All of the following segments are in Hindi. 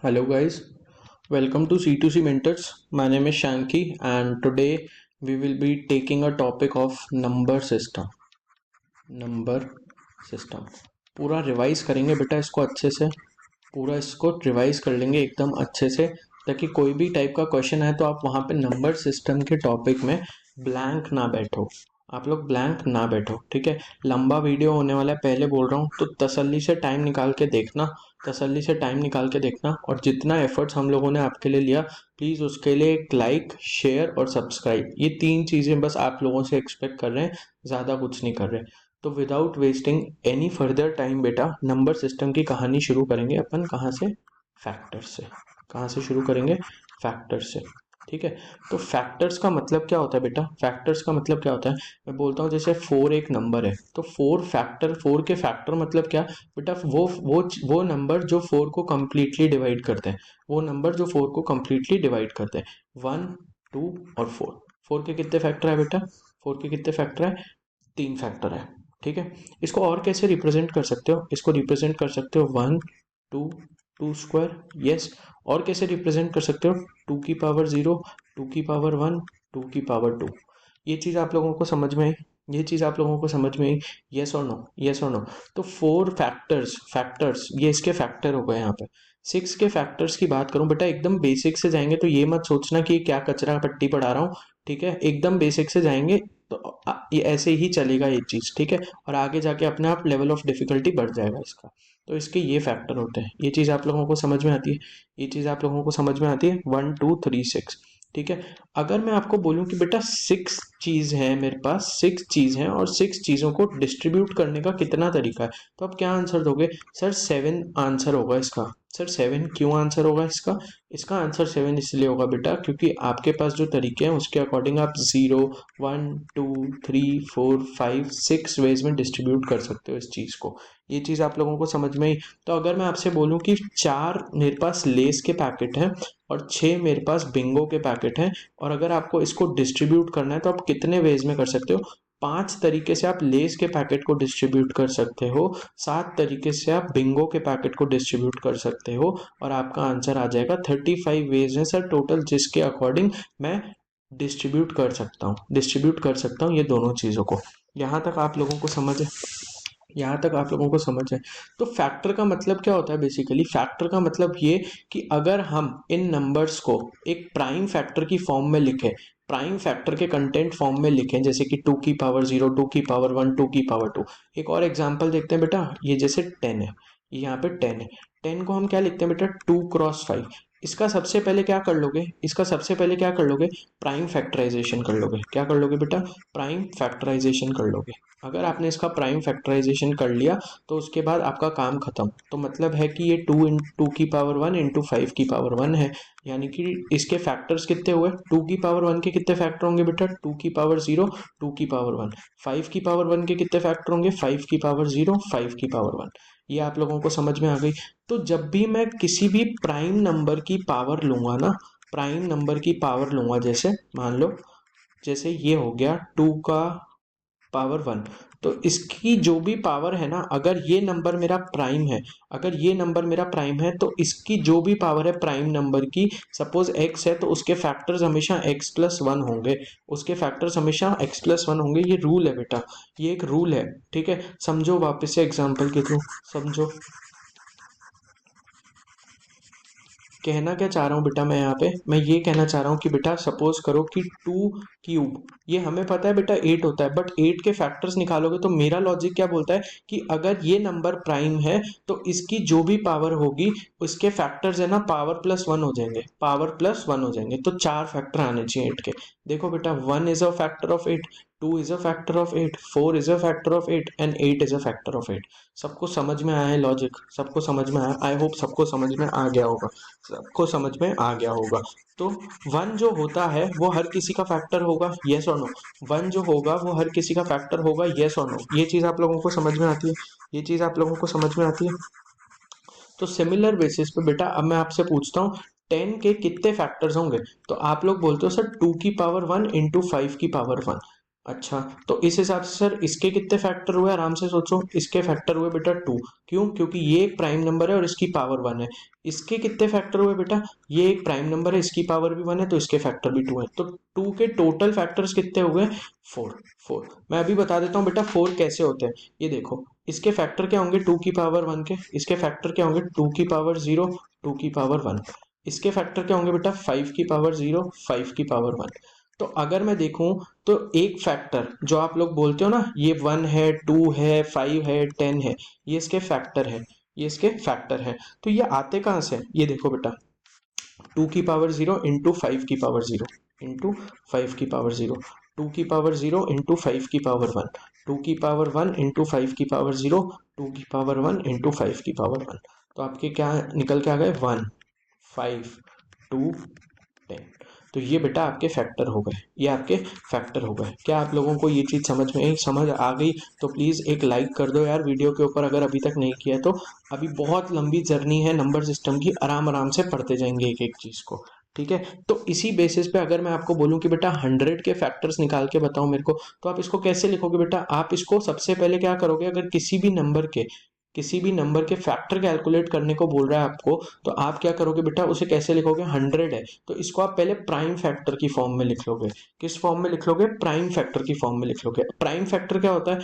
Hello guys, welcome to C2C Mentors. My name is Shanky and today we will be taking a topic of number system. Number system पूरा रिवाइज करेंगे बेटा इसको अच्छे से। पूरा इसको रिवाइज कर लेंगे एकदम अच्छे से, ताकि कोई भी टाइप का क्वेश्चन है तो आप वहाँ पे नंबर सिस्टम के टॉपिक में ब्लैंक ना बैठो। आप लोग ब्लैंक ना बैठो, ठीक है। लंबा वीडियो होने वाला है, पहले बोल रहा हूँ, तो तसल्ली से टाइम निकाल के देखना। तसल्ली से टाइम निकाल के देखना और जितना एफर्ट्स हम लोगों ने आपके लिए लिया, प्लीज़ उसके लिए एक लाइक, शेयर और सब्सक्राइब, ये 3 चीज़ें बस आप लोगों से एक्सपेक्ट कर रहे हैं, ज़्यादा कुछ नहीं कर रहे। तो without wasting any further time बेटा, नंबर सिस्टम की कहानी शुरू करेंगे अपन। कहाँ से? फैक्टर्स से। कहाँ से शुरू करेंगे? फैक्टर्स से, ठीक है। तो फैक्टर्स का मतलब क्या होता है बेटा? फैक्टर्स का मतलब क्या होता है? मैं बोलता हूँ जैसे 4 एक नंबर है, तो 4 के फैक्टर मतलब क्या बेटा? वो नंबर जो 4 को कम्प्लीटली डिवाइड करते हैं। वो नंबर जो 4 को कम्प्लीटली डिवाइड करते हैं। 1, 2 और 4। 4 के कितने फैक्टर है बेटा? 4 के कितने फैक्टर है? 3 फैक्टर है, ठीक है। इसको और कैसे रिप्रेजेंट कर सकते हो? इसको रिप्रेजेंट कर सकते हो 1, 2, 2 स्क्वायर, यस। और कैसे रिप्रेजेंट कर सकते हो? 2 की पावर 0, 2 की पावर 1, 2 की पावर 2। ये चीज़ आप लोगों को समझ में आई? ये चीज़ आप लोगों को समझ में आई? यस और नो, यस और नो। तो 4 फैक्टर्स, ये इसके फैक्टर हो गए यहाँ पे। 6 के फैक्टर्स की बात करूं बेटा, एकदम बेसिक से जाएंगे, तो ये मत सोचना कि क्या कचरा पट्टी पढ़ा रहा हूँ, ठीक है। एकदम बेसिक से जाएंगे तो ये ऐसे ही चलेगा ये चीज़, ठीक है। और आगे जाके अपने आप लेवल ऑफ डिफिकल्टी बढ़ जाएगा इसका। तो इसके ये फैक्टर होते हैं। ये चीज़ आप लोगों को समझ में आती है? ये चीज़ आप लोगों को समझ में आती है? 1, 2, 3, 6, ठीक है। अगर मैं आपको बोलूं कि बेटा 6 चीज़ है मेरे पास, 6 चीज़ है और 6 चीज़ों को डिस्ट्रीब्यूट करने का कितना तरीका है, तो आप क्या आंसर दोगे? सर 7 आंसर होगा इसका। सर 7 क्यों आंसर होगा इसका? इसका आंसर 7 इसलिए होगा बेटा क्योंकि आपके पास जो तरीके हैं उसके अकॉर्डिंग आप 0, 1, 2, 3, 4, 5, 6 वेज में डिस्ट्रीब्यूट कर सकते हो इस चीज़ को। ये चीज़ आप लोगों को समझ में आई? तो अगर मैं आपसे बोलूं कि 4 मेरे पास लेस के पैकेट हैं और 6 मेरे पास बिंगो के पैकेट हैं, और अगर आपको इसको डिस्ट्रीब्यूट करना है तो आप कितने वेज में कर सकते हो? 5 तरीके से आप लेस के पैकेट को डिस्ट्रीब्यूट कर सकते हो, 7 तरीके से आप बिंगो के पैकेट को डिस्ट्रीब्यूट कर सकते हो, और आपका आंसर आ जाएगा 35 वेज हैं सर टोटल, जिसके अकॉर्डिंग मैं डिस्ट्रीब्यूट कर सकता हूँ ये दोनों चीज़ों को। यहाँ तक आप लोगों को समझ है? यहाँ तक आप लोगों को समझ है? तो फैक्टर का मतलब क्या होता है? बेसिकली फैक्टर का मतलब ये कि अगर हम इन नंबर्स को एक प्राइम फैक्टर की फॉर्म में लिखें, प्राइम फैक्टर के कंटेंट फॉर्म में लिखें, जैसे कि 2 की पावर 0, 2 की पावर 1, 2 की पावर 2। एक और एग्जांपल देखते हैं बेटा, ये जैसे 10 है, ये यहाँ पे 10 है। 10 को हम क्या लिखते हैं बेटा? 2 × 5। इसका सबसे पहले क्या कर लोगे? इसका सबसे पहले क्या कर लोगे? प्राइम फैक्टराइजेशन कर लोगे। क्या कर लोगे बेटा? प्राइम फैक्टराइजेशन कर लोगे। अगर आपने इसका प्राइम फैक्टराइजेशन कर लिया तो उसके बाद आपका काम खत्म। तो मतलब है कि ये 2 की पावर 1 इंटू 5 की पावर 1 है, यानी कि इसके फैक्टर्स कितने हुए? 2 की पावर 1 के कितने फैक्टर होंगे बेटा? 2 की पावर 0, 2 की पावर 1। 5 की पावर 1 के कितने फैक्टर होंगे? 5 की पावर 0, 5 की पावर 1। ये आप लोगों को समझ में आ गई? तो जब भी मैं किसी भी प्राइम नंबर की पावर लूंगा ना, प्राइम नंबर की पावर लूंगा, जैसे मान लो, जैसे ये हो गया 2 का पावर 1, तो इसकी जो भी पावर है ना, अगर ये नंबर मेरा प्राइम है, अगर ये नंबर मेरा प्राइम है, तो इसकी जो भी पावर है प्राइम नंबर की, सपोज x है, तो उसके फैक्टर्स हमेशा x+1 होंगे। उसके फैक्टर्स हमेशा x+1 होंगे। ये रूल है बेटा, ये एक रूल है, ठीक है। समझो वापस से एग्जाम्पल के थ्रू, समझो। कहना क्या चाह रहा हूँ बेटा मैं यहाँ पे? मैं ये कहना चाह रहा हूँ कि बेटा सपोज करो कि 2 क्यूब, ये हमें पता है बेटा 8 होता है, बट 8 के फैक्टर्स निकालोगे तो मेरा लॉजिक क्या बोलता है कि अगर ये नंबर प्राइम है तो इसकी जो भी पावर होगी उसके फैक्टर्स है ना, पावर+1 हो जाएंगे, पावर+1 हो जाएंगे। तो 4 फैक्टर आने चाहिए 8 के। देखो बेटा, 1 is a factor of 8, 2 is a factor of 8, 4 is a factor of 8 and 8 is a factor of 8। सबको समझ में आया है लॉजिक? सबको समझ में आया? आई होप सबको समझ में आ गया होगा, सबको समझ में आ गया होगा। तो 1 जो होता है वो हर किसी का फैक्टर होगा, यस और नो? 1 जो होगा वो हर किसी का फैक्टर होगा, यस और नो? ये चीज आप लोगों को समझ में आती है? ये चीज आप लोगों को समझ में आती है? तो सिमिलर बेसिस पे बेटा अब मैं आपसे पूछता हूँ 10 के कितने फैक्टर्स होंगे? तो आप लोग बोलते हो सर 2 की पावर 1 इंटू 5 की पावर 1। अच्छा, तो इस हिसाब से सर इसके कितने फैक्टर हुए, आराम से सोचो। इसके फैक्टर हुए बेटा 2। क्यों? क्योंकि ये एक प्राइम नंबर है और इसकी पावर 1 है। इसके कितने फैक्टर हुए बेटा? ये एक प्राइम नंबर है, इसकी पावर भी 1 है, तो इसके फैक्टर भी 2 है। तो 2 के टोटल फैक्टर्स कितने हुए? 4। 4 मैं अभी बता देता हूँ बेटा 4 कैसे होते हैं। ये देखो, इसके फैक्टर क्या होंगे 2 की पावर 1 के। इसके फैक्टर क्या होंगे 2 की पावर 0, 2 की पावर 1। इसके फैक्टर क्या होंगे बेटा 5 की पावर 0, 5 की पावर 1। तो अगर मैं देखूं तो एक फैक्टर जो आप लोग बोलते हो ना, ये 1 है, 2 है, 5 है, 10 है, ये इसके फैक्टर है। ये इसके फैक्टर है। तो ये आते कहाँ से? ये देखो बेटा, 2 की पावर 0 इंटू 5 की पावर 0 इंटू 5 की पावर 0, 2 की पावर 0 इंटू 5 की पावर 1, 2 की पावर 1 इंटू 5 की पावर 0, 2 की पावर 1 इंटू 5 की पावर 1। तो आपके क्या निकल के आ गए? 1, 5, 2, 10। तो ये बेटा आपके फैक्टर हो गए, ये आपके फैक्टर हो गए। क्या आप लोगों को ये चीज़ समझ आ गई? तो प्लीज़ एक लाइक कर दो यार वीडियो के ऊपर, अगर अभी तक नहीं किया है तो। अभी बहुत लंबी जर्नी है नंबर सिस्टम की, आराम आराम से पढ़ते जाएंगे एक एक चीज़ को। ठीक है, तो इसी बेसिस पे अगर मैं आपको बोलूं कि बेटा 100 के फैक्टर्स निकाल के बताओ मेरे को, तो आप इसको कैसे लिखोगे बेटा? आप इसको सबसे पहले क्या करोगे, अगर किसी भी नंबर के फैक्टर कैलकुलेट करने को बोल रहा है आपको, तो आप क्या करोगे बेटा? उसे कैसे लिखोगे? 100 है तो इसको आप पहले प्राइम फैक्टर की फॉर्म में लिख लोगे। किस फॉर्म में लिख लोगे? प्राइम फैक्टर की फॉर्म में लिख लोगे। प्राइम फैक्टर क्या होता है?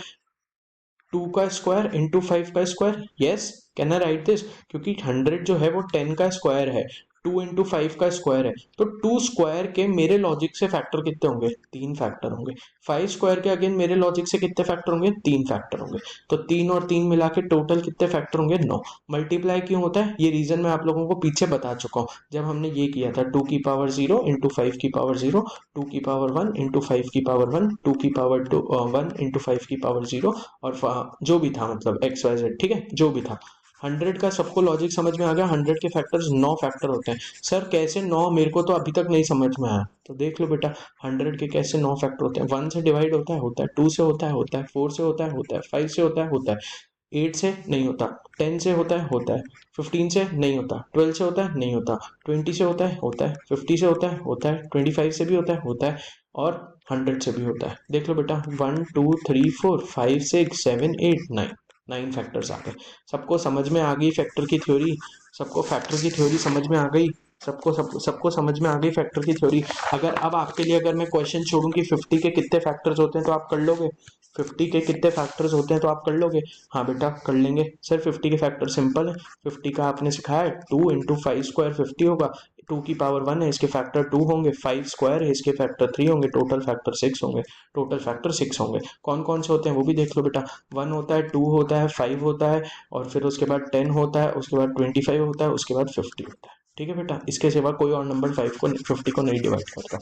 2 का स्क्वायर इंटू 5 का square. Yes, can I write this? क्योंकि 100 जो है वो 10 का स्क्वायर है, 2 इंटू 5 का स्क्वायर है। तो 2 स्क्वायर के मेरे लॉजिक से फैक्टर कितने होंगे? 3 फैक्टर होंगे। 5 स्क्वायर के अगेन मेरे लॉजिक से कितने फैक्टर होंगे? 3 फैक्टर होंगे। तो 3 और 3 मिला के टोटल कितने फैक्टर होंगे? 9। मल्टीप्लाई क्यों होता है ये रीजन मैं आप लोगों को पीछे बता चुका हूँ, जब हमने ये किया था 2 की पावर 0 इंटू 5 की पावर 0, 2 की पावर 1 इंटू 5 की पावर 1, 2 की पावर 1 इंटू 5 की पावर 0, और जो भी था मतलब एक्स वाई जेड, ठीक है, जो भी था। 100 का सबको लॉजिक समझ में आ गया? 100 के फैक्टर्स 9 फैक्टर होते हैं। सर कैसे 9? मेरे को तो अभी तक नहीं समझ में आया। तो देख लो बेटा, 100 के कैसे 9 फैक्टर होते हैं। 1 से डिवाइड होता है, होता है। 2 से होता है, होता है। 4 से होता है, होता है। 5 से होता है, होता है। 8 से नहीं होता। 10 से होता है, होता है। 15 से नहीं होता। 12 से होता है, नहीं होता। 20 से होता है, होता है। 50 से होता है, होता है। 25 से भी होता है, होता है। और 100 से भी होता है। देख लो बेटा, 1 2 3 4 5 6 7 8 9, 9 फैक्टर्स आ गए। सबको समझ में आ गई फैक्टर की थ्योरी? सबको फैक्टर की थ्योरी समझ में आ गई? सबको समझ में आ गई फैक्टर की थ्योरी? अगर अब आपके लिए अगर मैं क्वेश्चन छोड़ूं कि 50 के कितने फैक्टर्स होते हैं, तो आप कर लोगे? 50 के कितने फैक्टर्स होते हैं तो आप कर लोगे? हाँ बेटा कर लेंगे सर। 50 के फैक्टर सिंपल है। 50 का आपने सिखाया है, 2 इंटू 5 स्क्वायर 50 होगा। 2 की पावर 1 है, इसके फैक्टर 2 होंगे। 5 स्क्वायर है, इसके फैक्टर 3 होंगे। टोटल फैक्टर 6 होंगे। टोटल फैक्टर 6 होंगे। कौन कौन से होते हैं वो भी देख लो बेटा। 1 होता है, 2 होता है, 5 होता है, और फिर उसके बाद 10 होता है, उसके बाद 25 होता है, उसके बाद 50 होता है। ठीक है बेटा, इसके सिवा कोई और नंबर 50 को नहीं डिवाइड करता।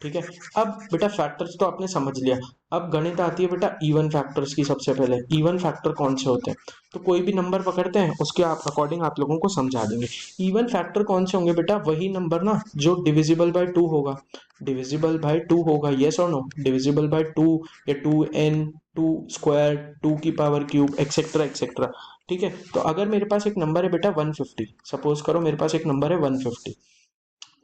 ठीक है, अब बेटा फैक्टर्स तो आपने समझ लिया। अब गणित आती है बेटा इवन फैक्टर्स की। सबसे पहले इवन फैक्टर कौन से होते हैं? तो कोई भी नंबर पकड़ते हैं, उसके अकॉर्डिंग आप लोगों को समझा देंगे। इवन फैक्टर कौन से होंगे बेटा? वही नंबर ना जो डिविजिबल बाय 2 होगा। डिविजिबल बाय 2 होगा, यस और नो? डिविजिबल बाय 2 या 2n, 2 स्क्वायर, 2 की पावर क्यूब, एक्सेट्रा एक्सेट्रा। ठीक है, तो अगर मेरे पास एक नंबर है बेटा 150, सपोज करो मेरे पास एक नंबर है 150।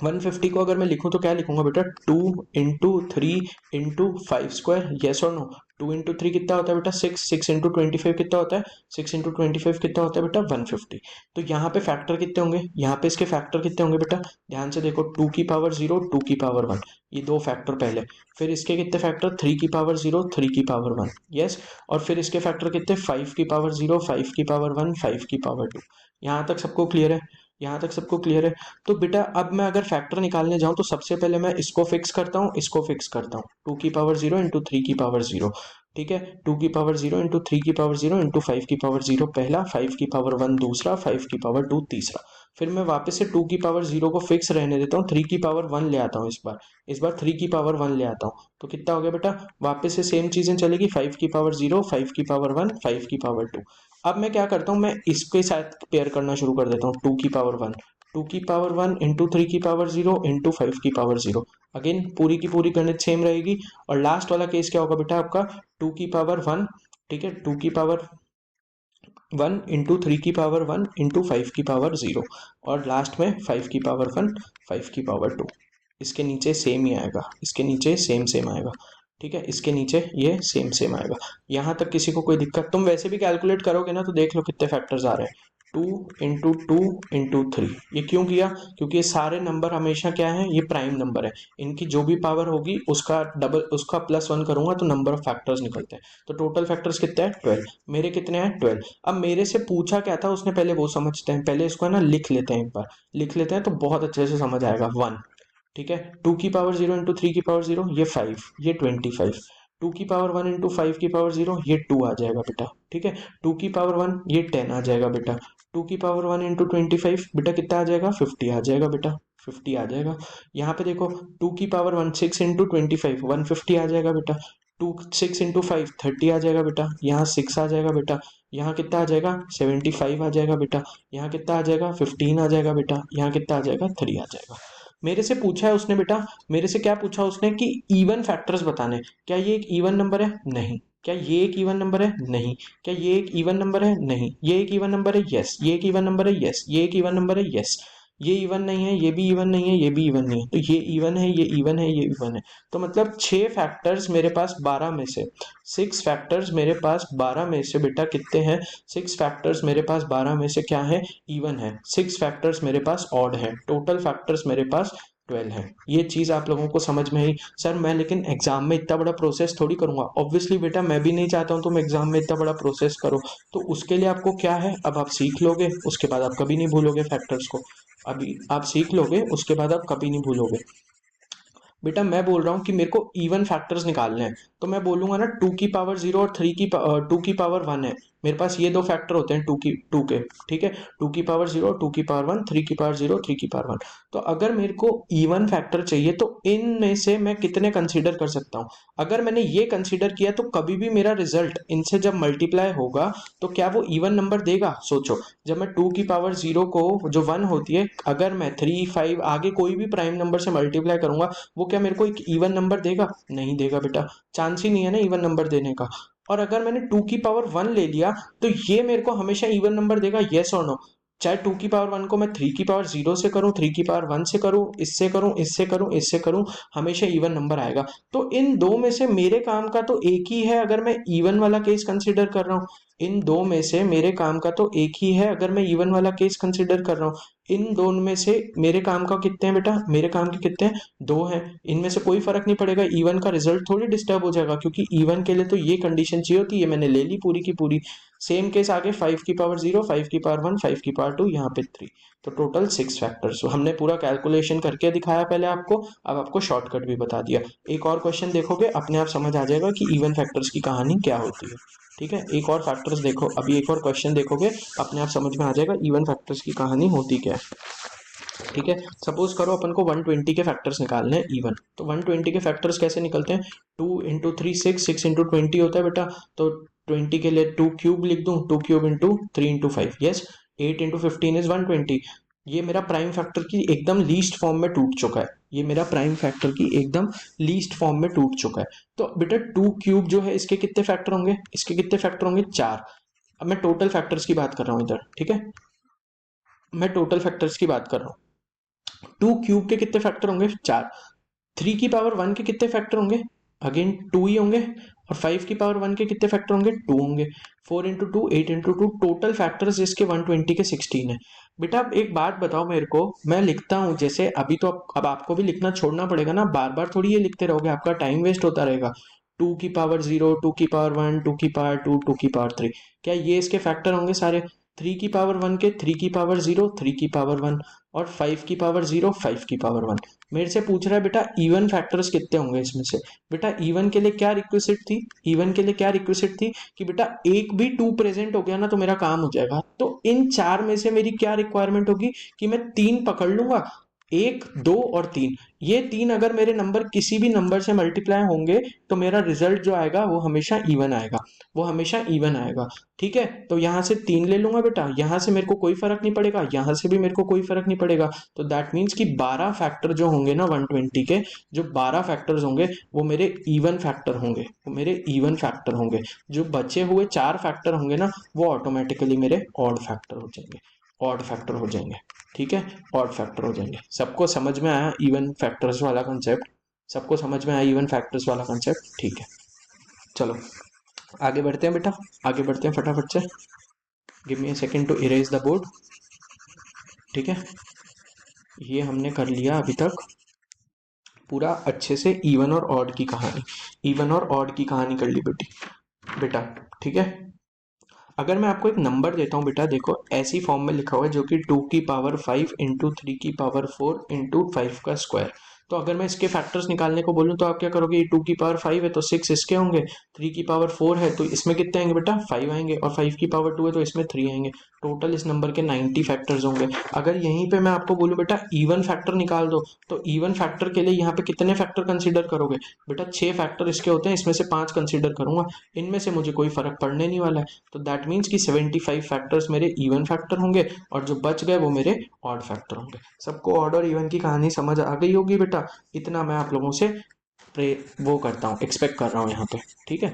150 को अगर मैं लिखूं तो क्या लिखूंगा बेटा? 2 इंटू 3 इंटू 5 स्क्वायर, यस और नो? 2 इंटू 3 कितना होता है बेटा? 6। 6 इंटू 25 कितना होता है? 6 इंटू 25 कितना होता है बेटा? 150। तो यहाँ पे फैक्टर कितने होंगे? यहाँ पे इसके फैक्टर कितने होंगे बेटा? ध्यान से देखो, 2 की पावर 0, 2 की पावर 1, ये दो फैक्टर पहले। फिर इसके कितने फैक्टर? 3 की पावर 0, 3 की पावर 1, यस। और फिर इसके फैक्टर कितने? 5 की पावर 0, 5 की पावर 1, 5 की पावर 2। यहाँ तक सबको क्लियर है? यहाँ तक सबको क्लियर है? तो बेटा अब मैं अगर फैक्टर निकालने जाऊं तो सबसे पहले मैं इसको फिक्स करता हूँ, इसको फिक्स करता हूँ। 2 की पावर 0 इंटू 3 की पावर 0। ठीक है, 2 की पावर 0 इंटू 3 की पावर 0 इंटू 5 की पावर 0 पहला, 5 की पावर 1 दूसरा, 5 की पावर 2 तीसरा। फिर मैं वापस से 2 की पावर 0 को फिक्स रहने देता हूँ, 3 की पावर 1 ले आता हूँ इस बार 3 की पावर 1 ले आता हूँ। तो कितना हो गया बेटा? वापस से सेम चीजें चलेगी, 5 की पावर 0, 5 की पावर 1, 5 की पावर 2। अब मैं क्या करता हूँ, मैं इसके साथ पेयर करना शुरू कर देता हूँ। 2 की पावर 1, 2 की पावर 1 इंटू 3 की पावर 0 इंटू 5 की पावर 0। अगेन पूरी की पूरी गणित सेम रहेगी। और लास्ट वाला केस क्या होगा बेटा आपका? 2 की पावर 1, ठीक है, 2 की पावर 1 इंटू 3 की पावर 1 इंटू 5 की पावर 0, और लास्ट में 5 की पावर 1, 5 की पावर 2। इसके नीचे सेम ही आएगा, इसके नीचे सेम सेम आएगा। ठीक है, इसके नीचे ये सेम सेम आएगा। यहाँ तक किसी को कोई दिक्कत? तुम वैसे भी कैलकुलेट करोगे ना तो देख लो कितने फैक्टर्स आ रहे हैं, 2 × 2 × 3। ये क्यों किया? क्योंकि ये सारे नंबर हमेशा क्या है, ये प्राइम नंबर है, इनकी जो भी पावर होगी उसका डबल, उसका +1 करूंगा तो नंबर ऑफ फैक्टर्स निकलते हैं। तो टोटल फैक्टर्स कितने हैं? 12। मेरे कितने हैं? 12। अब मेरे से पूछा क्या था उसने, पहले वो समझते हैं, पहले इसको है ना लिख लेते हैं, एक बार लिख लेते हैं तो बहुत अच्छे से समझ आएगा। 1, ठीक है, 2 की पावर 0 × 3 की पावर 0, ये 5, ये 25। 2 की पावर 1 × 5 की पावर 0, ये 2 आ जाएगा बेटा, ठीक है। 2 की पावर 1, ये 10 आ जाएगा बेटा। 2 की पावर 1 × 25 बेटा कितना आ जाएगा? 50 आ जाएगा बेटा, 50 आ जाएगा। यहाँ पे देखो 2 की पावर 1, 6 × 25, 150 आ जाएगा बेटा। 6 × 5, 30 आ जाएगा बेटा। यहाँ 6 आ जाएगा बेटा। यहाँ कितना आ जाएगा? 75 आ जाएगा बेटा। यहाँ कितना आ जाएगा? 15 आ जाएगा बेटा। यहाँ कितना आ जाएगा? 3 आ जाएगा। मेरे से पूछा है उसने बेटा, मेरे से क्या पूछा उसने कि इवन फैक्टर्स बताने। क्या ये एक इवन नंबर है? नहीं। क्या ये एक इवन नंबर है? नहीं। क्या ये एक इवन नंबर है? नहीं। ये एक इवन नंबर है? यस। ये एक इवन नंबर है? यस। ये एक इवन नंबर है? यस। ये इवन नहीं है, ये भी इवन नहीं है, ये भी इवन नहीं है, तो ये इवन है, ये इवन है, ये इवन है। तो मतलब 6 फैक्टर्स मेरे पास 12 में से, 6 फैक्टर्स मेरे पास 12 में से बेटा कितने हैं? 6 फैक्टर्स मेरे पास 12 में से क्या है? इवन है। 6 फैक्टर्स मेरे पास ऑड है। टोटल फैक्टर्स मेरे पास 12 है। ये चीज आप लोगों को समझ में आई? सर मैं लेकिन एग्जाम में इतना बड़ा प्रोसेस थोड़ी करूंगा। ऑब्वियसली बेटा मैं भी नहीं चाहता हूं तुम एग्जाम में इतना बड़ा प्रोसेस करो। तो उसके लिए आपको क्या है, अब आप सीख लोगे, उसके बाद आप कभी नहीं भूलोगे फैक्टर्स को। अभी आप सीख लोगे, उसके बाद आप कभी नहीं भूलोगे। बेटा मैं बोल रहा हूँ कि मेरे को इवन फैक्टर्स निकालने हैं, तो मैं बोलूंगा ना 2 की पावर 0 और 2 की पावर 1 है। मेरे पास ये दो फैक्टर होते हैं 2 के, ठीक है। 2 की पावर 0, 2 की पावर 1, 3 की पावर 0, 3 की पावर 1। तो अगर मेरे को इवन फैक्टर चाहिए तो इनमें से मैं कितने कंसीडर कर सकता हूँ? अगर मैंने ये कंसीडर किया तो कभी भी मेरा रिजल्ट इनसे जब मल्टीप्लाई होगा तो क्या वो इवन नंबर देगा? सोचो, जब मैं 2 की पावर 0 को, जो 1 होती है, अगर मैं 3, 5 आगे कोई भी प्राइम नंबर से मल्टीप्लाई करूंगा, वो क्या मेरे को एक इवन नंबर देगा? नहीं देगा बेटा, चांस ही नहीं है ना इवन नंबर देने का। और अगर मैंने 2 की पावर 1 ले लिया तो ये मेरे को हमेशा इवन नंबर देगा, येस और नो। चाहे 2 की पावर 1 को मैं 3 की पावर 0 से करूं, 3 की पावर 1 से करूं, इससे करूं, इससे करूं, इससे करूं, हमेशा इवन नंबर आएगा। तो इन दो में से मेरे काम का तो एक ही है अगर मैं इवन वाला केस कंसिडर कर रहा हूँ। इन दो में से मेरे काम का तो एक ही है अगर मैं इवन वाला केस कंसिडर कर रहा हूँ। इन दोनों में से मेरे काम का कितने हैं बेटा? मेरे काम के कितने हैं? 2 हैं। इनमें से कोई फर्क नहीं पड़ेगा, इवन का रिजल्ट थोड़ी डिस्टर्ब हो जाएगा, क्योंकि इवन के लिए तो ये कंडीशन चाहिए होती है, मैंने ले ली पूरी की पूरी। सेम केस आगे 5 की पावर 0, 5 की पावर 1, 5 की पावर 2, यहाँ पे 3। तो टोटल 6 फैक्टर्स हमने पूरा कैलकुलेशन करके दिखाया पहले आपको, अब आपको शॉर्टकट भी बता दिया। एक और क्वेश्चन देखोगे अपने आप समझ आ जाएगा कि इवन फैक्टर्स की कहानी क्या होती है। ठीक है, एक और फैक्टर्स देखो, अभी एक और क्वेश्चन देखोगे अपने आप समझ में आ जाएगा इवन फैक्टर्स की कहानी होती क्या है। ठीक है, सपोज करो अपन को 120 के फैक्टर्स निकालने हैं इवन, तो 120 के फैक्टर्स कैसे निकलते हैं? 2 × 3 6, 6 × 20 होता है बेटा। तो 20 के लिए 2 क्यूब लिख दूं, 2 क्यूब इंटू 3 × 5, यस। 8 × 15 इज 120। ये मेरा प्राइम फैक्टर की एकदम लीस्ट फॉर्म में टूट चुका है, ये मेरा प्राइम फैक्टर की एकदम लीस्ट फॉर्म में टूट चुका है। तो बेटा 2 क्यूब जो है इसके कितने फैक्टर होंगे? इसके कितने फैक्टर होंगे? 4। अब मैं टोटल फैक्टर्स की बात कर रहा हूं इधर, ठीक है, मैं टोटल फैक्टर्स की बात कर रहा हूँ। 2 क्यूब के कितने फैक्टर होंगे? 4। 3 की पावर 1 के कितने फैक्टर होंगे? अगेन 2 ही होंगे। और 5 की पावर 1 के कितने फैक्टर होंगे? 2 होंगे। 4 × 2 8 × 2, टोटल फैक्टर्स इसके 120 के 16 है। बेटा अब एक बात बताओ मेरे को, मैं लिखता हूँ जैसे अभी, तो अब आपको भी लिखना छोड़ना पड़ेगा ना, बार बार थोड़ी ये लिखते रहोगे, आपका टाइम वेस्ट होता रहेगा। 2 की पावर 0, 2 की पावर 1, 2 की पावर 2, 2 की पावर 3, क्या ये इसके फैक्टर होंगे सारे? 3 की पावर 1 के 3 की पावर 0, 3 की पावर 1, और 5 की पावर 0, 5 की पावर 1। मेरे से पूछ रहा है बेटा इवन फैक्टर्स कितने होंगे इसमें से। बेटा इवन के लिए क्या रिक्विजिट थी? इवन के लिए क्या रिक्विजिट थी कि बेटा एक भी 2 प्रेजेंट हो गया ना तो मेरा काम हो जाएगा। तो इन 4 में से मेरी क्या रिक्वायरमेंट होगी कि मैं 3 पकड़ लूंगा, 1, 2 और 3। ये 3 अगर मेरे नंबर किसी भी नंबर से मल्टीप्लाई होंगे तो मेरा रिजल्ट जो आएगा वो हमेशा इवन आएगा, वो हमेशा इवन आएगा। ठीक है, तो यहां से 3 ले लूंगा बेटा, यहां से मेरे को कोई फर्क नहीं पड़ेगा, यहां से भी मेरे को कोई फर्क नहीं पड़ेगा। तो दैट मीन्स कि 12 फैक्टर जो होंगे ना 120 के, जो 12 फैक्टर्स होंगे वो मेरे इवन फैक्टर होंगे, वो मेरे इवन फैक्टर होंगे। जो बचे हुए 4 फैक्टर होंगे ना वो ऑटोमेटिकली मेरे ऑड फैक्टर हो जाएंगे, ऑड फैक्टर हो जाएंगे। ठीक है, ऑड फैक्टर हो जाएंगे। सबको समझ में आया इवन फैक्टर्स वाला कंसेप्ट? सबको समझ में आया इवन फैक्टर्स वाला कंसेप्ट? ठीक है, चलो आगे बढ़ते हैं बेटा, आगे बढ़ते हैं फटाफट से। Give me a second to erase the board. ठीक है, ये हमने कर लिया अभी तक पूरा अच्छे से इवन और ऑड की कहानी, इवन और ऑड की कहानी कर ली बेटा। ठीक है, अगर मैं आपको एक नंबर देता हूँ बेटा, देखो ऐसी फॉर्म में लिखा हुआ है जो कि 2 की पावर 5 इंटू 3 की पावर 4 इंटू 5 का स्क्वायर। तो अगर मैं इसके फैक्टर्स निकालने को बोलूँ तो आप क्या करोगे, ये 2 की पावर 5 है तो 6 इसके होंगे, 3 की पावर 4 है तो इसमें कितने आएंगे बेटा, 5 आएंगे, और 5 की पावर 2 है तो इसमें 3 आएंगे। टोटल इस नंबर के 90 फैक्टर्स होंगे। अगर यहीं पे मैं आपको बोलूँ बेटा इवन फैक्टर निकाल दो, तो इवन फैक्टर के लिए यहाँ पे कितने फैक्टर कंसीडर करोगे बेटा, 6 फैक्टर इसके होते हैं, इसमें से 5 कंसीडर करूंगा, इनमें से मुझे कोई फर्क पड़ने नहीं वाला है। तो दैट मीन्स कि 75 फैक्टर्स मेरे इवन फैक्टर होंगे और जो बच गए वो मेरे ऑड फैक्टर होंगे। सबको ऑड और इवन की कहानी समझ आ गई होगी बेटा, इतना मैं आप लोगों से वो करता हूँ, एक्सपेक्ट कर रहा हूँ यहाँ पे। ठीक है,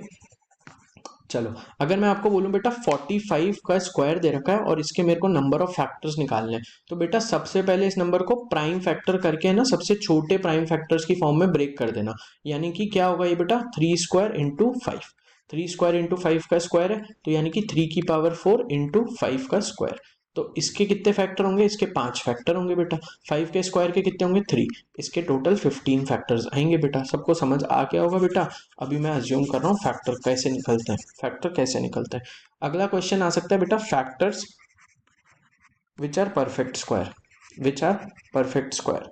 चलो अगर मैं आपको बोलूं बेटा 45 का स्क्वायर दे रखा है और इसके मेरे को नंबर ऑफ फैक्टर्स निकालने हैं, तो बेटा सबसे पहले इस नंबर को प्राइम फैक्टर करके ना सबसे छोटे प्राइम फैक्टर्स की फॉर्म में ब्रेक कर देना। यानी कि क्या होगा ये बेटा, 3 स्क्वायर इंटू 5, 3 स्क्वायर इंटू 5 का स्क्वायर है, तो यानी कि 3 की पावर 4 इंटू 5 का स्क्वायर। तो इसके कितने फैक्टर होंगे, इसके 5 फैक्टर होंगे बेटा। 5 के स्क्वायर के कितने होंगे, 3, इसके टोटल 15 फैक्टर्स आएंगे बेटा। सबको समझ आ गया होगा बेटा। अभी मैं अज्यूम कर रहा हूँ फैक्टर कैसे निकलते हैं, फैक्टर कैसे निकलते हैं। अगला क्वेश्चन आ सकता है बेटा, factors which are perfect square, which are perfect square.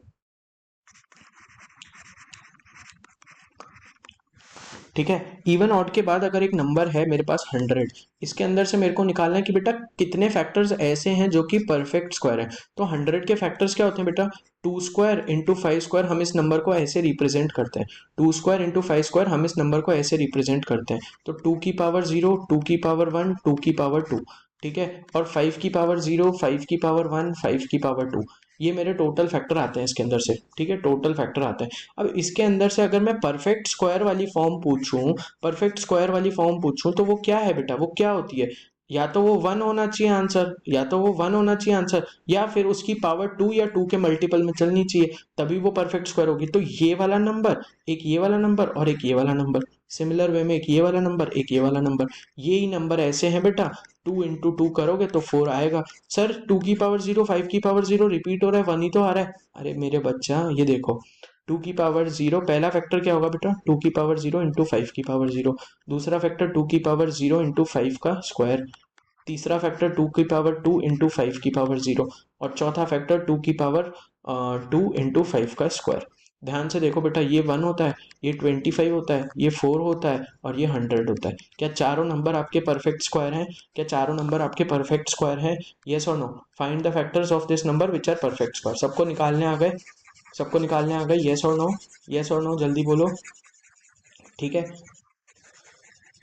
ठीक है, इवन ऑड के बाद अगर एक नंबर है मेरे पास 100, इसके अंदर से मेरे को निकालना है कि बेटा कितने फैक्टर्स ऐसे हैं जो कि परफेक्ट स्क्वायर है। तो 100 के फैक्टर्स क्या होते हैं बेटा, 2 स्क्वायर इंटू 5 स्क्वायर, हम इस नंबर को ऐसे रिप्रेजेंट करते हैं। 2 स्क्वायर इंटू 5 स्क्वायर, हम इस नंबर को ऐसे रिप्रेजेंट करते हैं। तो 2 की पावर 0, 2 की पावर 1, 2 की पावर 2। ठीक है, और 5 की पावर 0, 5 की पावर 1, 5 की पावर 2। ये मेरे टोटल फैक्टर आते हैं इसके अंदर से। ठीक है, टोटल फैक्टर आते हैं। अब इसके अंदर से अगर मैं परफेक्ट स्क्वायर वाली फॉर्म पूछूं, परफेक्ट स्क्वायर वाली फॉर्म पूछूं, तो वो क्या है बेटा, वो क्या होती है, या तो वो 1 होना चाहिए आंसर, या तो वो 1 होना चाहिए आंसर, या फिर उसकी पावर 2 या 2 के मल्टीपल में चलनी चाहिए, तभी वो परफेक्ट स्क्वायर होगी। तो ये वाला नंबर, एक ये वाला नंबर और एक ये वाला नंबर, सिमिलर वे में एक ये वाला नंबर एक ये वाला नंबर, ये ही नंबर ऐसे हैं बेटा। 2 इंटू 2 करोगे तो 4 आएगा। सर 2 की पावर 0, 5 की पावर 0 रिपीट हो रहा है, 1 ही तो आ रहा है। अरे मेरे बच्चा ये देखो, 2 की पावर 0 पहला फैक्टर क्या होगा बेटा, 2 की पावर 0 इंटू 5 की पावर 0। दूसरा फैक्टर 2 की पावर 0 इंटू 5 का स्क्वायर। तीसरा फैक्टर 2 की पावर 2 इंटू 5 की पावर 0। और चौथा फैक्टर 2 की पावर 2 इंटू 5 का स्क्वायर। ध्यान से देखो बेटा, ये 1 होता है, ये 25 होता है, ये 4 होता है और ये 100 होता है। क्या चारों नंबर आपके परफेक्ट स्क्वायर हैं, क्या चारों नंबर आपके परफेक्ट स्क्वायर हैं, यस और no? Find the factors of this number which are perfect square. सबको निकालने आ गए, सबको निकालने आ गए, यस और नो, यस और नो, जल्दी बोलो। ठीक है,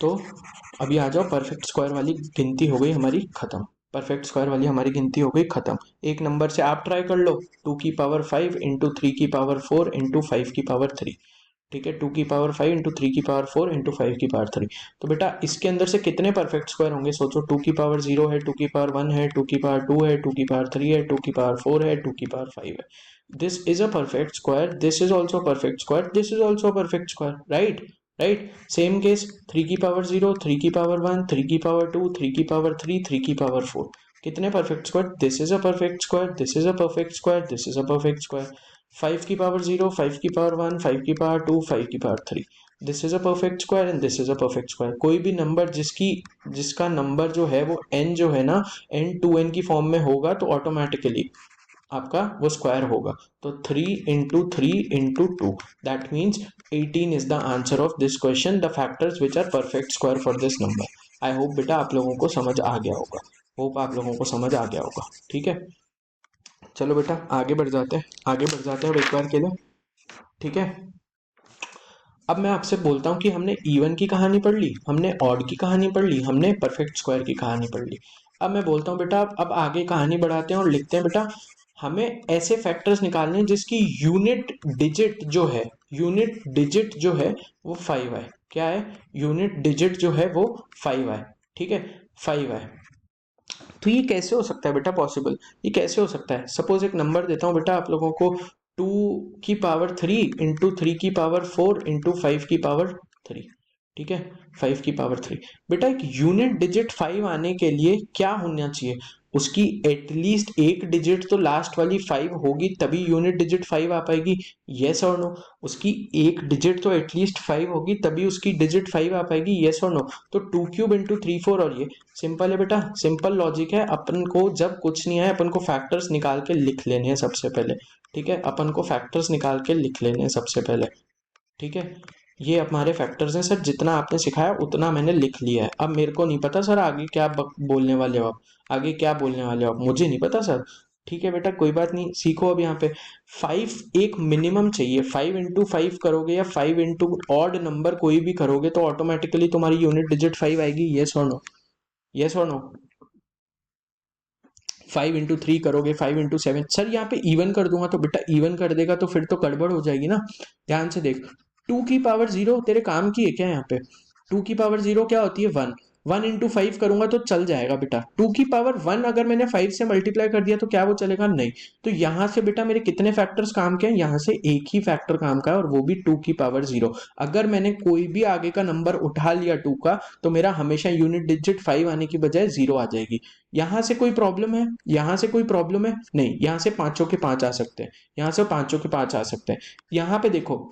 तो अभी आ जाओ, परफेक्ट स्क्वायर वाली गिनती हो गई हमारी खत्म, परफेक्ट स्क्वायर वाली हमारी गिनती हो गई खत्म। एक नंबर से आप ट्राई कर लो, 2 की पावर 5 इंटू 3 की पावर 4 इंटू 5 की पावर 3। ठीक है, 2 की पावर 5 इंटू 3 की पावर 4 इंटू 5 की पावर 3। तो बेटा इसके अंदर से कितने परफेक्ट स्क्वायर होंगे, सोचो। 2 की पावर 0 है, 2 की पावर 1 है, 2 की पावर 2 है, 2 की पावर 3 है, 2 की पावर 4 है, 2 की पावर 5 है। This is a perfect square, this is also perfect square, this is also perfect square, right? Right, same case 3 की पावर 0, 3 की पावर 1, 3 की पावर 2, 3 की पावर 3, 3 की पावर 4। कितने perfect square, this is a perfect square, this is a perfect square, this is a perfect square. 5 की पावर 0, 5 की पावर 1, 5 की पावर 2, 5 की power 3। This is a perfect square and this is a perfect square. कोई भी नंबर जिसका नंबर जो है वो n जो है ना, n2n की फॉर्म में होगा तो ऑटोमेटिकली आपका वो स्क्वायर होगा। तो 3 into 3 into 2, that means 18 is the answer of this question, the factors which are perfect square for this number. I hope बेटा आप लोगों को समझ आ गया होगा, होप आप लोगों को समझ आ गया होगा। ठीक है, चलो बेटा आगे बढ़ जाते हैं, आगे बढ़ जाते हैं अब एक बार के लिए। ठीक है, अब मैं आपसे बोलता हूँ कि हमने इवन की कहानी पढ़ ली, हमने ऑड की कहानी पढ़ ली, हमने परफेक्ट स्क्वायर की कहानी पढ़ ली। अब मैं बोलता हूँ बेटा अब आगे कहानी बढ़ाते हैं और लिखते हैं बेटा, हमें ऐसे फैक्टर्स निकालने हैं जिसकी यूनिट डिजिट जो है, यूनिट डिजिट जो है वो 5 है। क्या है, यूनिट डिजिट जो है वो 5 है। ठीक है, 5 है। तो ये कैसे हो सकता है बेटा पॉसिबल, ये कैसे हो सकता है? सपोज एक नंबर देता हूँ बेटा आप लोगों को, 2 की पावर 3 इंटू 3 की पावर 4 इंटू 5 की पावर 3। ठीक है, 5 की पावर 3। बेटा एक यूनिट डिजिट 5 आने के लिए क्या होना चाहिए, उसकी एटलीस्ट एक डिजिट तो लास्ट वाली 5 होगी, तभी यूनिट डिजिट 5 आ पाएगी। यस और नो? उसकी एक डिजिट तो एटलीस्ट 5 होगी, तभी उसकी डिजिट 5 आ पाएगी। यस और नो? तो 2 क्यूब इंटू 3 4, और ये सिंपल है बेटा, सिंपल लॉजिक है। अपन को जब कुछ नहीं है, अपन को फैक्टर्स निकाल के लिख लेने हैं सबसे पहले। ठीक है, अपन को फैक्टर्स निकाल के लिख लेने हैं सबसे पहले। ठीक है, ये हमारे फैक्टर्स हैं सर, जितना आपने सिखाया उतना मैंने लिख लिया है। अब मेरे को नहीं पता सर आगे क्या बोलने वाले हो आप, आगे क्या बोलने वाले हो आप, मुझे नहीं पता सर। ठीक है बेटा, कोई बात नहीं, सीखो। अब यहाँ पे 5 एक मिनिमम चाहिए। 5 इंटू 5 करोगे या 5 इंटू ऑड नंबर कोई भी करोगे तो ऑटोमेटिकली तुम्हारी यूनिट डिजिट 5 आएगी। यस और नो? यस और नो? 5 इंटू 3 करोगे, 5 इंटू 7, सर यहाँ पे इवन कर दूंगा तो बेटा इवन कर देगा तो फिर तो गड़बड़ हो जाएगी ना। ध्यान से देख, 2 की पावर 0 तेरे काम की है क्या यहाँ पे? 2 की पावर 0 क्या होती है? 1। 1 इंटू 5 करूंगा तो चल जाएगा बेटा। 2 की पावर 1 अगर मैंने 5 से मल्टीप्लाई कर दिया तो क्या वो चलेगा? नहीं। तो यहां से बेटा मेरे कितने फैक्टर्स काम के हैं? यहाँ से एक ही फैक्टर काम का है, और वो भी 2 की पावर 0। अगर मैंने कोई भी आगे का नंबर उठा लिया 2 का, तो मेरा हमेशा यूनिट डिजिट 5 आने की बजाय 0 आ जाएगी। यहां से कोई प्रॉब्लम है? यहां से कोई प्रॉब्लम है? नहीं। यहां से पांचों के पांच आ सकते हैं, यहां से पांचों के पांच आ सकते हैं। यहां पे देखो,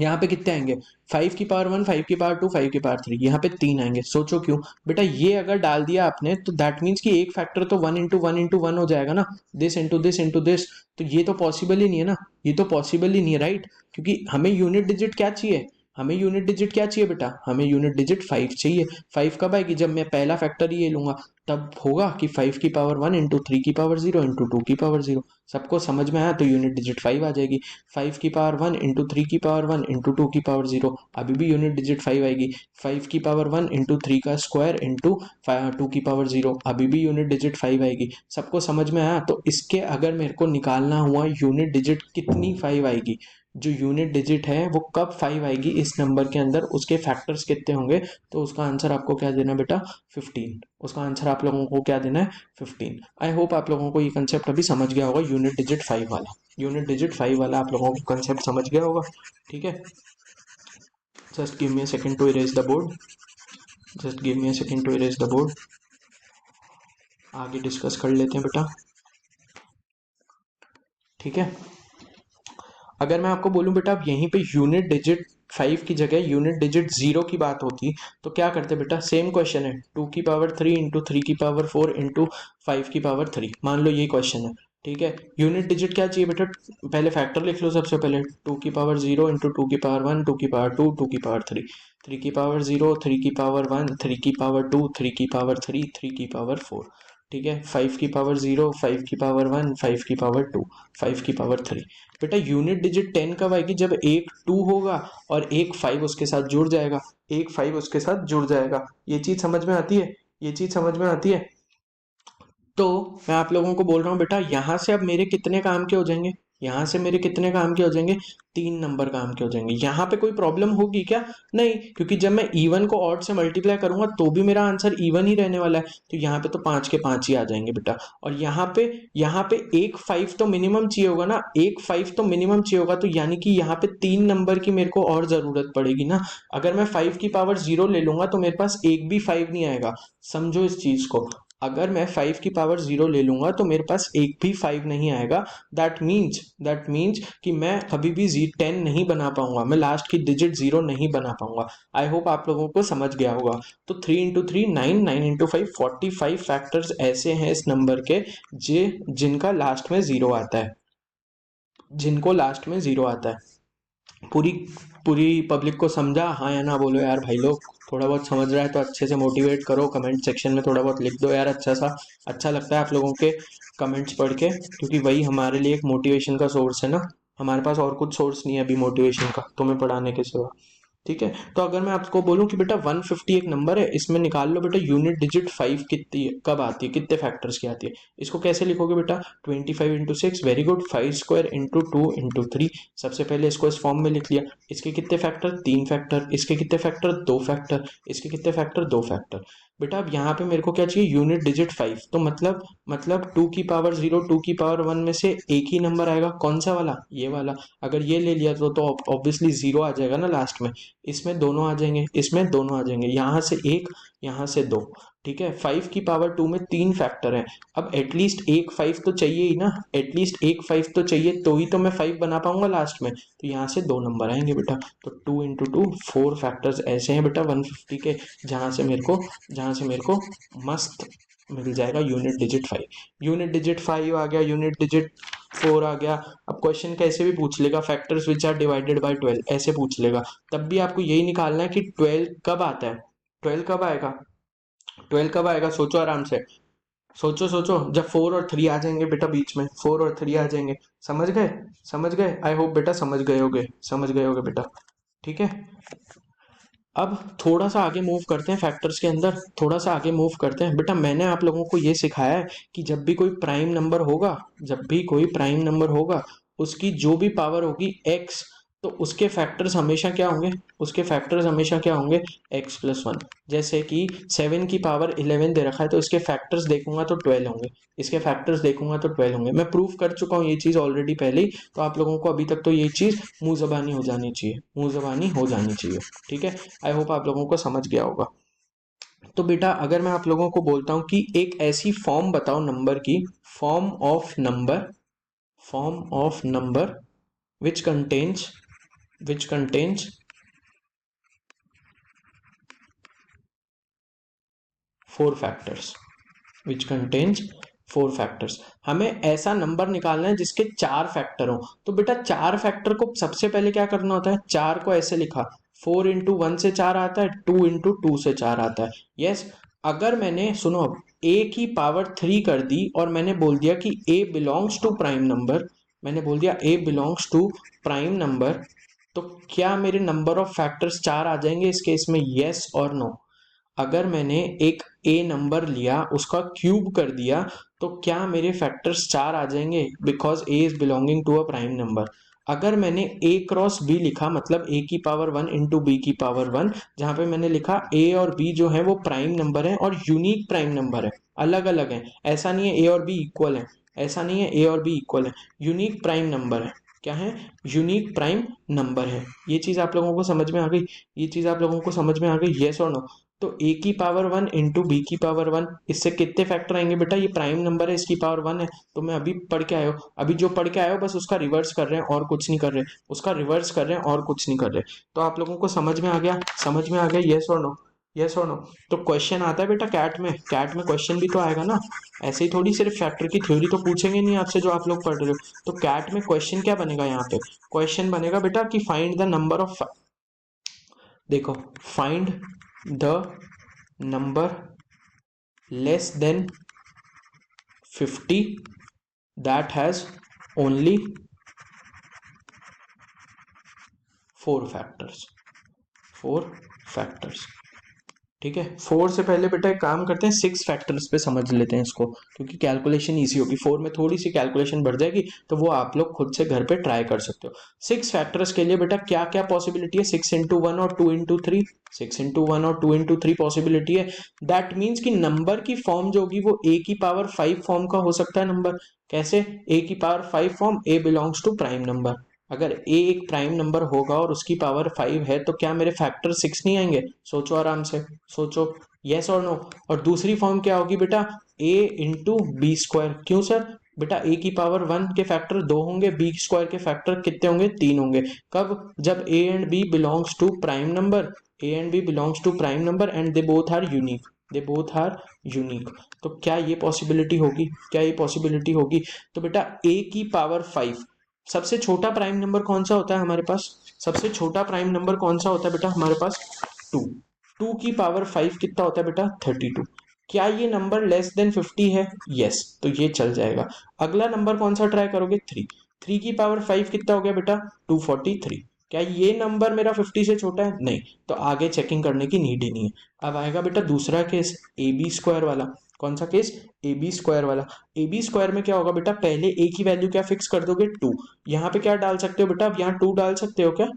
यहाँ पे कितने आएंगे? 5 की पावर 1, 5 की पावर 2, 5 की पावर 3, यहाँ पे 3 आएंगे। सोचो क्यों बेटा, ये अगर डाल दिया आपने तो दैट मीन्स कि एक फैक्टर तो 1 इंटू 1 हो जाएगा ना, this into this into this. तो ये तो पॉसिबल ही नहीं है ना, ये तो पॉसिबल ही नहीं है, राइट? क्योंकि हमें यूनिट डिजिट क्या चाहिए? हमें यूनिट डिजिट क्या चाहिए बेटा? हमें यूनिट डिजिट 5 चाहिए। 5 कब आएगी? जब मैं पहला फैक्टर ये लूंगा, तब होगा कि 5 की पावर 1 इंटू 3 की पावर 0 इंटू 2 की पावर 0। सबको समझ में आया? तो यूनिट डिजिट 5 आ जाएगी। 5 की पावर 1 इंटू 3 की पावर 1 इंटू 2 की पावर 0, अभी भी यूनिट डिजिट 5 आएगी। 5 की पावर 1 इंटू 3 का स्क्वायर इंटू 2 की पावर 0, अभी भी यूनिट डिजिट 5 आएगी। सबको समझ में आया? तो इसके अगर मेरे को निकालना हुआ यूनिट डिजिट कितनी 5 आएगी, जो यूनिट डिजिट है वो कब 5 आएगी इस नंबर के अंदर, उसके फैक्टर्स कितने होंगे, तो उसका आंसर आपको क्या देना बेटा? 15। उसका आंसर आप लोगों को क्या देना है? 15। आई होप आप लोगों को ये कंसेप्ट अभी समझ गया होगा, यूनिट डिजिट 5 वाला। यूनिट डिजिट 5 वाला आप लोगों को कंसेप्ट समझ गया होगा। ठीक है, just give me a second to erase the board. Just give me a second to erase the board. आगे डिस्कस कर लेते हैं बेटा। ठीक है, अगर मैं आपको बोलूं बेटा अब यहीं पे यूनिट डिजिट 5 की जगह यूनिट डिजिट 0 की बात होती तो क्या करते बेटा? सेम क्वेश्चन है, 2 की पावर 3 इंटू 3 की पावर 4 इंटू 5 की पावर 3, मान लो ये क्वेश्चन है। ठीक है, यूनिट डिजिट क्या चाहिए बेटा? पहले फैक्टर लिख लो सबसे पहले। 2 की पावर 0 इंटू 2 की पावर 1, 2 की पावर 2, 2 की पावर 3, 3 की पावर 0, 3 की पावर 1, 3 की पावर 2, 3 की पावर 3, 3 की पावर 4। ठीक है, 5 की पावर 0, 5 की पावर 1, 5 की पावर 2, 5 की पावर 3। बेटा यूनिट डिजिट 10 कब आएगी? जब एक 2 होगा और एक 5 उसके साथ जुड़ जाएगा, एक 5 उसके साथ जुड़ जाएगा। ये चीज समझ में आती है? ये चीज समझ में आती है? तो मैं आप लोगों को बोल रहा हूँ बेटा, यहां से अब मेरे कितने काम के हो जाएंगे? यहां से मेरे कितने काम के हो जाएंगे? 3 नंबर काम के हो जाएंगे। यहाँ पे कोई प्रॉब्लम होगी क्या? नहीं, क्योंकि जब मैं इवन को ऑड से मल्टीप्लाई करूंगा तो भी मेरा आंसर इवन ही रहने वाला है। तो यहाँ पे तो 5 के 5 ही आ जाएंगे बेटा। और यहाँ पे एक 5 तो मिनिमम चाहिए होगा ना, एक 5 तो मिनिमम चाहिए होगा, तो यानी कि यहाँ पे 3 नंबर की मेरे को और जरूरत पड़ेगी ना। अगर मैं 5 की पावर 0 ले लूंगा तो मेरे पास एक भी 5 नहीं आएगा। समझो इस चीज को, अगर मैं 5 की पावर 0 ले लूंगा तो मेरे पास एक भी 5 नहीं आएगा। दैट मीन्स कि मैं कभी भी 10 नहीं बना पाऊंगा, मैं लास्ट की डिजिट 0 नहीं बना पाऊंगा। आई होप आप लोगों को समझ गया होगा। तो 3 इंटू 3 9, 9 इंटू 5 45 फैक्टर्स ऐसे हैं इस नंबर के जिनका लास्ट में 0 आता है, जिनको लास्ट में 0 आता है। पूरी पूरी पब्लिक को समझा? हाँ या ना बोलो यार भाई लोग। थोड़ा बहुत समझ रहा है तो अच्छे से मोटिवेट करो, कमेंट सेक्शन में थोड़ा बहुत लिख दो यार। अच्छा लगता है आप लोगों के कमेंट्स पढ़ के, क्योंकि वही हमारे लिए एक मोटिवेशन का सोर्स है ना। हमारे पास और कुछ सोर्स नहीं है अभी मोटिवेशन का तुम्हें पढ़ाने के सिवा। ठीक है, तो अगर मैं आपको बोलूं कि बेटा 150 एक नंबर है, इसमें निकाल लो बेटा यूनिट डिजिट 5 कितनी है, कब आती है, कितने फैक्टर्स की आती है। इसको कैसे लिखोगे बेटा? 25 into 6, very good. 5 square into 2 into 3, सबसे पहले इसको इस फॉर्म में लिख लिया। इसके कितने फैक्टर? 3 फैक्टर। इसके कितने फैक्टर? 2 फैक्टर। इसके कितने फैक्टर? 2 फैक्टर। बेटा अब यहाँ पे मेरे को क्या चाहिए, यूनिट डिजिट 5, तो मतलब 2 की पावर 0 2 की पावर 1 में से एक ही नंबर आएगा, कौन सा वाला, ये वाला। अगर ये ले लिया तो ऑब्वियसली 0 आ जाएगा ना लास्ट में। इसमें दोनों आ जाएंगे, इसमें दोनों आ जाएंगे, यहाँ से एक, यहाँ से दो। ठीक है, 5 की पावर 2 में 3 फैक्टर है। अब एटलीस्ट एक 5 तो चाहिए ही ना, एटलीस्ट एक 5 तो चाहिए, तो ही तो मैं 5 बना पाऊंगा लास्ट में। तो यहाँ से दो नंबर आएंगे बेटा। तो 2 इंटू 2 4 फैक्टर्स ऐसे हैं बेटा 150 के, जहाँ से मेरे को मस्त मिल जाएगा यूनिट डिजिट 5। यूनिट डिजिट 5 आ गया, यूनिट डिजिट 4 आ गया। अब क्वेश्चन कैसे भी पूछ लेगा, factors which are divided by 12 ऐसे पूछ लेगा, तब भी आपको यही निकालना है कि 12 कब आता है, 12 कब आएगा, 12 कब आएगा, सोचो आराम से, सोचो सोचो, जब 4 और 3 आ जाएंगे बेटा बीच में, 4 और 3 आ जाएंगे। समझ गए, समझ गए, आई होप बेटा समझ गए होगे बेटा। ठीक है, अब थोड़ा सा आगे मूव करते हैं फैक्टर्स के अंदर, थोड़ा सा आगे मूव करते हैं बेटा। मैंने आप लोगों को ये सिखाया है कि जब भी कोई प्राइम नंबर होगा, जब भी कोई प्राइम नंबर होगा, उसकी जो भी पावर होगी x, तो उसके फैक्टर्स हमेशा क्या होंगे, उसके फैक्टर्स हमेशा क्या होंगे, x+1। जैसे कि 7 की पावर 11 दे रखा है, तो इसके फैक्टर्स देखूंगा तो 12 होंगे, इसके फैक्टर्स देखूंगा तो 12 होंगे। मैं प्रूव कर चुका हूँ ये चीज़ ऑलरेडी पहले ही, तो आप लोगों को अभी तक तो ये चीज़ मुंह जबानी हो जानी चाहिए, मुंह जबानी हो जानी चाहिए। ठीक है, आई होप आप लोगों को समझ गया होगा। तो बेटा अगर मैं आप लोगों को बोलता हूं कि एक ऐसी फॉर्म बताओ नंबर की, form of number which contains 4 factors, which contains 4 factors. हमें ऐसा नंबर निकालना है जिसके 4 फैक्टर हो। तो बेटा 4 फैक्टर को सबसे पहले क्या करना होता है, 4 को ऐसे लिखा, 4 इंटू 1 से 4 आता है, 2 इंटू 2 से 4 आता है। यस, अगर मैंने सुनो अब a की पावर 3 कर दी और मैंने बोल दिया कि a belongs to prime number, मैंने बोल दिया a belongs to prime number, तो क्या मेरे नंबर ऑफ फैक्टर्स 4 आ जाएंगे इस केस में, यस और नो। अगर मैंने एक ए नंबर लिया, उसका क्यूब कर दिया, तो क्या मेरे फैक्टर्स 4 आ जाएंगे, because A is belonging to a prime number. अगर मैंने ए क्रॉस बी लिखा, मतलब ए की पावर 1 इंटू बी की पावर 1, जहां पे मैंने लिखा ए और बी जो है वो प्राइम नंबर है और यूनिक प्राइम नंबर है, अलग अलग है, ऐसा नहीं है ए और बी इक्वल है, ऐसा नहीं है ए और बी इक्वल है, यूनिक प्राइम नंबर है। क्या है, यूनिक प्राइम नंबर है। ये चीज आप लोगों को समझ में आ गई, ये चीज आप लोगों को समझ में आ गई, यस और नो। तो a की पावर 1 इंटू बी की पावर 1, इससे कितने फैक्टर आएंगे बेटा, ये प्राइम नंबर है, इसकी पावर 1 है। तो मैं अभी पढ़ के आयो, अभी जो पढ़ के आयो बस उसका रिवर्स कर रहे हैं और कुछ नहीं कर रहे, उसका रिवर्स कर रहे हैं और कुछ नहीं कर रहे। तो आप लोगों को समझ में आ गया, समझ में आ गया, यस और नो, यस और नो। तो क्वेश्चन आता है बेटा कैट में क्वेश्चन भी तो आएगा ना, ऐसे ही थोड़ी सिर्फ फैक्टर की थ्योरी तो पूछेंगे नहीं आपसे जो आप लोग पढ़ रहे हो। तो कैट में क्वेश्चन क्या बनेगा, यहाँ पे क्वेश्चन बनेगा बेटा कि फाइंड द नंबर ऑफ, देखो, find the number less than 50 that has only 4 factors, 4 factors। ठीक है, 4 से पहले बेटा एक काम करते हैं, 6 फैक्टर्स पे समझ लेते हैं इसको, क्योंकि कैलकुलेशन इजी होगी, 4 में थोड़ी सी कैलकुलेशन बढ़ जाएगी, तो वो आप लोग खुद से घर पे ट्राई कर सकते हो। 6 फैक्टर्स के लिए बेटा क्या क्या पॉसिबिलिटी है, 6 इंटू 1 और 2 इंटू 3, 6 इंटू 1 और 2 इंटू 3 पॉसिबिलिटी है। दैट मीन्स कि नंबर की फॉर्म जो होगी वो a की पावर 5 फॉर्म का हो सकता है नंबर। कैसे, a की power 5 form, a belongs to prime number. अगर a एक प्राइम नंबर होगा और उसकी पावर 5 है, तो क्या मेरे फैक्टर 6 नहीं आएंगे, सोचो आराम से, सोचो, यस और नो। और दूसरी फॉर्म क्या होगी बेटा, a इंटू बी स्क्वायर। क्यों सर, बेटा a की पावर 1 के फैक्टर 2 होंगे, b स्क्वायर के फैक्टर कितने होंगे, 3 होंगे। कब, जब a and b belongs to prime number, a and b belongs to prime number and they both are unique, they both are unique. तो क्या ये पॉसिबिलिटी होगी, क्या ये पॉसिबिलिटी होगी। तो बेटा a की पावर 5, सबसे छोटा प्राइम नंबर कौन सा होता है हमारे पास, सबसे छोटा प्राइम नंबर कौन सा होता है बेटा हमारे पास, 2। 2 की पावर 5 कितना होता है बेटा, 32। क्या ये नंबर लेस देन 50 है, यस, तो ये चल जाएगा। अगला नंबर कौन सा ट्राई करोगे, 3। 3 की पावर 5 कितना हो गया बेटा, 243। क्या ये नंबर मेरा 50 से छोटा है, नहीं, तो आगे चेकिंग करने की नीड ही नहीं है। अब आएगा बेटा दूसरा केस, ए बी स्क्वायर वाला। कौन सा केस, ए बी स्क्वायर वाला। ए बी स्क्वायर में क्या होगा बेटा, पहले ए की वैल्यू क्या फिक्स कर दोगे, 2। यहाँ पे क्या डाल सकते हो बेटा, अब यहाँ 2 डाल सकते हो क्या,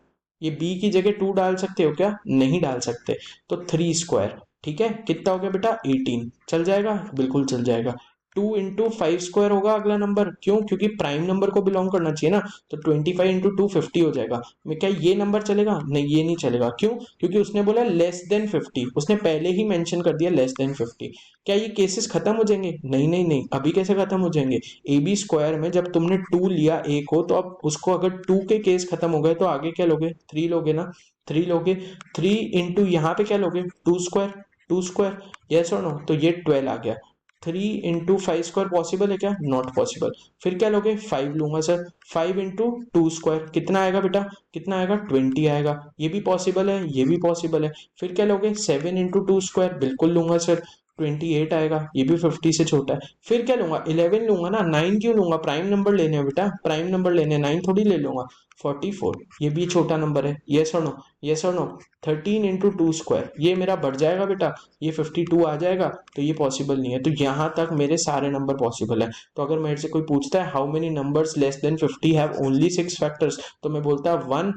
ये b की जगह 2 डाल सकते हो क्या, नहीं डाल सकते। तो 3 स्क्वायर, ठीक है, कितना हो गया बेटा 18, चल जाएगा, बिल्कुल चल जाएगा। 2 × 5² होगा अगला नंबर, क्यों, क्योंकि प्राइम नंबर को बिलोंग करना चाहिए ना, तो 25 × 2 50 हो जाएगा। मैं क्या ये नंबर चलेगा, नहीं ये नहीं चलेगा, क्यों, क्योंकि उसने बोला लेस देन 50, उसने पहले ही मेंशन कर दिया लेस देन 50। क्या ये केसेस खत्म हो जाएंगे, नहीं नहीं नहीं, अभी कैसे खत्म हो जाएंगे, AB² में जब तुमने 2 लिया ए को, तो अब उसको अगर 2 के केस खत्म हो गए तो आगे क्या लोगे, 3 लोगे ना, 3 लोगे। 3 × यहाँ पे क्या लोगे, 2², 2², यस और नो, तो ये 12 आ गया। 3 × 5² पॉसिबल है क्या, नॉट पॉसिबल। फिर क्या लोगे, 5 लूंगा सर, 5 × 2² कितना आएगा बेटा, कितना आएगा, 20 आएगा, ये भी पॉसिबल है, ये भी पॉसिबल है। फिर क्या लोगे, 7 × 2² बिल्कुल लूंगा सर, 28 आएगा, ये भी 50 से छोटा है। फिर क्या लूंगा, 11 लूंगा ना, 9 क्यों लूंगा, प्राइम नंबर लेने हैं बेटा, प्राइम नंबर लेने हैं, 9 थोड़ी ले लूंगा। 44, ये भी छोटा नंबर है, यस और नो, यस और नो। 13 × 2² ये मेरा बढ़ जाएगा बेटा, ये 52 आ जाएगा, तो ये पॉसिबल नहीं है। तो यहाँ तक मेरे सारे नंबर पॉसिबल है। तो अगर मेरे से कोई पूछता है how many numbers less than 50 have only 6 factors, तो मैं बोलता 1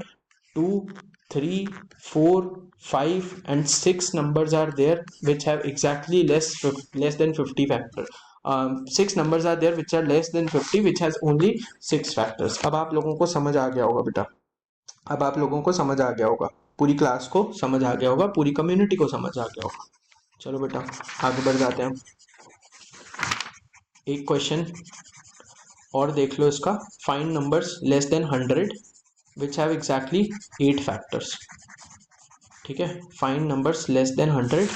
2 3 4 5 and 6 numbers are there which have exactly less than 50 factor. 6 numbers are there which are less than 50 which has only 6 factors. अब आप लोगों को समझ आ गया होगा बेटा, अब आप लोगों को समझ आ गया होगा, पूरी क्लास को समझ आ गया होगा, पूरी कम्युनिटी को समझ आ गया होगा। चलो बेटा आगे बढ़ जाते हैं, एक क्वेश्चन और देख लो इसका। Find numbers less than 100 which have exactly 8 factors. ठीक है, find numbers less than 100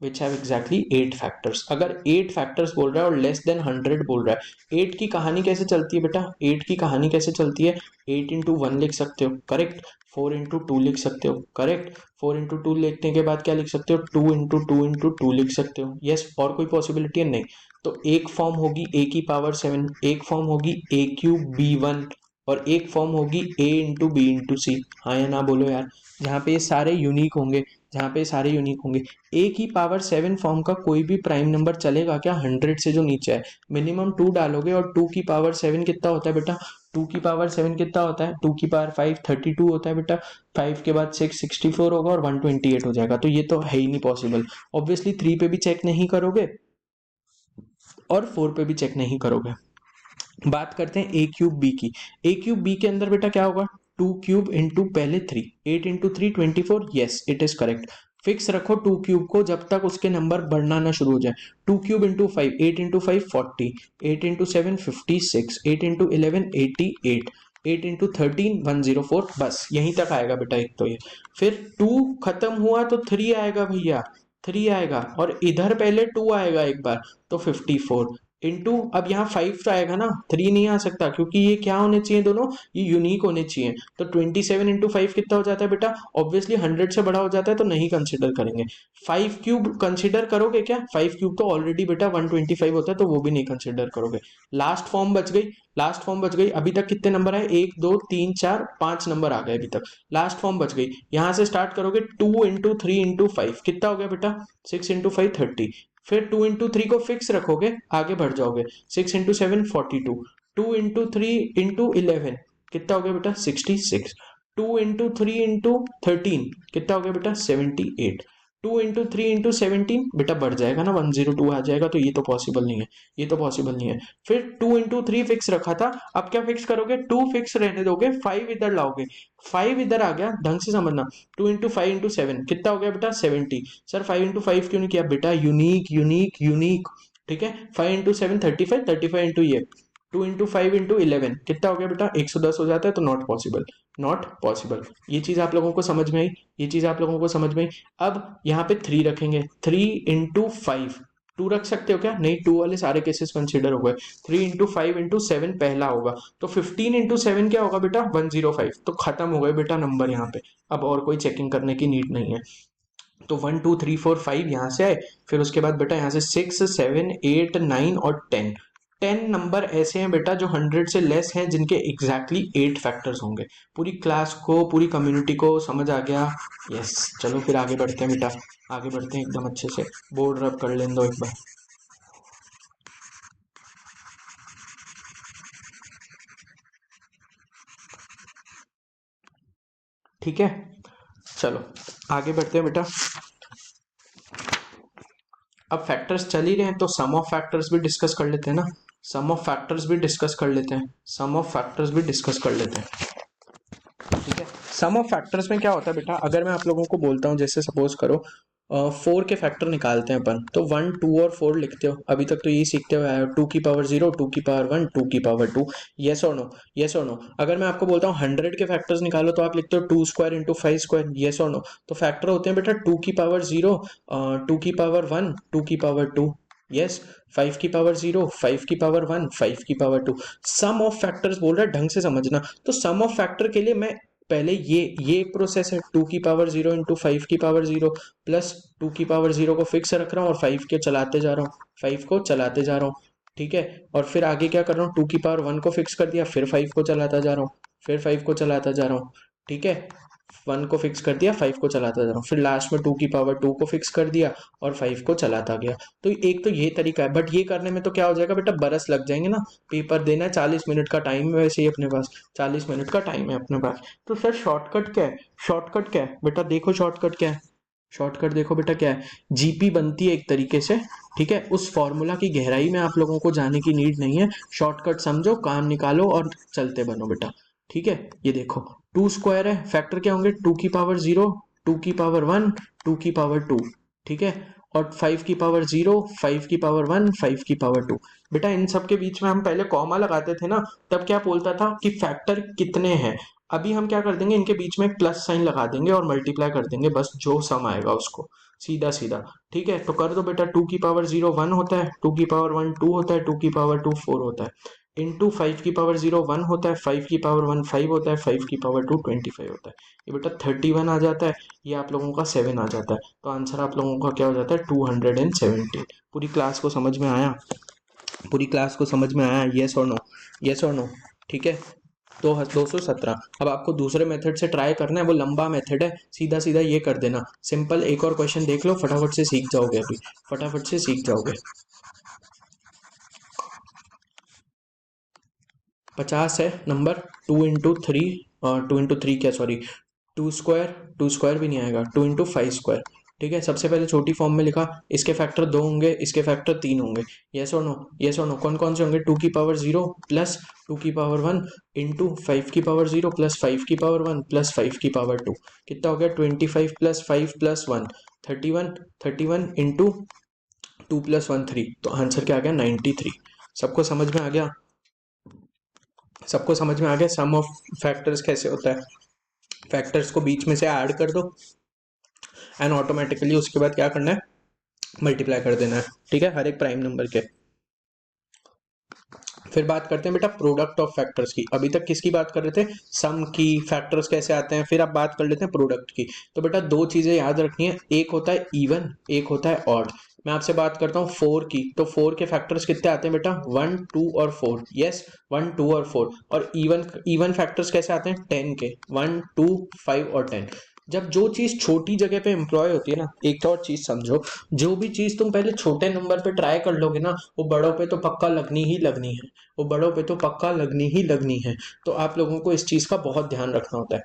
which have exactly 8 factors. अगर 8 फैक्टर्स बोल रहा है और लेस देन 100 बोल रहा है, 8 की कहानी कैसे चलती है बेटा, 8 की कहानी कैसे चलती है, 8 × 1 लिख सकते हो, करेक्ट। 4 × 2 लिख सकते हो, करेक्ट। 4 × 2 लिखने के बाद क्या लिख सकते हो, 2 × 2 × 2 लिख सकते हो, यस। और कोई पॉसिबिलिटी है, नहीं। तो एक फॉर्म होगी A⁻7, एक फॉर्म होगी A³ B1, और एक फॉर्म होगी A × B × C। हाँ या ना बोलो यार, जहाँ पे ये सारे यूनिक होंगे, जहाँ पे सारे यूनिक होंगे। A⁻7 फॉर्म का कोई भी प्राइम नंबर चलेगा क्या, 100 से जो नीचे है, मिनिमम 2 डालोगे, और 2⁻7 कितना होता है बेटा, 2⁻7 कितना होता है, 2⁵ 32 होता है बेटा। 5 के बाद 6 64 होगा, और 128 हो जाएगा, तो ये तो है ही नहीं पॉसिबल। ऑब्वियसली 3 पे भी चेक नहीं करोगे और 4 पे भी चेक नहीं करोगे। बात करते हैं A³ B की। A³ B के अंदर बेटा क्या होगा, 2³ इंटू पहले 3, 8 × 3 24, yes it is correct. Fix रखो 2³ को जब तक उसके नंबर बढ़ना ना शुरू हो जाए। 2³ इंटू 5, 8 × 5 40, 8 × 7 56, 8 × 11 88, 8 × 13 104, बस यहीं तक आएगा बेटा एक तो ये। फिर 2 खत्म हुआ तो 3 आएगा भैया, 3 आएगा, और इधर पहले 2 आएगा एक बार, तो 54 इंटू, अब यहाँ 5 तो आएगा ना, 3 नहीं आ सकता, क्योंकि ये क्या होने चाहिए दोनों, ये यूनिक होने चाहिए। तो 27 × 5 कितना हो जाता है बेटा, ऑब्वियसली 100 से बड़ा हो जाता है, तो नहीं कंसिडर करेंगे। 5³ कंसिडर करोगे क्या, 5³ तो ऑलरेडी बेटा 125 होता है, तो वो भी नहीं कंसिडर करोगे। लास्ट फॉर्म बच गई, लास्ट फॉर्म बच गई। अभी तक कितने नंबर है, 1 2 3 4 5 नंबर आ गए अभी तक, लास्ट फॉर्म बच गई। यहां से स्टार्ट करोगे, 2 × 3 × 5 कितना हो गया बेटा, 6 × 5 30। फिर 2 × 3 को फिक्स रखोगे, आगे बढ़ जाओगे, 6 × 7 42, 2 × 3 × 11 कितना हो गया बेटा 66, 2 × 3 × 13 कितना हो गया बेटा 78, 2 × 3 × 17 बेटा बढ़ जाएगा ना, 102 आ जाएगा, तो ये तो पॉसिबल नहीं है, ये तो पॉसिबल नहीं है। फिर 2 × 3 फिक्स रखा था, अब क्या फिक्स करोगे, 2 फिक्स रहने दोगे, 5 इधर लाओगे, 5 इधर आ गया, ढंग से समझना। 2 × 5 × 7 कितना हो गया बेटा 70। सर 5 × 5 क्यों नहीं किया बेटा, यूनिक यूनिक यूनिक, ठीक है। 5 × 7 35, 35 इंटू ये 2 × 5 × 11 कितना हो गया बेटा 110 हो जाता है, तो नॉट पॉसिबल, नॉट पॉसिबल। ये चीज आप लोगों को समझ में आई, ये चीज आप लोगों को समझ में आई। अब यहाँ पे 3 रखेंगे, 3 × 5, 2 रख सकते हो क्या, नहीं, 2 वाले सारे केसेस कंसिडर हो गए। 3 × 5 × 7 पहला होगा, तो 15 × 7 क्या होगा बेटा 105, तो खत्म हो गए बेटा नंबर यहाँ पे। अब और कोई चेकिंग करने की नीड नहीं है। तो 1 2 3 4 5 यहाँ से आए, फिर उसके बाद बेटा यहाँ से 6 7 8 9 और 10, 10 नंबर ऐसे हैं बेटा जो 100 से लेस हैं, जिनके एग्जैक्टली 8 फैक्टर्स होंगे। पूरी क्लास को, पूरी कम्युनिटी को समझ आ गया, यस। चलो फिर आगे बढ़ते हैं बेटा, आगे बढ़ते हैं एकदम अच्छे से, बोर्ड रब कर लें दो एक बार। ठीक है, चलो आगे बढ़ते हैं बेटा। अब फैक्टर्स चल ही रहे हैं तो सम ऑफ फैक्टर्स भी डिस्कस कर लेते हैं ना, सम ऑफ फैक्टर्स भी डिस्कस कर लेते हैं, सम ऑफ फैक्टर्स भी डिस्कस कर लेते हैं। ठीक है, सम ऑफ फैक्टर्स में क्या होता है बेटा, अगर मैं आप लोगों को बोलता हूँ जैसे सपोज करो 4 के फैक्टर निकालते हैं अपन, तो 1 2 और 4 लिखते हो, अभी तक तो यही सीखते हुए आए हो, 2 की पावर 0, 2 की पावर 1, 2 की पावर 2, यस और नो, यस और नो। अगर मैं आपको बोलता हूँ 100 के फैक्टर्स निकालो तो आप लिखते हो 2 स्क्वायर इंटू 5 स्क्वायर, यस और नो। तो फैक्टर होते हैं बेटा 2 की पावर 0, 2 की पावर 1, 2 की पावर 2, यस, 5 की पावर 0, 5 की पावर 1, 5 की पावर 2। सम ऑफ फैक्टर्स बोल रहा है, ढंग से समझना। तो सम ऑफ फैक्टर के लिए मैं पहले ये एक प्रोसेस है, 2 की पावर 0 इंटू 5 की पावर 0 प्लस 2 की पावर 0 को फिक्स रख रहा हूँ और 5 के चलाते जा रहा हूँ, 5 को चलाते जा रहा हूँ। ठीक है, और फिर आगे क्या कर रहा हूँ, 2 की पावर 1 को फिक्स कर दिया, फिर 5 को चलाता जा रहा हूँ, फिर 5 को चलाता जा रहा हूँ। ठीक है, 1 को फिक्स कर दिया, 5 को चलाता जा रहा हूँ, फिर लास्ट में 2 की पावर 2 को फिक्स कर दिया और 5 को चलाता गया। तो एक तो ये तरीका है, बट ये करने में तो क्या हो जाएगा बेटा, बरस लग जाएंगे ना, पेपर देना है, 40 मिनट का टाइम है वैसे ही अपने पास, 40 मिनट का टाइम है अपने पास। तो सर शॉर्टकट क्या है, शॉर्टकट क्या है बेटा, देखो शॉर्टकट क्या है, शॉर्टकट देखो बेटा क्या है, जीपी बनती है एक तरीके से। ठीक है, उस फॉर्मूला की गहराई में आप लोगों को जाने की नीड नहीं है, शॉर्टकट समझो, काम निकालो और चलते बनो बेटा। ठीक है, ये देखो 2 स्क्वायर है, फैक्टर क्या होंगे, 2 की पावर 0, 2 की पावर 1, 2 की पावर 2। ठीक है, और 5 की पावर 0, 5 की पावर 1, 5 की पावर 2। बेटा इन सब के बीच में हम पहले कॉमा लगाते थे ना, तब क्या बोलता था कि फैक्टर कितने हैं। अभी हम क्या कर देंगे, इनके बीच में एक प्लस साइन लगा देंगे और मल्टीप्लाई कर देंगे, बस जो सम आएगा उसको, सीधा सीधा। ठीक है, तो कर दो बेटा, 2 की पावर 0 1 होता है, 2 की पावर 1 2 होता है, 2 की पावर 2 4 होता है, इंटू 5 की पावर 0 1 होता है, 5 की पावर 1 5 होता है, 5 की पावर 2 25 होता है। ये बेटा 31 आ जाता है, ये आप लोगों का 7 आ जाता है, तो आंसर आप लोगों का क्या हो जाता है, 217। पूरी क्लास को समझ में आया, पूरी क्लास को समझ में आया, यस और नो, यस और नो। ठीक है, तो 217। अब आपको दूसरे मेथड से ट्राई करना है, वो लंबा मेथड है, सीधा सीधा ये कर देना, सिंपल। एक और क्वेश्चन देख लो, फटाफट से सीख जाओगे, अभी फटाफट से सीख जाओगे। 50 है नंबर, 2 इंटू 3, 2 इंटू 3 क्या, सॉरी, 2 स्क्वायर, 2 स्क्वायर भी नहीं आएगा, 2 इंटू 5 स्क्वायर। ठीक है, सबसे पहले छोटी फॉर्म में लिखा, इसके फैक्टर 2 होंगे, इसके फैक्टर 3 होंगे, यस और नो, यस और नो। कौन कौन से होंगे, 2 की पावर 0 प्लस 2 की पावर 1 इंटू 5 की पावर 0 प्लस 5 की पावर 1 प्लस 5 की पावर 2। कितना हो गया, 25 प्लस 5 प्लस 1 31, 31 इंटू 2 प्लस 1 3, तो आंसर क्या आ गया, 93। सबको समझ में आ गया, सबको समझ में आ गया सम ऑफ फैक्टर्स कैसे होता है। फैक्टर्स को बीच में से ऐड कर दो एंड ऑटोमेटिकली उसके बाद क्या करना है, मल्टीप्लाई कर देना है। ठीक है, हर एक प्राइम नंबर के। फिर बात करते हैं बेटा प्रोडक्ट ऑफ फैक्टर्स की। अभी तक किसकी बात कर रहे थे, सम की, फैक्टर्स कैसे आते हैं, फिर अब बात कर लेते हैं प्रोडक्ट की। तो बेटा दो चीजें याद रखनी है, एक होता है इवन, एक होता है ऑड। मैं आपसे बात करता हूँ 4 की, तो 4 के फैक्टर्स कितने आते हैं बेटा, 1 2 और 4, यस, 1 2 और 4। और इवन इवन फैक्टर्स कैसे आते हैं, 10 के, 1 2 5 और 10। जब जो चीज छोटी जगह पे एम्प्लॉय होती है ना, एक तो और चीज समझो, जो भी चीज तुम पहले छोटे नंबर पे ट्राई कर लोगे ना, वो बड़ों पे तो पक्का लगनी ही लगनी है, वो बड़ों पे तो पक्का लगनी ही लगनी है। तो आप लोगों को इस चीज का बहुत ध्यान रखना होता है।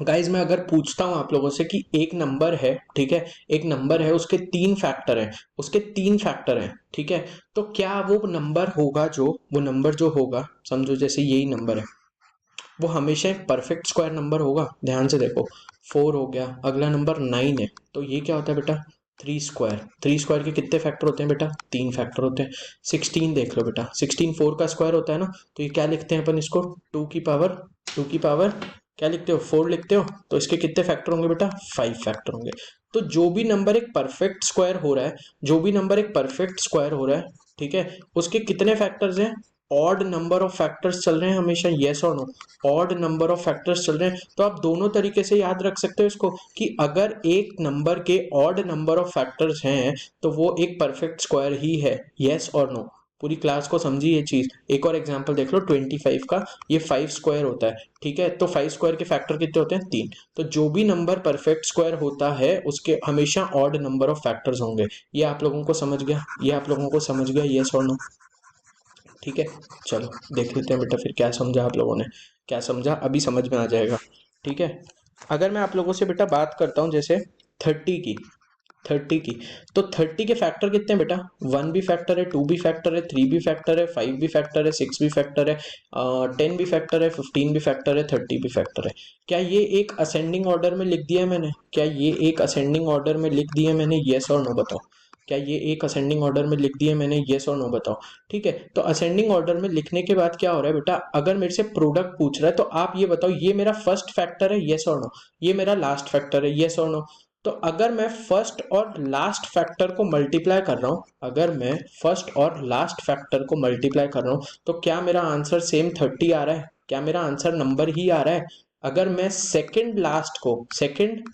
गाइज मैं अगर पूछता हूं आप लोगों से कि एक नंबर है, ठीक है, एक नंबर है, उसके 3 फैक्टर हैं, उसके 3 फैक्टर हैं, ठीक है, तो क्या वो नंबर होगा, जो वो नंबर जो होगा, समझो जैसे यही नंबर है, वो हमेशा एक परफेक्ट स्क्वायर नंबर होगा। ध्यान से देखो, 4 हो गया, अगला नंबर 9 है, तो ये क्या होता है बेटा, 3 स्क्वायर। 3 स्क्वायर के कितने फैक्टर होते हैं बेटा, 3 फैक्टर होते हैं। 16 देख लो बेटा, 16 4 का स्क्वायर होता है ना, तो ये क्या लिखते हैं अपन इसको, 2 की पावर क्या लिखते हो, 4 लिखते हो, तो इसके कितने फैक्टर होंगे बेटा, 5 फैक्टर होंगे। तो जो भी नंबर एक परफेक्ट स्क्वायर हो रहा है, जो भी नंबर एक परफेक्ट स्क्वायर हो रहा है, ठीक है, उसके कितने फैक्टर्स हैं, ऑड नंबर ऑफ फैक्टर्स चल रहे हैं हमेशा, यस और no, odd number of factors चल रहे हैं। तो आप दोनों तरीके से याद रख सकते हो इसको, कि अगर एक नंबर के ऑड नंबर ऑफ फैक्टर्स हैं तो वो एक परफेक्ट स्क्वायर ही है, यस और नो। पूरी क्लास को समझी ये चीज। एक और एग्जांपल देख लो 25 का, ये 5 स्क्वायर होता है, ठीक है, तो 5 स्क्वायर के फैक्टर कितने होते हैं, 3। तो जो भी नंबर परफेक्ट स्क्वायर होता है उसके हमेशा ऑड नंबर ऑफ फैक्टर्स होंगे। ये आप लोगों को समझ गया, ये आप लोगों को समझ गया, यस और नो। ठीक है, चलो देख लेते हैं बेटा फिर क्या समझा आप लोगों ने, क्या समझा, अभी समझ में आ जाएगा। ठीक है, अगर मैं आप लोगों से बेटा बात करता हूँ जैसे 30 की, 30 की। तो 30 के फैक्टर कितने हैं बेटा? 1 भी फैक्टर है, 2 भी फैक्टर है, 3 भी फैक्टर है, 5 भी फैक्टर है, 6 भी फैक्टर है, 10 भी फैक्टर है, 15 भी फैक्टर है, 30 भी फैक्टर है। क्या ये एक असेंडिंग ऑर्डर में लिख दिया है मैंने? क्या ये एक असेंडिंग ऑर्डर में लिख दिया मैंने? येस और नो बताओ। क्या ये एक असेंडिंग ऑर्डर में लिख दिया मैंने? येस और नो बताओ। ठीक है, तो असेंडिंग ऑर्डर में लिखने के बाद क्या हो रहा है बेटा? अगर मेरे से प्रोडक्ट पूछ रहा है तो आप ये बताओ, ये मेरा फर्स्ट फैक्टर है, येस और नो? ये मेरा लास्ट फैक्टर है, येस और नो? तो अगर मैं फर्स्ट और लास्ट फैक्टर को मल्टीप्लाई कर रहा हूं, अगर मैं फर्स्ट और लास्ट फैक्टर को मल्टीप्लाई कर रहा हूं, तो क्या मेरा आंसर सेम 30 आ रहा है? क्या मेरा आंसर नंबर ही आ रहा है? अगर मैं सेकंड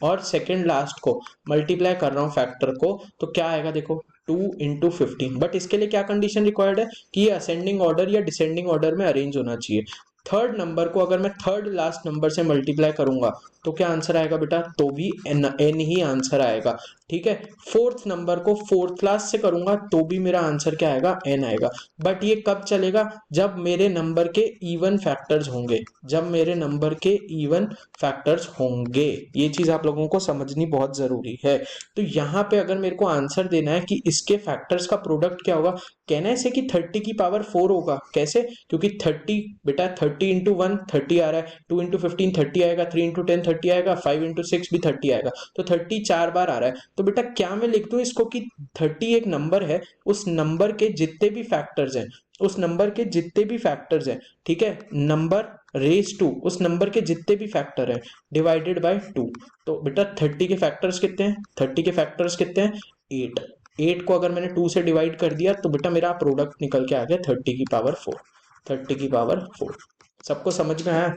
और सेकंड लास्ट को मल्टीप्लाई कर रहा हूं फैक्टर को, तो क्या आएगा देखो, 2 × 15। बट इसके लिए क्या कंडीशन रिक्वायर्ड है कि ये असेंडिंग ऑर्डर या डिसेंडिंग ऑर्डर में अरेंज होना चाहिए। थर्ड नंबर को अगर मैं थर्ड लास्ट नंबर से मल्टीप्लाई करूंगा तो क्या आंसर आएगा बेटा? तो भी एन ही आंसर आएगा। ठीक है, फोर्थ नंबर को फोर्थ लास्ट से करूंगा तो भी मेरा आंसर क्या आएगा? एन आएगा। बट ये कब चलेगा? जब मेरे नंबर के इवन फैक्टर्स होंगे, जब मेरे नंबर के इवन फैक्टर्स होंगे। ये चीज आप लोगों को समझनी बहुत जरूरी है। तो यहाँ पे अगर मेरे को आंसर देना है कि इसके फैक्टर्स का प्रोडक्ट क्या होगा, कहना है कि 30 की पावर 4 होगा। कैसे? क्योंकि 30 बेटा 30 इंटू 1 30 आ रहा है, 2 इंटू 15 30 आएगा, 3 इंटू 10 30 आएगा, 5 इंटू 6 भी 30 आएगा। तो 30 4 बार आ रहा है। तो बेटा क्या मैं लिख दूं इसको कि 30 एक नंबर है, उस नंबर के जितने भी फैक्टर्स हैं, उस नंबर के जितने भी फैक्टर्स हैं, ठीक है, नंबर रेज टू उस नंबर के जितने भी फैक्टर हैं डिवाइडेड बाय 2। तो बेटा 30 के फैक्टर्स कितने हैं? 30 के फैक्टर्स कितने हैं? 8। 8 को अगर मैंने 2 से डिवाइड कर दिया तो बेटा मेरा प्रोडक्ट निकल के आ गया 30 की पावर 4। 30 की पावर 4। सबको समझ में आया?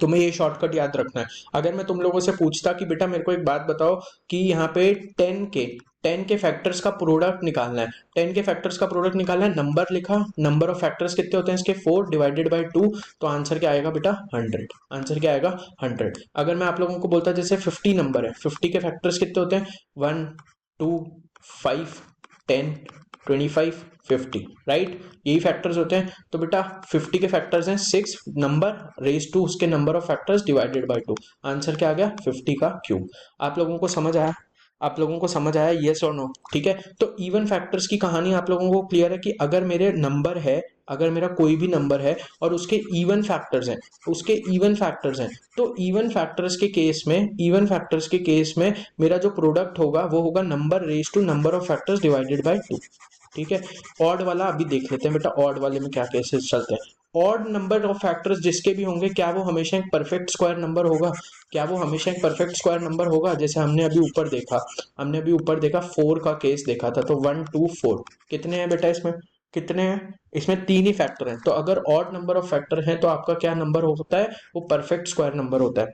तुम्हें ये शॉर्टकट याद रखना है। अगर मैं तुम लोगों से पूछता कि बेटा मेरे को एक बात बताओ कि यहाँ पे 10 के फैक्टर्स का प्रोडक्ट निकालना है, 10 के फैक्टर्स का प्रोडक्ट निकालना है, नंबर लिखा, नंबर ऑफ फैक्टर्स कितने होते हैं इसके? 4 डिवाइडेड बाय 2, तो आंसर क्या आएगा बेटा? 100। आंसर क्या आएगा? 100। अगर मैं आप लोगों को बोलता जैसे 50 नंबर है, 50 के फैक्टर्स कितने होते हैं? 1 2 5 10 25 50, राइट? यही फैक्टर्स होते हैं। तो बेटा 50 के फैक्टर्स हैं 6 नंबर रेज टू उसके number of factors divided by 2। Answer क्या आ गया? 50 का क्यूब। आप लोगों को समझ आया? आप लोगों को समझ आया? यस और नो? ठीक है, तो इवन फैक्टर्स की कहानी आप लोगों को क्लियर है कि अगर मेरे नंबर है, अगर मेरा कोई भी नंबर है और उसके इवन फैक्टर्स हैं, तो इवन फैक्टर्स के केस में मेरा जो प्रोडक्ट होगा वो होगा number raise to number of factors divided by 2। ठीक है, ऑड वाला अभी देख लेते हैं बेटा, ऑड वाले में क्या केसेस चलते हैं। ऑड नंबर ऑफ फैक्टर्स जिसके भी होंगे, क्या वो हमेशा एक परफेक्ट स्क्वायर नंबर होगा? क्या वो हमेशा एक परफेक्ट स्क्वायर नंबर होगा? जैसे हमने अभी ऊपर देखा 4 का केस देखा था, तो 1 2 4 कितने हैं बेटा इसमें? कितने हैं इसमें? 3 ही फैक्टर हैं। तो अगर ऑड नंबर ऑफ फैक्टर हैं तो आपका क्या नंबर होता है? वो परफेक्ट स्क्वायर नंबर होता है।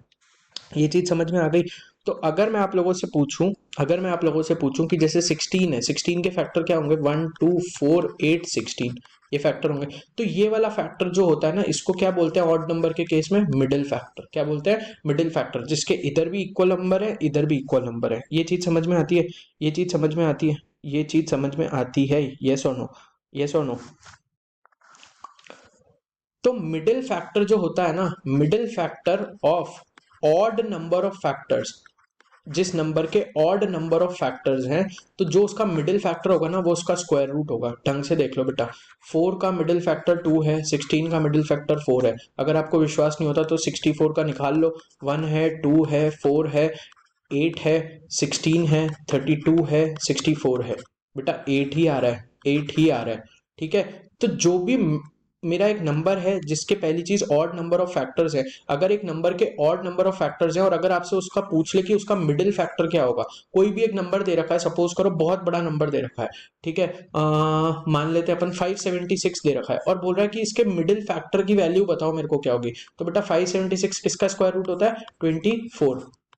ये चीज समझ में आ गई? तो अगर मैं आप लोगों से पूछूं कि जैसे 16 है, 16 के फैक्टर क्या होंगे? 1 2 4 8 16, ये फैक्टर होंगे। तो ये वाला फैक्टर जो होता है ना, इसको क्या बोलते हैं ऑड नंबर के केस में? Middle factor. क्या बोलते हैं? मिडिल फैक्टर, जिसके इधर भी इक्वल नंबर है, इधर भी इक्वल नंबर है। ये चीज समझ में आती है? ये चीज समझ में आती है? ये चीज समझ में आती है? यस और नो? यस और नो? तो मिडिल फैक्टर जो होता है ना, middle factor of odd number of factors, जिस नंबर के ऑड नंबर ऑफ फैक्टर्स हैं, तो जो उसका मिडिल फैक्टर होगा ना वो उसका स्क्वायर रूट होगा। ढंग से देख लो बेटा, 4 का मिडिल फैक्टर 2 है, 16 का मिडिल फैक्टर 4 है। अगर आपको विश्वास नहीं होता तो 64 का निकाल लो। 1 है, 2 है, 4 है, 8 है, 16 है, 32 है, 64 है। बेटा 8 ही आ रहा है, 8 ही आ रहा है। ठीक है, तो जो भी मेरा एक नंबर है जिसके पहली चीज ऑड नंबर ऑफ फैक्टर्स है, अगर एक नंबर के ऑड नंबर ऑफ फैक्टर्स हैं और अगर आपसे उसका पूछ ले कि उसका मिडिल फैक्टर क्या होगा, कोई भी एक नंबर दे रखा है, सपोज करो बहुत बड़ा नंबर दे रखा है, ठीक है, मान लेते हैं अपन 576 दे रखा है और बोल रहा है कि इसके मिडिल फैक्टर की वैल्यू बताओ मेरे को क्या होगी। तो बेटा 576 किसका स्क्वायर रूट होता है?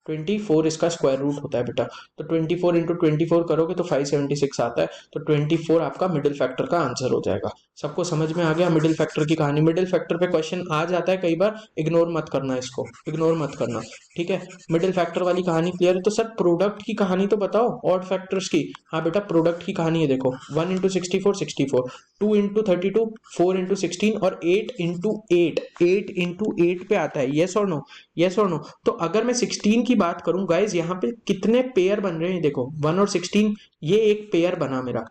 24 इसका स्क्वायर रूट होता है बेटा। तो 24 इंटू 24 करोगे तो 576 आता है। तो 24 आपका मिडिल फैक्टर का आंसर हो जाएगा। सबको समझ में आ गया मिडिल फैक्टर की कहानी? मिडिल फैक्टर पे क्वेश्चन आ जाता है कई बार, इग्नोर मत करना इसको, इग्नोर मत करना। ठीक है, मिडिल फैक्टर वाली कहानी क्लियर है? तो सर प्रोडक्ट की कहानी तो बताओ ऑड फैक्टर्स की। हाँ बेटा प्रोडक्ट की कहानी है, देखो 1 इंटू 64 64, 2 इंटू 32 4 इंटू 16 और 8 इंटू 8 8 इंटू 8 पे आता है। यस और नो? यस और नो? तो अगर मैं 16 की बात करूं गाइज, यहाँ पे कितने पेयर बन रहे हैं देखो, 1 और 16, ये एक पेयर बना मेरा,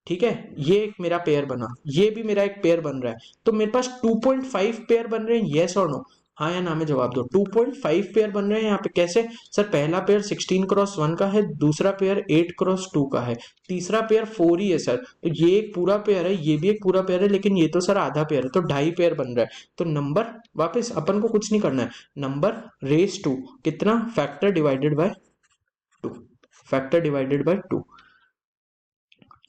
ठीक है, ये एक मेरा पेयर बना, ये भी मेरा एक पेयर बन रहा है, तो मेरे पास 2.5 पेयर बन रहे हैं, यस और नो, हाँ या ना में जवाब दो। 2.5 पेयर बन रहे हैं यहाँ पे, कैसे सर? पहला पेयर 16x1 का है, दूसरा पेयर 8x2 का है, तीसरा पेयर 4 ही है सर, तो ये एक पूरा पेयर है, ये भी एक पूरा पेयर है, लेकिन ये तो सर आधा पेयर है, तो 2.5 पेयर बन रहा है। तो नंबर, वापस अपन को कुछ नहीं करना है, नंबर रेज टू कितना, factor divided by 2, factor divided by 2।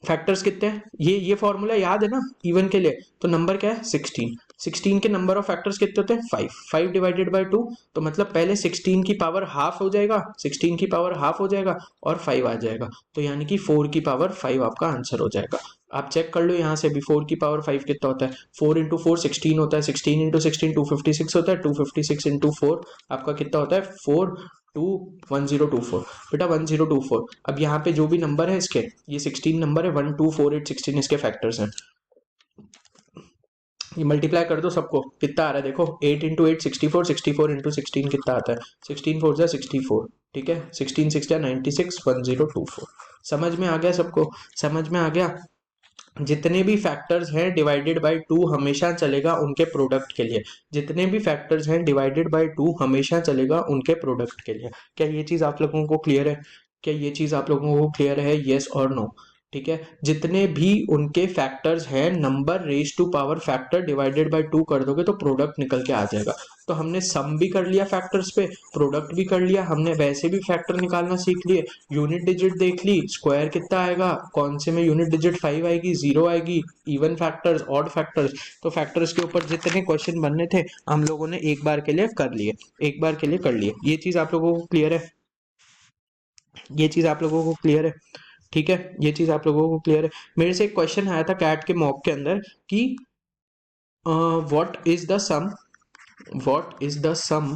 Factors कितने हैं, ये फॉर्मूला याद है ना इवन के लिए, तो नंबर क्या है 16, 16 के नंबर ऑफ फैक्टर्स कितने होते हैं 5, 5 डिवाइडेड बाय 2, तो मतलब पहले 16 की पावर हाफ हो जाएगा, 16 की पावर हाफ हो जाएगा और 5 आ जाएगा, तो यानी कि 4 की पावर 5 आपका आंसर हो जाएगा। आप चेक कर लो यहाँ से भी, 4 की पावर 5 कितना होता है, 4 इंटू 4 16 होता है, 16 इंटू 16 256 होता है, 256 इंटू 4 आपका कितना होता है 4 2 1024, बेटा 1024। अब यहाँ पे जो भी नंबर है इसके, ये 16 नंबर है, 1 2 4 8 16 इसके फैक्टर्स हैं, ये मल्टीप्लाई कर दो सबको, कितना आ रहा है देखो, 8 इंटू 8 64, 64 इंटू 16 कितना आता है, 16 4 जा 64, ठीक है, 16 6 जा 96 1024। समझ में आ गया सबको? समझ में आ गया? जितने भी फैक्टर्स हैं डिवाइडेड बाय 2 हमेशा चलेगा उनके प्रोडक्ट के लिए, जितने भी फैक्टर्स हैं डिवाइडेड बाय 2 हमेशा चलेगा उनके प्रोडक्ट के लिए। क्या ये चीज आप लोगों को क्लियर है? क्या ये चीज आप लोगों को क्लियर है, यस और नो? ठीक है, जितने भी उनके फैक्टर्स हैं, number raise to power factor divided by 2 कर दोगे तो प्रोडक्ट निकल के आ जाएगा। तो हमने सम भी कर लिया फैक्टर्स पे, प्रोडक्ट भी कर लिया, हमने वैसे भी फैक्टर निकालना सीख लिए, यूनिट डिजिट देख ली, स्क्वायर कितना आएगा, कौन से में यूनिट डिजिट 5 आएगी, 0 आएगी, इवन फैक्टर्स, ऑड फैक्टर्स। तो फैक्टर्स के ऊपर जितने क्वेश्चन बनने थे हम लोगों ने एक बार के लिए कर लिए, एक बार के लिए कर लिए। ये चीज आप लोगों को क्लियर है? ये चीज आप लोगों को क्लियर है? ठीक है, ये चीज आप लोगों को क्लियर है? मेरे से एक क्वेश्चन आया था कैट के मॉक के अंदर कि what is the sum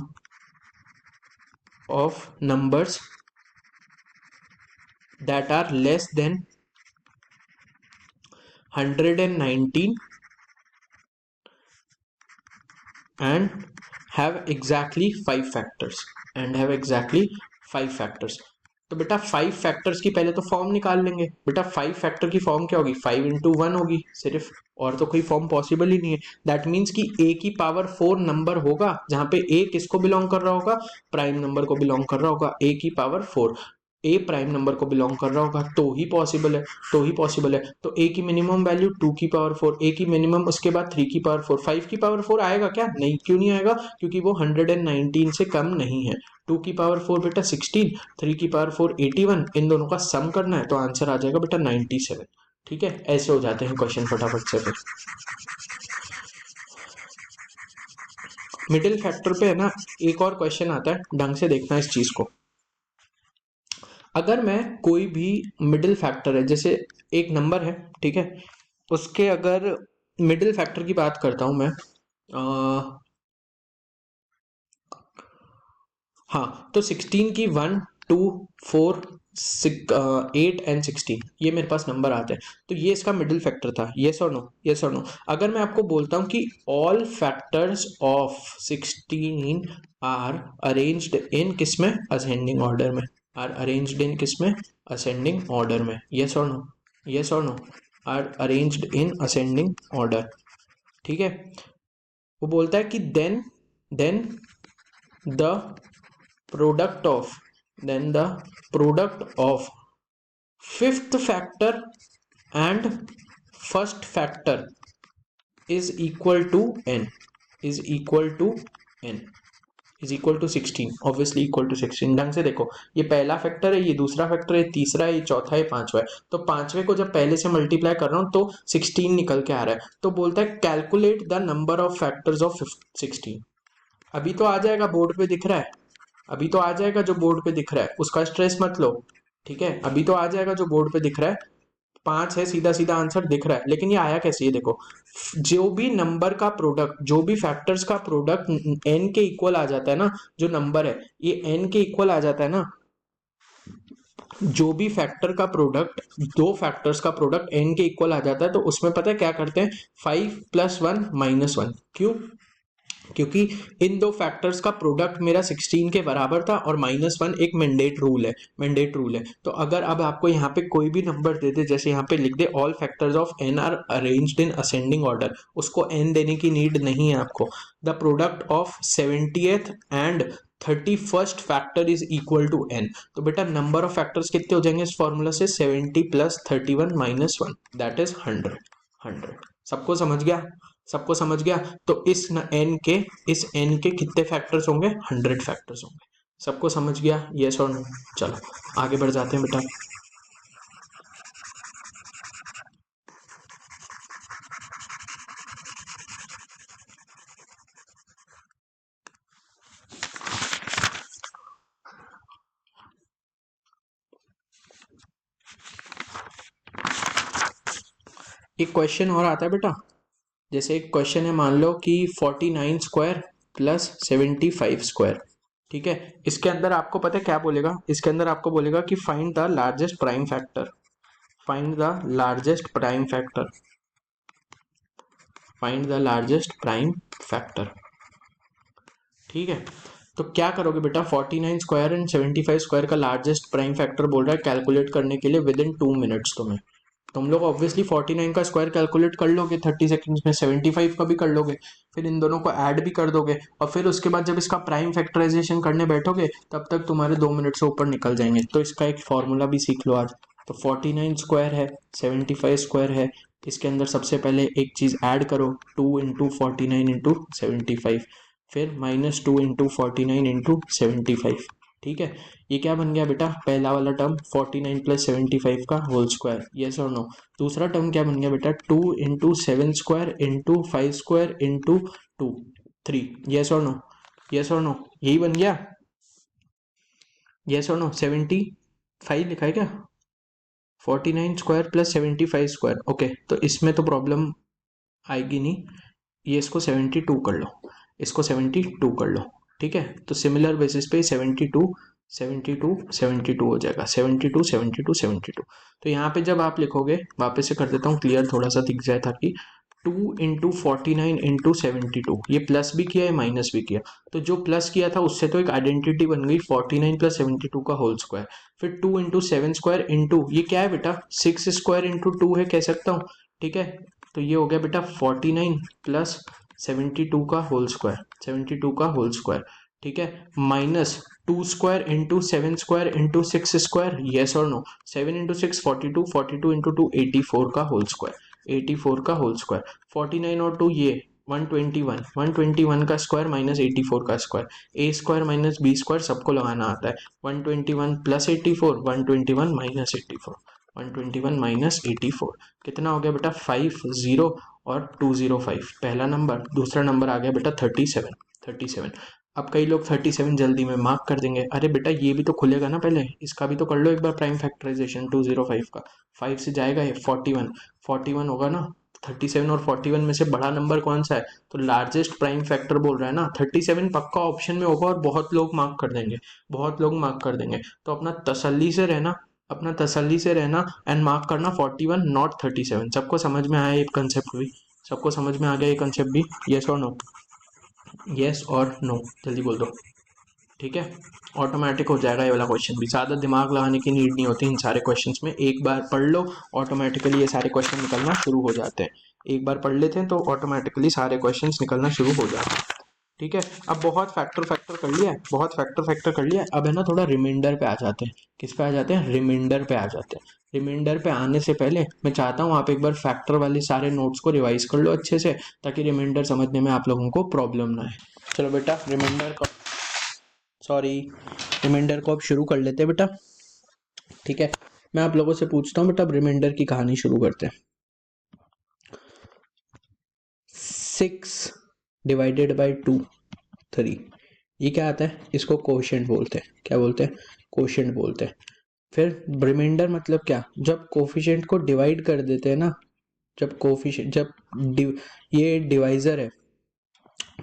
of numbers that are less than 119 and have exactly 5 factors तो बेटा 5 फैक्टर्स की पहले तो फॉर्म निकाल लेंगे। बेटा 5 फैक्टर की फॉर्म क्या होगी, 5 इंटू 1 होगी सिर्फ, और तो कोई फॉर्म पॉसिबल ही नहीं है। दैट मीन्स कि a की पावर 4 नंबर होगा, जहां पे a किसको बिलोंग कर रहा होगा, प्राइम नंबर को बिलोंग कर रहा होगा, a की पावर 4 ए प्राइम नंबर को बिलोंग कर रहा होगा, तो ही पॉसिबल है, तो ही पॉसिबल है। तो ए की मिनिमम वैल्यू 2 की पावर 4, ए की मिनिमम, उसके बाद 3 की पावर 4, 5 की पावर 4 आएगा क्या? नहीं, क्यों नहीं आएगा? क्योंकि वो 119 से कम नहीं है। 2 की पावर 4 बेटा 16, 3 की पावर 4 81, इन दोनों का सम करना है तो आंसर आ जाएगा बेटा 97। ठीक है, ऐसे हो जाते हैं क्वेश्चन फटाफट से। फिर मिडिल फैक्टर पे है ना, एक और क्वेश्चन आता है, ढंग से देखना इस चीज को। अगर मैं कोई भी मिडिल फैक्टर है, जैसे एक नंबर है, ठीक है, उसके अगर मिडिल फैक्टर की बात करता हूं मैं, हाँ, तो 16 की 1 2 4 8 एंड 16 ये मेरे पास नंबर आते हैं, तो ये इसका मिडिल फैक्टर था, यस और नो, यस और नो। अगर मैं आपको बोलता हूं कि all factors of 16 are arranged in किसमें, असेंडिंग ऑर्डर में, आर अरेंज्ड इन किसमें, असेंडिंग ऑर्डर में, यस और नो, यस और no, are arranged in ascending order. ठीक है, वो बोलता है कि then the product of fifth factor and first factor is equal to n, is equal to 16, obviously equal to 16। ढंग से देखो, ये पहला फैक्टर है, ये दूसरा फैक्टर है, तीसरा है, ये चौथा है, पांचवा है, तो पांचवे को जब पहले से मल्टीप्लाई कर रहा हूं तो 16 निकल के आ रहा है। तो बोलता है calculate the number of factors of 16। अभी तो आ जाएगा, बोर्ड पे दिख रहा है, अभी तो आ जाएगा जो बोर्ड पे दिख रहा है, उसका स्ट्रेस मत लो, ठीक है, अभी तो आ जाएगा जो बोर्ड पे दिख रहा है। 5 है, सीधा सीधा आंसर दिख रहा है, लेकिन ये आया कैसे, ये देखो, जो भी नंबर का प्रोडक्ट, जो भी फैक्टर्स का प्रोडक्ट n के इक्वल आ जाता है ना, जो नंबर है ये n के इक्वल आ जाता है ना, जो भी फैक्टर का प्रोडक्ट, दो फैक्टर्स का प्रोडक्ट n के इक्वल आ जाता है, तो उसमें पता है क्या करते हैं, 5 + 1 - 1। क्यों? क्योंकि इन दो फैक्टर्स का प्रोडक्ट मेरा 16 के बराबर था और -1 एक मैंडेट रूल है। तो अगर अब आपको यहाँ पे कोई भी नंबर दे दे, जैसे यहाँ पे लिख दे all factors of n are arranged in ascending order, उसको n देने की नीड नहीं है आपको। The product of 70th and 31st factor is equal to n। तो बेटा नंबर ऑफ फैक्टर्स कितने हो जाएंगे इस फॉर्मूला से? 70 + 31 - 1 दैट इज 100। सबको समझ गया? सबको समझ गया? तो इस n के कितने फैक्टर्स होंगे? 100 फैक्टर्स होंगे। सबको समझ गया? यस और नो? चलो आगे बढ़ जाते हैं बेटा। एक क्वेश्चन और आता है बेटा, जैसे एक क्वेश्चन है, मान लो कि 49 स्क्वायर प्लस 75 स्क्वायर, ठीक है। इसके अंदर आपको पता है क्या बोलेगा? इसके अंदर आपको बोलेगा कि find the largest prime factor, find the largest prime factor, find the largest prime factor, ठीक है। तो क्या करोगे बेटा? 49 स्क्वायर एंड 75 स्क्वायर का लार्जेस्ट प्राइम फैक्टर बोल रहा है कैलकुलेट करने के लिए विद इन 2 मिनट्स। तुम लोग ऑब्वियसली 49 का स्क्वायर कैलकुलेट कर लोगे 30 सेकंड्स में, 75 का भी कर लोगे, फिर इन दोनों को ऐड भी कर दोगे, और फिर उसके बाद जब इसका प्राइम फैक्टराइजेशन करने बैठोगे तब तक तुम्हारे 2 मिनट से ऊपर निकल जाएंगे। तो इसका एक फॉर्मूला भी सीख लो आज। तो 49 स्क्वायर है, 75 स्क्वायर है, इसके अंदर सबसे पहले एक चीज ऐड करो, 2 इंटू 49 इंटू 75, फिर -2 इंटू 49 इंटू 75, ठीक है। ये क्या बन गया बेटा? पहला वाला टर्म 49 + 75 का होल स्क्वायर, यस और नो। दूसरा टर्म क्या बन गया बेटा? 2 into 7 square into 5 square into 2 3, yes और नो? यस और नो? यही बन गया, यस और नो? 75 लिखा है क्या? 49 स्क्वायर प्लस 75 स्क्वायर, ओके। तो इसमें तो प्रॉब्लम आएगी नहीं, ये इसको 72 कर लो, इसको 72 कर लो, ठीक है। तो सिमिलर बेसिस पे 72 72 72 हो जाएगा, 72 72 72। तो यहाँ पे जब आप लिखोगे, वापस से कर देता हूँ क्लियर, थोड़ा सा दिख जाए ताकि, 2 इंटू 49 इंटू 72, ये प्लस भी किया है माइनस भी किया, तो जो प्लस किया था उससे तो एक आइडेंटिटी बन गई 49 + 72 का होल स्क्वायर। फिर 2 इंटू 7 स्क्वायर इंटू, ये क्या है बेटा? 6 स्क्वायर इंटू 2 है, कह सकता हूँ, ठीक है। तो ये हो गया बेटा 49 + 72 का होल स्क्वायर, 72 का होल स्क्वायर, ठीक है, minus 2 square into 7 square into 6 square, yes और नो? 7 इंटू 6 42, 42 इंटू 2 84 का होल स्क्वायर, 84 का होल स्क्वायर, 49 और 2 ये 121, 121 का स्क्वायर माइनस 84 का स्क्वायर, ए स्क्वायर माइनस बी स्क्वायर सबको लगाना आता है। 121 + 84, 121 - 84, 121 - 84 कितना हो गया बेटा? 50 और 205, पहला नंबर। दूसरा नंबर आ गया बेटा 37, 37। अब कई लोग 37 जल्दी में मार्क कर देंगे, अरे बेटा ये भी तो खुलेगा ना, पहले इसका भी तो कर लो एक बार प्राइम फैक्टराइजेशन 205 का, 5 से जाएगा ये 41, 41 होगा ना। 37 और 41 में से बड़ा नंबर कौन सा है? तो लार्जेस्ट प्राइम फैक्टर बोल रहा है ना, 37 पक्का ऑप्शन में होगा और बहुत लोग मार्क कर देंगे, बहुत लोग मार्क कर देंगे। तो अपना तसल्ली से रहना, अपना तसल्ली से रहना एंड मार्क करना 41 नॉट 37। सबको समझ में आया ये कंसेप्ट भी? सबको समझ में आ गया ये कंसेप्ट भी? यस और नो? यस और नो जल्दी बोल दो, ठीक है। ऑटोमेटिक हो जाएगा ये वाला क्वेश्चन भी, ज़्यादा दिमाग लगाने की नीड नहीं होती इन सारे क्वेश्चंस में, एक बार पढ़ लो ऑटोमेटिकली ये सारे क्वेश्चन निकलना शुरू हो जाते हैं। एक बार पढ़ लेते हैं तो ऑटोमेटिकली सारे क्वेश्चंस निकलना शुरू हो जाते हैं, ठीक है। अब बहुत फैक्टर फैक्टर कर लिया है, बहुत फैक्टर फैक्टर कर लिया है, अब है ना थोड़ा रिमाइंडर पे आ जाते हैं। किस पे आ जाते हैं? रिमाइंडर पे आ जाते हैं। रिमाइंडर पे आने से पहले मैं चाहता हूँ आप एक बार फैक्टर वाले सारे नोट्स को रिवाइज कर लो अच्छे से, ताकि रिमाइंडर समझने में आप लोगों को प्रॉब्लम ना आए। चलो बेटा रिमाइंडर को अब शुरू कर लेते हैं बेटा, ठीक है। मैं आप लोगों से पूछता हूँ बेटा, अब रिमाइंडर की कहानी शुरू करते हैं। 6 डिवाइडेड बाई 2 3, ये क्या आता है? इसको कोशेंट बोलते हैं। क्या बोलते हैं? कोशेंट बोलते हैं। फिर रिमाइंडर मतलब क्या? जब कोफिशिएंट को डिवाइड कर देते हैं ना, ये डिवाइजर है,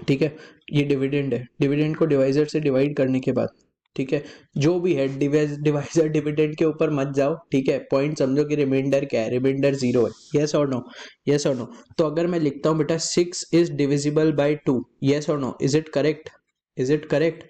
ठीक है, ये डिविडेंड है, डिविडेंड को डिवाइजर से डिवाइड करने के बाद ठीक है, जो भी है डिवाइजर डिविडेंड के ऊपर मत जाओ, ठीक है, पॉइंट समझो कि रिमाइंडर क्या है, रिमाइंडर 0 है, यस और नो, यस और नो। तो अगर मैं लिखता हूँ बेटा 6 इज डिविजिबल बाय 2, यस और no, is it correct, is it correct,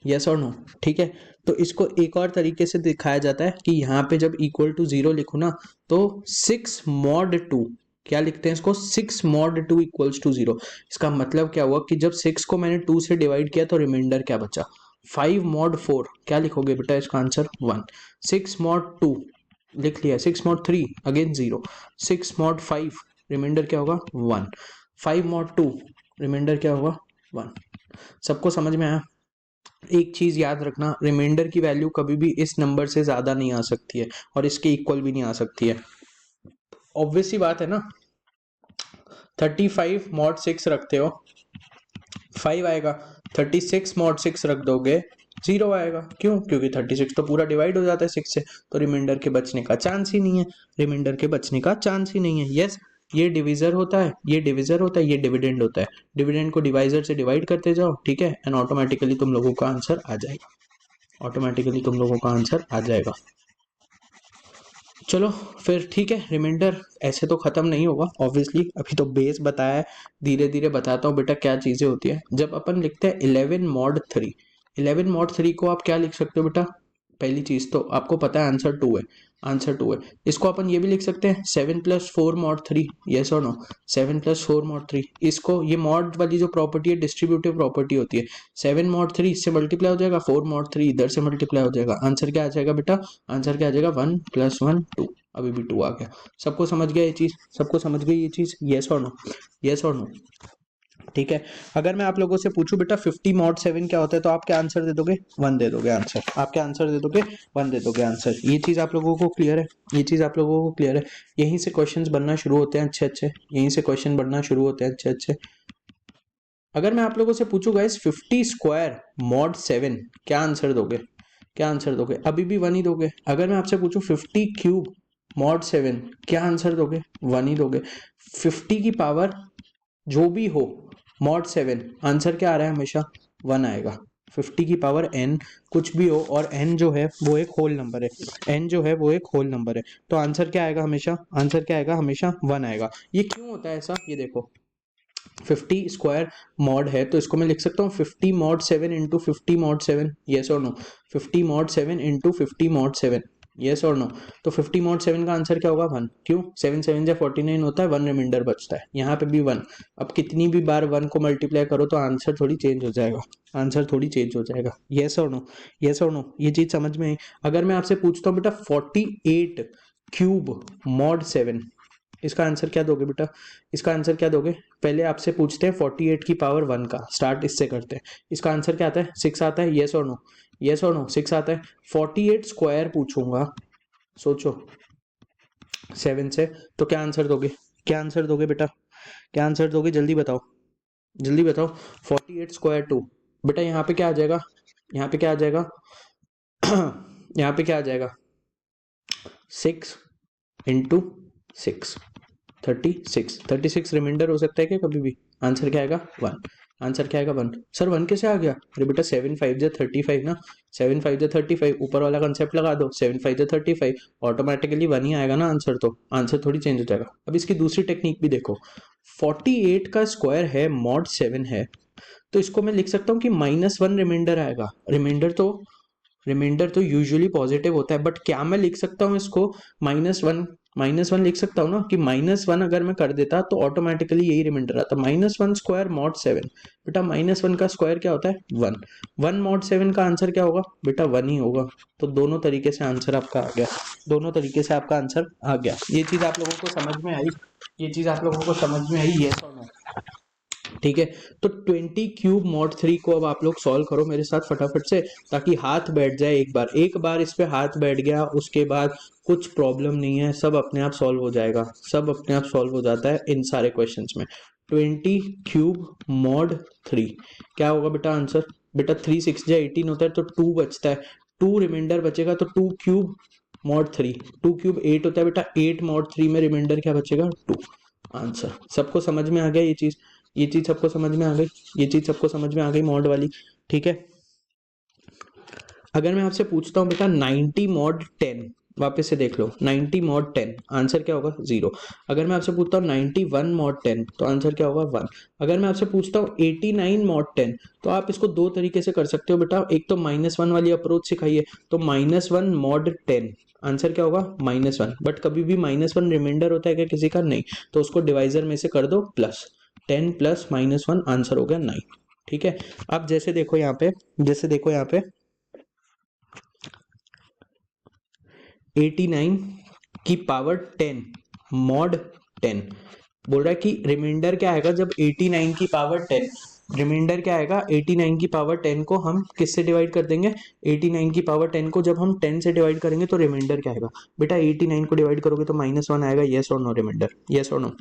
yes और नो, ठीक है। तो इसको एक और तरीके से दिखाया जाता है कि यहाँ पे जब इक्वल टू 0 लिखो ना, तो 6 मॉड 2, क्या लिखते हैं इसको, 6 मॉड 2 इक्वल्स टू 0। इसका मतलब क्या हुआ कि जब 6 को मैंने 2 से डिवाइड किया तो रिमाइंडर क्या बचा, 5 मॉड 4, क्या लिखोगे बेटा इसका आंसर 1। 6 मॉड 2 लिख लिया, 6 मॉड 3 अगेन 0, 6 मॉड 5 रिमाइंडर क्या होगा 1, 5 मॉड 2 रिमाइंडर क्या होगा 1। सबको समझ में आया। एक चीज याद रखना, रिमाइंडर की वैल्यू कभी भी इस नंबर से ज्यादा नहीं आ सकती है और इसके इक्वल भी नहीं आ सकती है, ऑब्वियस सी बात है ना। 35 मॉड 6 रखते हो 5 आएगा, 36 मॉड 6 रख दोगे 0 आएगा, क्यों, क्योंकि 36 तो पूरा डिवाइड हो जाता है 6 से, तो रिमाइंडर के बचने का चांस ही नहीं है, रिमाइंडर के बचने का चांस ही नहीं है। यस, ये डिविजर होता है, ये डिविजर होता है, ये डिविडेंड होता है, डिविडेंड को डिवाइजर से डिवाइड करते जाओ, ठीक है, एंड ऑटोमेटिकली तुम लोगों का आंसर आ जाएगा, ऑटोमेटिकली तुम लोगों का आंसर आ जाएगा। चलो फिर ठीक है, रिमाइंडर ऐसे तो खत्म नहीं होगा ऑब्वियसली, अभी तो बेस बताया है, धीरे धीरे बताता हूँ बेटा क्या चीजें होती है। जब अपन लिखते हैं 11 मॉड 3, 11 मॉड 3 को आप क्या लिख सकते हो बेटा, पहली चीज तो आपको पता है आंसर 2 है, आंसर 2 है। इसको अपन ये भी लिख सकते हैं 7 प्लस 4 मॉड 3, यस और नो, 7 प्लस 4 मॉड 3। इसको ये मॉड वाली जो प्रॉपर्टी है डिस्ट्रीब्यूटिव प्रॉपर्टी होती है, 7 मॉड 3 इससे मल्टीप्लाई हो जाएगा, 4 मॉड 3 इधर से मल्टीप्लाई हो जाएगा, आंसर क्या आ जाएगा बेटा, आंसर क्या आ जाएगा 1 प्लस 1 2, अभी भी 2 आ गया। सबको समझ गया ये चीज, सबको समझ गई ये चीज, यस और नो, यस और नो, ठीक है। अगर मैं आप लोगों से पूछूं बेटा 50 मॉड 7 क्या होता है, तो आप क्या आंसर दे दोगे, 1 दे दोगे आंसर, आप क्या आंसर दे दोगे 1 दे दोगे आंसर। ये चीज आप लोगों को क्लियर है, ये चीज आप लोगों को क्लियर है। यहीं से क्वेश्चंस बनना शुरू होते हैं अच्छे अच्छे, यहीं से क्वेश्चन बनना शुरू होते हैं अच्छे अच्छे। अगर मैं आप लोगों से पूछूं गाइस 50 स्क्वायर मॉड 7, क्या आंसर दोगे, क्या आंसर दोगे, अभी भी 1 ही दोगे। अगर मैं आपसे पूछूं 50 क्यूब मॉड 7, क्या आंसर दोगे, 1 ही दोगे। 50 की पावर जो भी हो मॉड 7, आंसर क्या आ रहा है, हमेशा 1 आएगा। 50 की पावर n कुछ भी हो, और n जो है वो एक होल नंबर है, n जो है वो एक होल नंबर है, तो आंसर क्या आएगा हमेशा, आंसर क्या आएगा हमेशा 1 आएगा। ये क्यों होता है ऐसा, ये देखो 50 स्क्वायर मॉड है तो इसको मैं लिख सकता हूँ 50 मॉड 7 इंटू 50 मॉड 7, यस और no, 50 mod 7 into 50 mod 7, yes और नो। तो 50 मॉड 7 का आंसर क्या होगा 1, क्यों, 7 7 जा 49 होता है, 1 रिमाइंडर बचता है, यहाँ पे भी 1। अब कितनी भी बार 1 को मल्टीप्लाई करो तो आंसर थोड़ी चेंज हो जाएगा, आंसर थोड़ी चेंज हो जाएगा, यस और नो, यस और नो, ये चीज समझ में आई। अगर मैं आपसे पूछता हूँ बेटा 48 क्यूब मॉड 7, इसका आंसर क्या दोगे बेटा, इसका आंसर क्या दोगे। पहले आपसे पूछते हैं 48 की पावर 1 का, स्टार्ट इससे करते हैं। इसका आंसर क्या आता है 6 आता है, यस और नो, यस और नो, 6 आता है। 48 स्क्वायर पूछूंगा, सोचो 7 से, तो क्या आंसर दोगे, क्या आंसर दोगे बेटा, क्या आंसर दोगे, जल्दी बताओ, जल्दी बताओ। 48 स्क्वायर 2, बेटा यहाँ पे क्या आ जाएगा, यहाँ पे क्या आ जाएगा यहाँ पे क्या आ जाएगा 6 इंटू 6, 36, 36 रिमाइंडर हो सकता है क्या कभी भी, आंसर क्या आएगा 1, आंसर क्या आएगा 1। सर 1 कैसे आ गया, अरे बेटा 7 5 जा 35 ना, 7 5 जा 35, ऊपर वाला कंसेप्ट लगा दो, 7 5 जा 35, ऑटोमेटिकली 1 ही आएगा ना आंसर, तो आंसर थोड़ी चेंज हो जाएगा। अब इसकी दूसरी टेक्निक भी देखो, 48 का स्क्वायर है मॉड 7 है, तो इसको मैं लिख सकता हूँ कि -1 रिमाइंडर आएगा, रिमाइंडर तो यूजुअली पॉजिटिव होता है, बट क्या मैं लिख सकता हूँ इसको -1, -1 लिख सकता हूँ ना, कि -1 अगर मैं कर देता तो ऑटोमेटिकली यही रिमाइंडर आता, -1 स्क्वायर मॉड 7, बेटा -1 का स्क्वायर क्या होता है 1, 1 मॉड 7 का आंसर क्या होगा बेटा 1 ही होगा। तो दोनों तरीके से आंसर आपका आ गया, दोनों तरीके से आपका आंसर आ गया। ये चीज आप लोगों को समझ में आई, ये चीज आप लोगों को समझ में आई, यस और नो, ठीक है। तो 20 क्यूब मॉड 3 को अब आप लोग सॉल्व करो मेरे साथ फटाफट से, ताकि हाथ बैठ जाए, एक बार इस पे हाथ बैठ गया उसके बाद कुछ प्रॉब्लम नहीं है, सब अपने आप सॉल्व हो जाएगा, सब अपने आप सॉल्व हो जाता है इन सारे क्वेश्चंस में। 20 क्यूब मॉड 3 क्या होगा बेटा आंसर, बेटा 3 6 जा 18 होता है, तो 2 बचता है, 2 रिमाइंडर बचेगा, तो 2 क्यूब मॉड 3, 2 क्यूब 8 होता है बेटा, 8 मॉड 3 में रिमाइंडर क्या बचेगा 2, आंसर। सबको समझ में आ गया ये चीज, ये चीज सबको समझ में आ गई, ये चीज सबको समझ में आ गई मॉड वाली, ठीक है। अगर मैं आपसे पूछता हूँ बेटा 90 मॉड 10, वापस से देख लो 90 मॉड 10, आंसर क्या होगा 0। अगर मैं आपसे पूछता हूँ 91 मॉड 10 तो आंसर क्या होगा 1। अगर मैं आपसे पूछता हूँ 89 मॉड 10 तो आप इसको दो तरीके से कर सकते हो बेटा, एक तो -1 वाली अप्रोच सिखाइए, तो -1 मॉड 10 आंसर क्या होगा -1। बट कभी भी -1 रिमाइंडर होता है क्या किसी का? नहीं, तो उसको डिवाइजर में से कर दो प्लस, 10 प्लस -1 आंसर हो गया 9। ठीक है, अब जैसे देखो यहाँ पे, जैसे देखो यहाँ पे 89 की पावर 10 मॉड 10 बोल रहा है कि रिमाइंडर क्या आएगा जब 89 की पावर 10, रिमाइंडर क्या आएगा 89 की पावर 10 को हम किससे डिवाइड कर देंगे? 89 की पावर 10 को जब हम 10 से डिवाइड करेंगे तो रिमाइंडर क्या आएगा बेटा? 89 को डिवाइड करोगे तो -1 आएगा, यस और नो रिमाइंडर, यस और नो?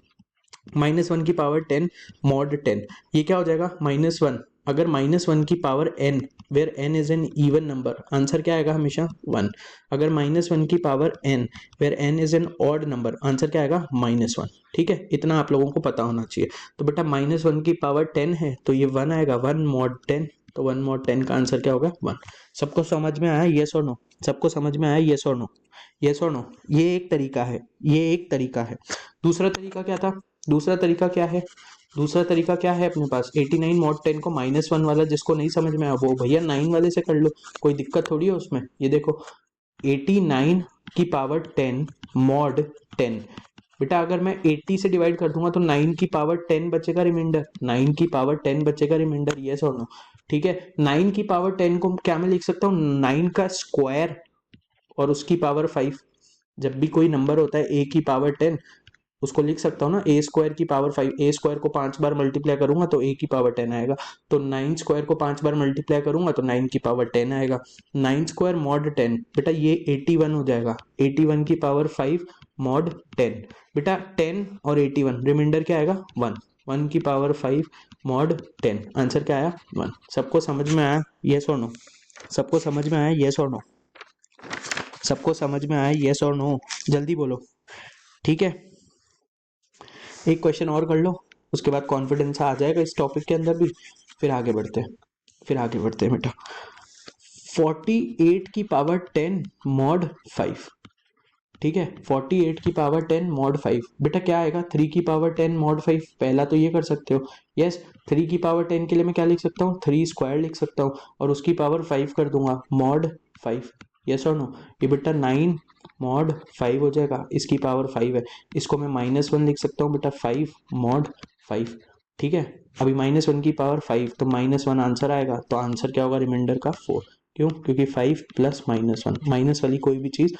-1 की पावर 10 मॉड 10, ये क्या हो जाएगा -1। अगर -1 की power n where n is an even number, answer क्या आएगा हमेशा 1। अगर -1 की power n where n is an odd number, answer क्या आएगा -1। ठीक है, इतना आप लोगों को पता होना चाहिए। तो बेटा -1 की पावर 10 है तो ये 1 आएगा, 1 मॉड 10, तो 1 मॉड 10 का आंसर क्या होगा 1। सबको समझ में आया यस और नो? सबको समझ में आया यस और नो? यस और नो? ये एक तरीका है, ये एक तरीका है। दूसरा तरीका क्या था? दूसरा तरीका क्या है? दूसरा तरीका क्या है अपने पास? 89 मॉड 10 को -1 वाला, जिसको नहीं समझ में आया वो भैया 9 वाले से कर लो, कोई दिक्कत थोड़ी है उसमें। ये देखो 89 की पावर 10 मॉड 10, बेटा अगर मैं 80 से डिवाइड कर दूंगा तो 9 की पावर 10 बचेगा रिमाइंडर, 9 की पावर 10 बचेगा रिमाइंडर, यस और नो? ठीक है, 9 की पावर 10 को क्या मैं लिख सकता हूँ? 9 का स्क्वायर और उसकी पावर 5। जब भी कोई नंबर होता है a की पावर 10, उसको लिख सकता हूँ ना, ए स्क्वायर की पावर 5। ए स्क्वायर को 5 बार मल्टीप्लाई करूंगा तो ए की पावर 10 आएगा, तो 9 स्क्वायर को 5 बार मल्टीप्लाई करूंगा तो 9 की पावर 10 आएगा। 9 स्क्वायर मॉड 10, बेटा ये 81 हो जाएगा, 81 की पावर 5 मॉड 10। बेटा 10 और 81 रिमाइंडर क्या आएगा 1, 1 की पावर 5 मॉड 10, आंसर क्या आया 1। सबको समझ में आया यस और नो? सबको समझ में आया यस और नो? सबको समझ में आया यस और नो? जल्दी बोलो। ठीक है, एक क्वेश्चन और कर लो, उसके बाद कॉन्फिडेंस आ जाएगा इस टॉपिक के अंदर भी, फिर आगे बढ़ते हैं, फिर आगे बढ़ते हैं बेटा। 48 की पावर 10 मॉड 5, ठीक है, 48 की पावर 10 मॉड 5, बेटा क्या आएगा? 3 की पावर 10 मॉड 5, पहला तो ये कर सकते हो, यस। 3 की पावर 10 के लिए मैं क्या लिख सकता हूँ? 3 स्क्वायर लिख सकता हूँ और उसकी पावर 5 कर दूंगा, मॉड 5, यस और नो? ये बेटा 9 मॉड 5 हो जाएगा, इसकी पावर 5 है, इसको मैं -1 लिख सकता हूँ बेटा, 5 मॉड 5। ठीक है, अभी -1 की पावर 5 तो -1 आंसर आएगा, तो आंसर क्या होगा रिमाइंडर का 4। क्यों? क्योंकि 5 प्लस -1, माइनस वाली कोई भी चीज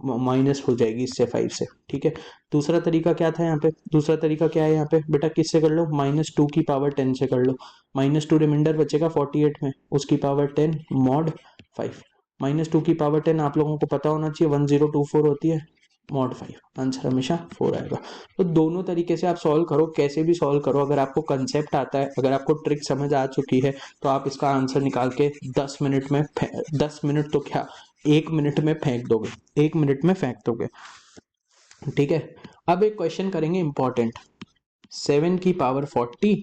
माइनस हो जाएगी इससे 5 से। ठीक है, दूसरा तरीका क्या था यहाँ पे? दूसरा तरीका क्या है यहाँ पे बेटा? किससे कर लो? -2 की पावर 10 से कर लो, -2 रिमाइंडर बचेगा 48 में, उसकी पावर 10 मॉड 5, -2 की पावर 10 आप लोगों को पता होना चाहिए 1024 होती है, मॉड 5, आंसर हमेशा 4 आएगा। तो दोनों तरीके से आप सॉल्व करो, कैसे भी सॉल्व करो, अगर आपको कंसेप्ट आता है, अगर आपको ट्रिक समझ आ चुकी है तो आप इसका आंसर निकाल के 10 मिनट में 10 मिनट तो क्या 1 मिनट में फेंक दोगे, 1 मिनट में फेंक दोगे। ठीक है, अब एक क्वेश्चन करेंगे इंपॉर्टेंट, 7 की पावर 40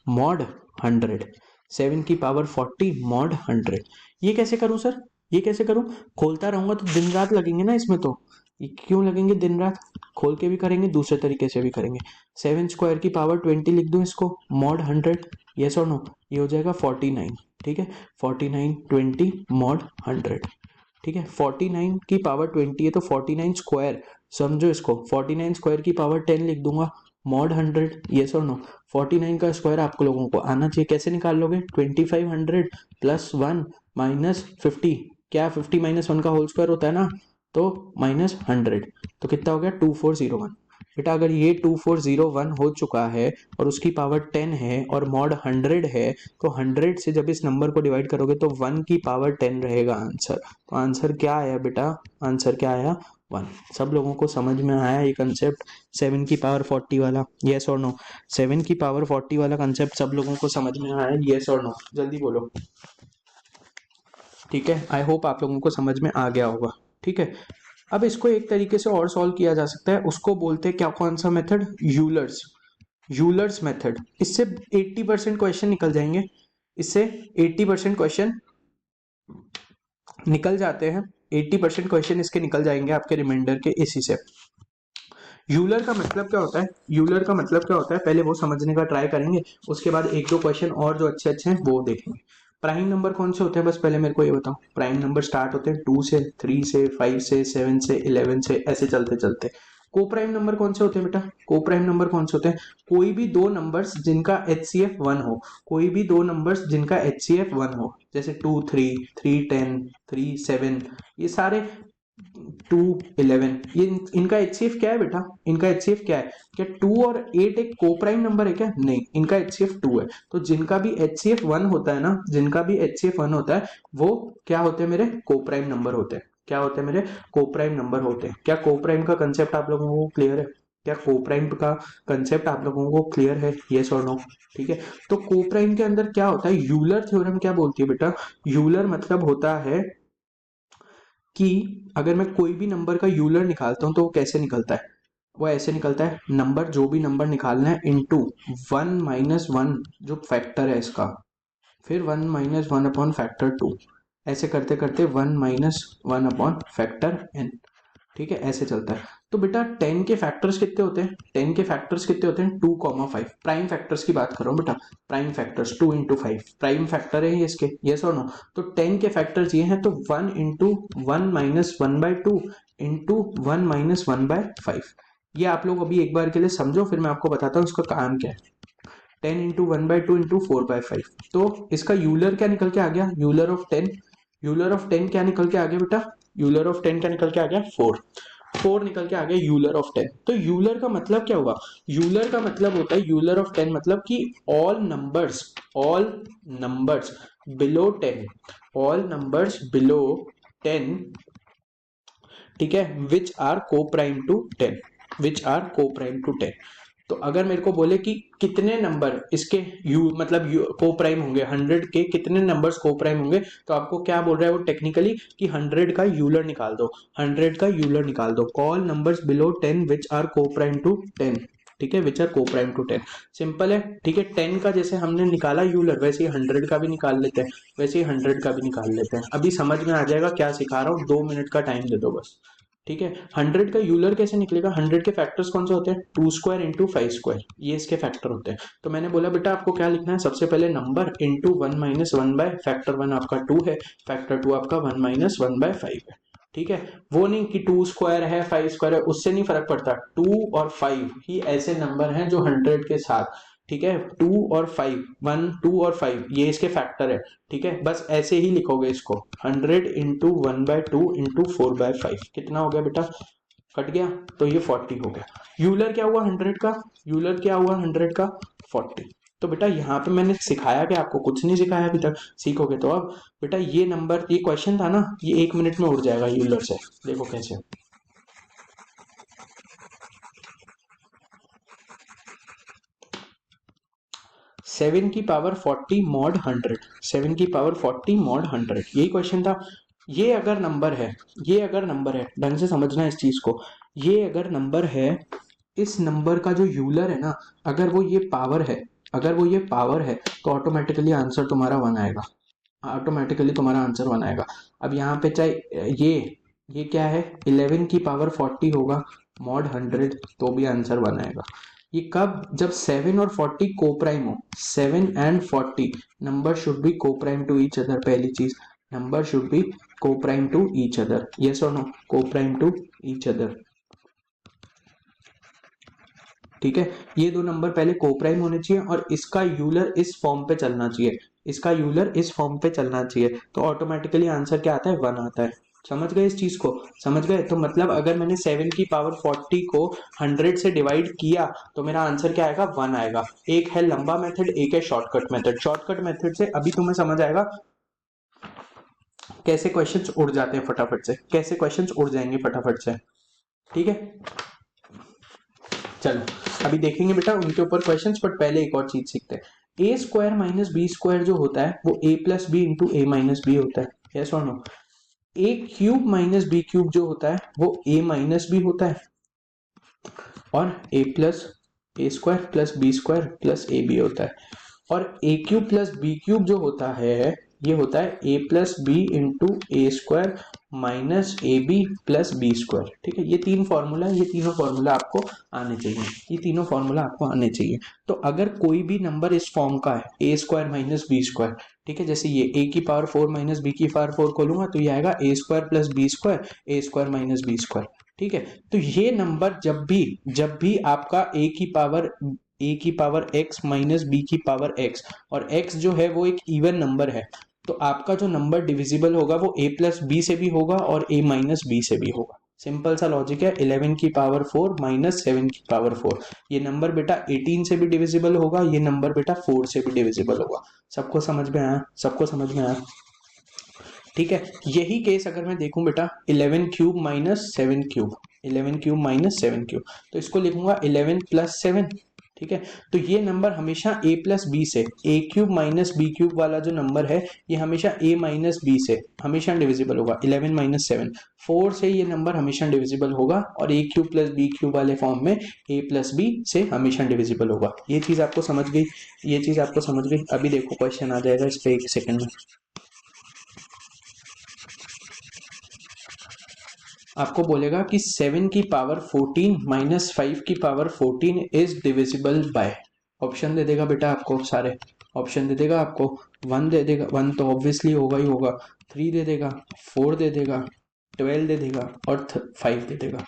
मॉड 100, 7 की पावर 40 मॉड 100, ये कैसे करूं सर? ये कैसे करूं? खोलता रहूंगा तो दिन रात लगेंगे ना इसमें, तो ये क्यों लगेंगे दिन रात? खोल के भी करेंगे, दूसरे तरीके से भी करेंगे। 7 स्क्वायर की पावर 20 लिख दूं इसको, मॉड 100, यस और नो? ये हो जाएगा 49। ठीक है, 49 20 मॉड 100। ठीक है, 49 की पावर 20 है तो 49 स्क्वायर, समझो इसको, 49 स्क्वायर की पावर 10 लिख दूंगा, मॉड 100, यस और नो? 49 का स्क्वायर आप लोगों को आना चाहिए, कैसे निकाल लोगे? 2500 प्लस 1 माइनस 50, क्या 50 माइनस 1 का होल स्क्वायर होता है ना, तो -100, तो कितना हो गया 2401। बेटा अगर ये 2401 हो चुका है और उसकी पावर 10 है और मॉड 100 है, तो 100 से जब इस नंबर को डिवाइड करोगे तो 1 की पावर 10 रहेगा आंसर। तो आंसर क्या आया बेटा? आंसर क्या आया? 1। सब लोगों को समझ में आया ये कंसेप्ट 7 की पावर 40 वाला, यस और नो? 7 की पावर 40 वाला कंसेप्ट सब लोगों को समझ में आया, यस और नो? जल्दी बोलो। ठीक है, आई होप आप लोगों को समझ में आ गया होगा। ठीक है, अब इसको एक तरीके से और सॉल्व किया जा सकता है, उसको बोलते हैं क्या, कौन सा मेथड? Euler's, Euler's method. इससे 80% क्वेश्चन निकल जाएंगे, इससे 80% क्वेश्चन निकल जाते हैं, 80% क्वेश्चन इसके निकल जाएंगे आपके रिमाइंडर के इसी से। यूलर का मतलब क्या होता है, यूलर का मतलब क्या होता है पहले वो समझने का ट्राई करेंगे, उसके बाद एक दो क्वेश्चन और जो अच्छे अच्छे हैं वो देखेंगे। प्राइम नंबर कौन से होते हैं, बस पहले मेरे को ये बताओ। प्राइम नंबर स्टार्ट होते हैं 2 से, 3 से, 5 से, 7 से, 11 से, ऐसे चलते चलते। को प्राइम नंबर कौन से होते हैं बेटा, को प्राइम नंबर कौन से होते हैं, कोई भी दो नंबर्स जिनका HCF 1 हो, कोई भी दो नंबर्स जिनका HCF 1 हो, जैसे 2 3, 3 10, 3 7, ये सारे 2 11, ये इनका HCF क्या है बेटा, इनका HCF क्या है, क्या 2 और 8 एक को प्राइम नंबर है क्या, नहीं, इनका HCF 2 है। तो जिनका भी HCF 1 होता है ना, जिनका भी HCF 1 होता है वो क्या होते हैं, मेरे को प्राइम नंबर होते हैं। क्या होते हैं, मेरे को प्राइम नंबर होते हैं। क्या को प्राइम का कंसेप्ट आप लोगों को क्लियर है, क्या को प्राइम का कंसेप्ट आप लोगों को क्लियर है, यस और नो। ठीक है, तो को प्राइम के अंदर क्या होता है, यूलर थ्योरम क्या बोलती है बेटा, यूलर मतलब होता है कि अगर मैं कोई भी नंबर का यूलर निकालता हूं तो वो कैसे निकलता है, वो ऐसे निकलता है, नंबर जो भी नंबर निकालना है इनटू 1 - 1 जो फैक्टर है इसका, फिर 1 - 1 अपॉन फैक्टर 2, ऐसे करते करते 1 - 1 अपॉन फैक्टर n। ठीक है, ऐसे चलता है। तो बेटा 10 के फैक्टर्स कितने होते हैं, 10 के फैक्टर्स कितने होते हैं, 2, 5। प्राइम फैक्टर्स की बात कर रहा हूँ बेटा, प्राइम फैक्टर्स 2 × 5 प्राइम फैक्टर है ये इसके, यस और नो। तो 10 के फैक्टर्स ये हैं, तो 1 × 1 - 1/2 इंटू 1 - 1/5। ये आप लोग अभी एक बार के लिए समझो, फिर मैं आपको बताता हूँ इसका काम क्या है। 10 × 1/2 इंटू 4/5, तो इसका यूलर क्या निकल के आ गया, यूलर ऑफ 10, यूलर ऑफ 10 क्या निकल के आ गया बेटा, यूलर ऑफ 10 क्या निकल के आ गया, 4, 4 निकल के आ गया यूलर ऑफ 10। तो यूलर का मतलब क्या हुआ, यूलर का मतलब होता है, यूलर ऑफ 10 मतलब कि all numbers below 10, all numbers below 10, ठीक है, which are coprime to 10, which are coprime to 10। तो अगर मेरे को बोले कि कितने नंबर इसके मतलब को प्राइम होंगे, 100 के कितने नंबर्स को प्राइम होंगे, तो आपको क्या बोल रहा है वो टेक्निकली कि 100 का यूलर निकाल दो, 100 का यूलर निकाल दो, all numbers below 10 which are coprime to 10। ठीक है, which are coprime to 10, simple है। ठीक है, 10 का जैसे हमने निकाला यूलर, वैसे ही 100 का भी निकाल लेते हैं, वैसे ही 100 का भी निकाल लेते हैं। अभी समझ में आ जाएगा क्या सिखा रहा हूँ, 2 मिनट का टाइम दे दो बस। ठीक है, 100 का यूलर कैसे निकलेगा, 100 के फैक्टर्स कौन से होते हैं, 2² इंटू 5², ये इसके फैक्टर होते हैं। तो मैंने बोला बेटा आपको क्या लिखना है, सबसे पहले नंबर इंटू 1 - 1/फैक्टर 1 आपका 2 है, फैक्टर 2 आपका 1 - 1/5 है। ठीक है, वो नहीं कि 2² है 5² है, उससे नहीं फर्क पड़ता, 2 और 5 ही ऐसे नंबर हैं जो 100 के साथ, ठीक है, 2 और 5, 1 2 और 5 ये इसके फैक्टर है। ठीक है, बस ऐसे ही लिखोगे इसको, 100 इंटू 1/2 इंटू 4/5 कितना हो गया बेटा, कट गया, तो ये 40 हो गया। यूलर क्या हुआ 100 का, यूलर क्या हुआ 100 का, 40। तो बेटा यहाँ पे मैंने सिखाया कि आपको कुछ नहीं सिखाया अभी तक, सीखोगे तो। अब बेटा ये नंबर, ये क्वेश्चन था ना, ये 1 मिनट में उड़ जाएगा यूलर से, देखो कैसे। 7 की पावर 40 मॉड 100, 7 की पावर 40 मॉड 100, यही क्वेश्चन था। ये अगर नंबर है, ये अगर नंबर है, ढंग से समझना इस चीज को, ये अगर नंबर है, इस नंबर का जो यूलर है ना, अगर वो ये पावर है, अगर वो ये पावर है, तो ऑटोमेटिकली आंसर तुम्हारा 1 आएगा, ऑटोमेटिकली तुम्हारा आंसर 1 आएगा। अब यहाँ पे चाहे ये क्या है, 11 की पावर 40 होगा मॉड 100, तो भी आंसर 1 आएगा। ये कब, जब 7 और 40 को प्राइम हो, 7 एंड 40 number should be coprime to each other, पहली चीज, number should be coprime to each other, yes और no, coprime to each other. ठीक है, ये दो नंबर पहले को प्राइम होने चाहिए और इसका यूलर इस फॉर्म पे चलना चाहिए, इसका यूलर इस फॉर्म पे चलना चाहिए, तो ऑटोमेटिकली आंसर क्या आता है, 1 आता है। समझ गए इस चीज को, समझ गए। तो मतलब अगर मैंने 7 की पावर 40 को 100 से डिवाइड किया तो मेरा आंसर क्या आएगा, 1 आएगा। एक है लंबा मेथड, एक है शॉर्टकट मेथड। शॉर्टकट मेथड से अभी तुम्हें समझ आएगा कैसे क्वेश्चंस उड़ जाते हैं फटाफट से, कैसे क्वेश्चंस उड़ जाएंगे फटाफट से। ठीक है, चलो अभी देखेंगे बेटा उनके ऊपर क्वेश्चंस, बट पहले एक और चीज सीखते हैं। A² माइनस B² जो होता है वो A+B into A minus B होता है, यस और नो। A³ माइनस B³ जो होता है वो A माइनस बी होता है, और A+A² plus B² plus AB होता है। और A³ प्लस B³ जो होता है ये होता है a plus b into a square minus A b plus B square. ठीक है, ये तीन फॉर्मूला है, ये तीनों फॉर्मूला आपको आने चाहिए, ये तीनों फॉर्मूला आपको आने चाहिए। तो अगर कोई भी नंबर इस फॉर्म का है ए स्क्वायर माइनस बी स्क्वायर, ठीक है, जैसे ये a की पावर 4 माइनस बी की पावर 4 खोलूंगा तो ये आएगा ए स्क्वायर प्लस बी स्क्वायर ए स्क्वायर माइनस बी स्क्वायर। ठीक है, तो ये नंबर जब भी आपका ए की पावर x माइनस बी की पावर x और x जो है वो एक इवन नंबर है, तो आपका जो नंबर डिविजिबल होगा वो a प्लस बी से भी होगा और a माइनस बी से भी होगा। सिंपल सा लॉजिक है। 11 की पावर 4 माइनस 7 की पावर 4, ये नंबर बेटा 18 से भी डिविजिबल होगा, ये नंबर बेटा 4 से भी डिविजिबल होगा। सबको समझ में आया? सबको समझ में आया? ठीक है, यही केस अगर मैं देखूं बेटा 11 cube minus 7 cube, 11 cube minus 7 cube, तो इसको लिखूंगा 11 प्लस 7। ठीक है, तो ये नंबर हमेशा a प्लस बी से, a cube minus b cube वाला जो नंबर है ये हमेशा a माइनस बी से हमेशा डिविजिबल होगा। 11 माइनस 7 4 से ये नंबर हमेशा डिविजिबल होगा और a cube plus b cube वाले फॉर्म में a प्लस बी से हमेशा डिविजिबल होगा। ये चीज आपको समझ गई? ये चीज आपको समझ गई? अभी देखो क्वेश्चन आ जाएगा इस पे 1 सेकंड में। आपको बोलेगा कि 7 की पावर 14 माइनस 5 की power 14 is divisible by. Option दे देगा बेटा आपको, सारे ऑप्शन दे देगा आपको। 1 दे देगा, 1 तो ऑब्वियसली होगा ही होगा, 3 दे देगा, 4 दे देगा, 12 दे देगा और 5 दे देगा।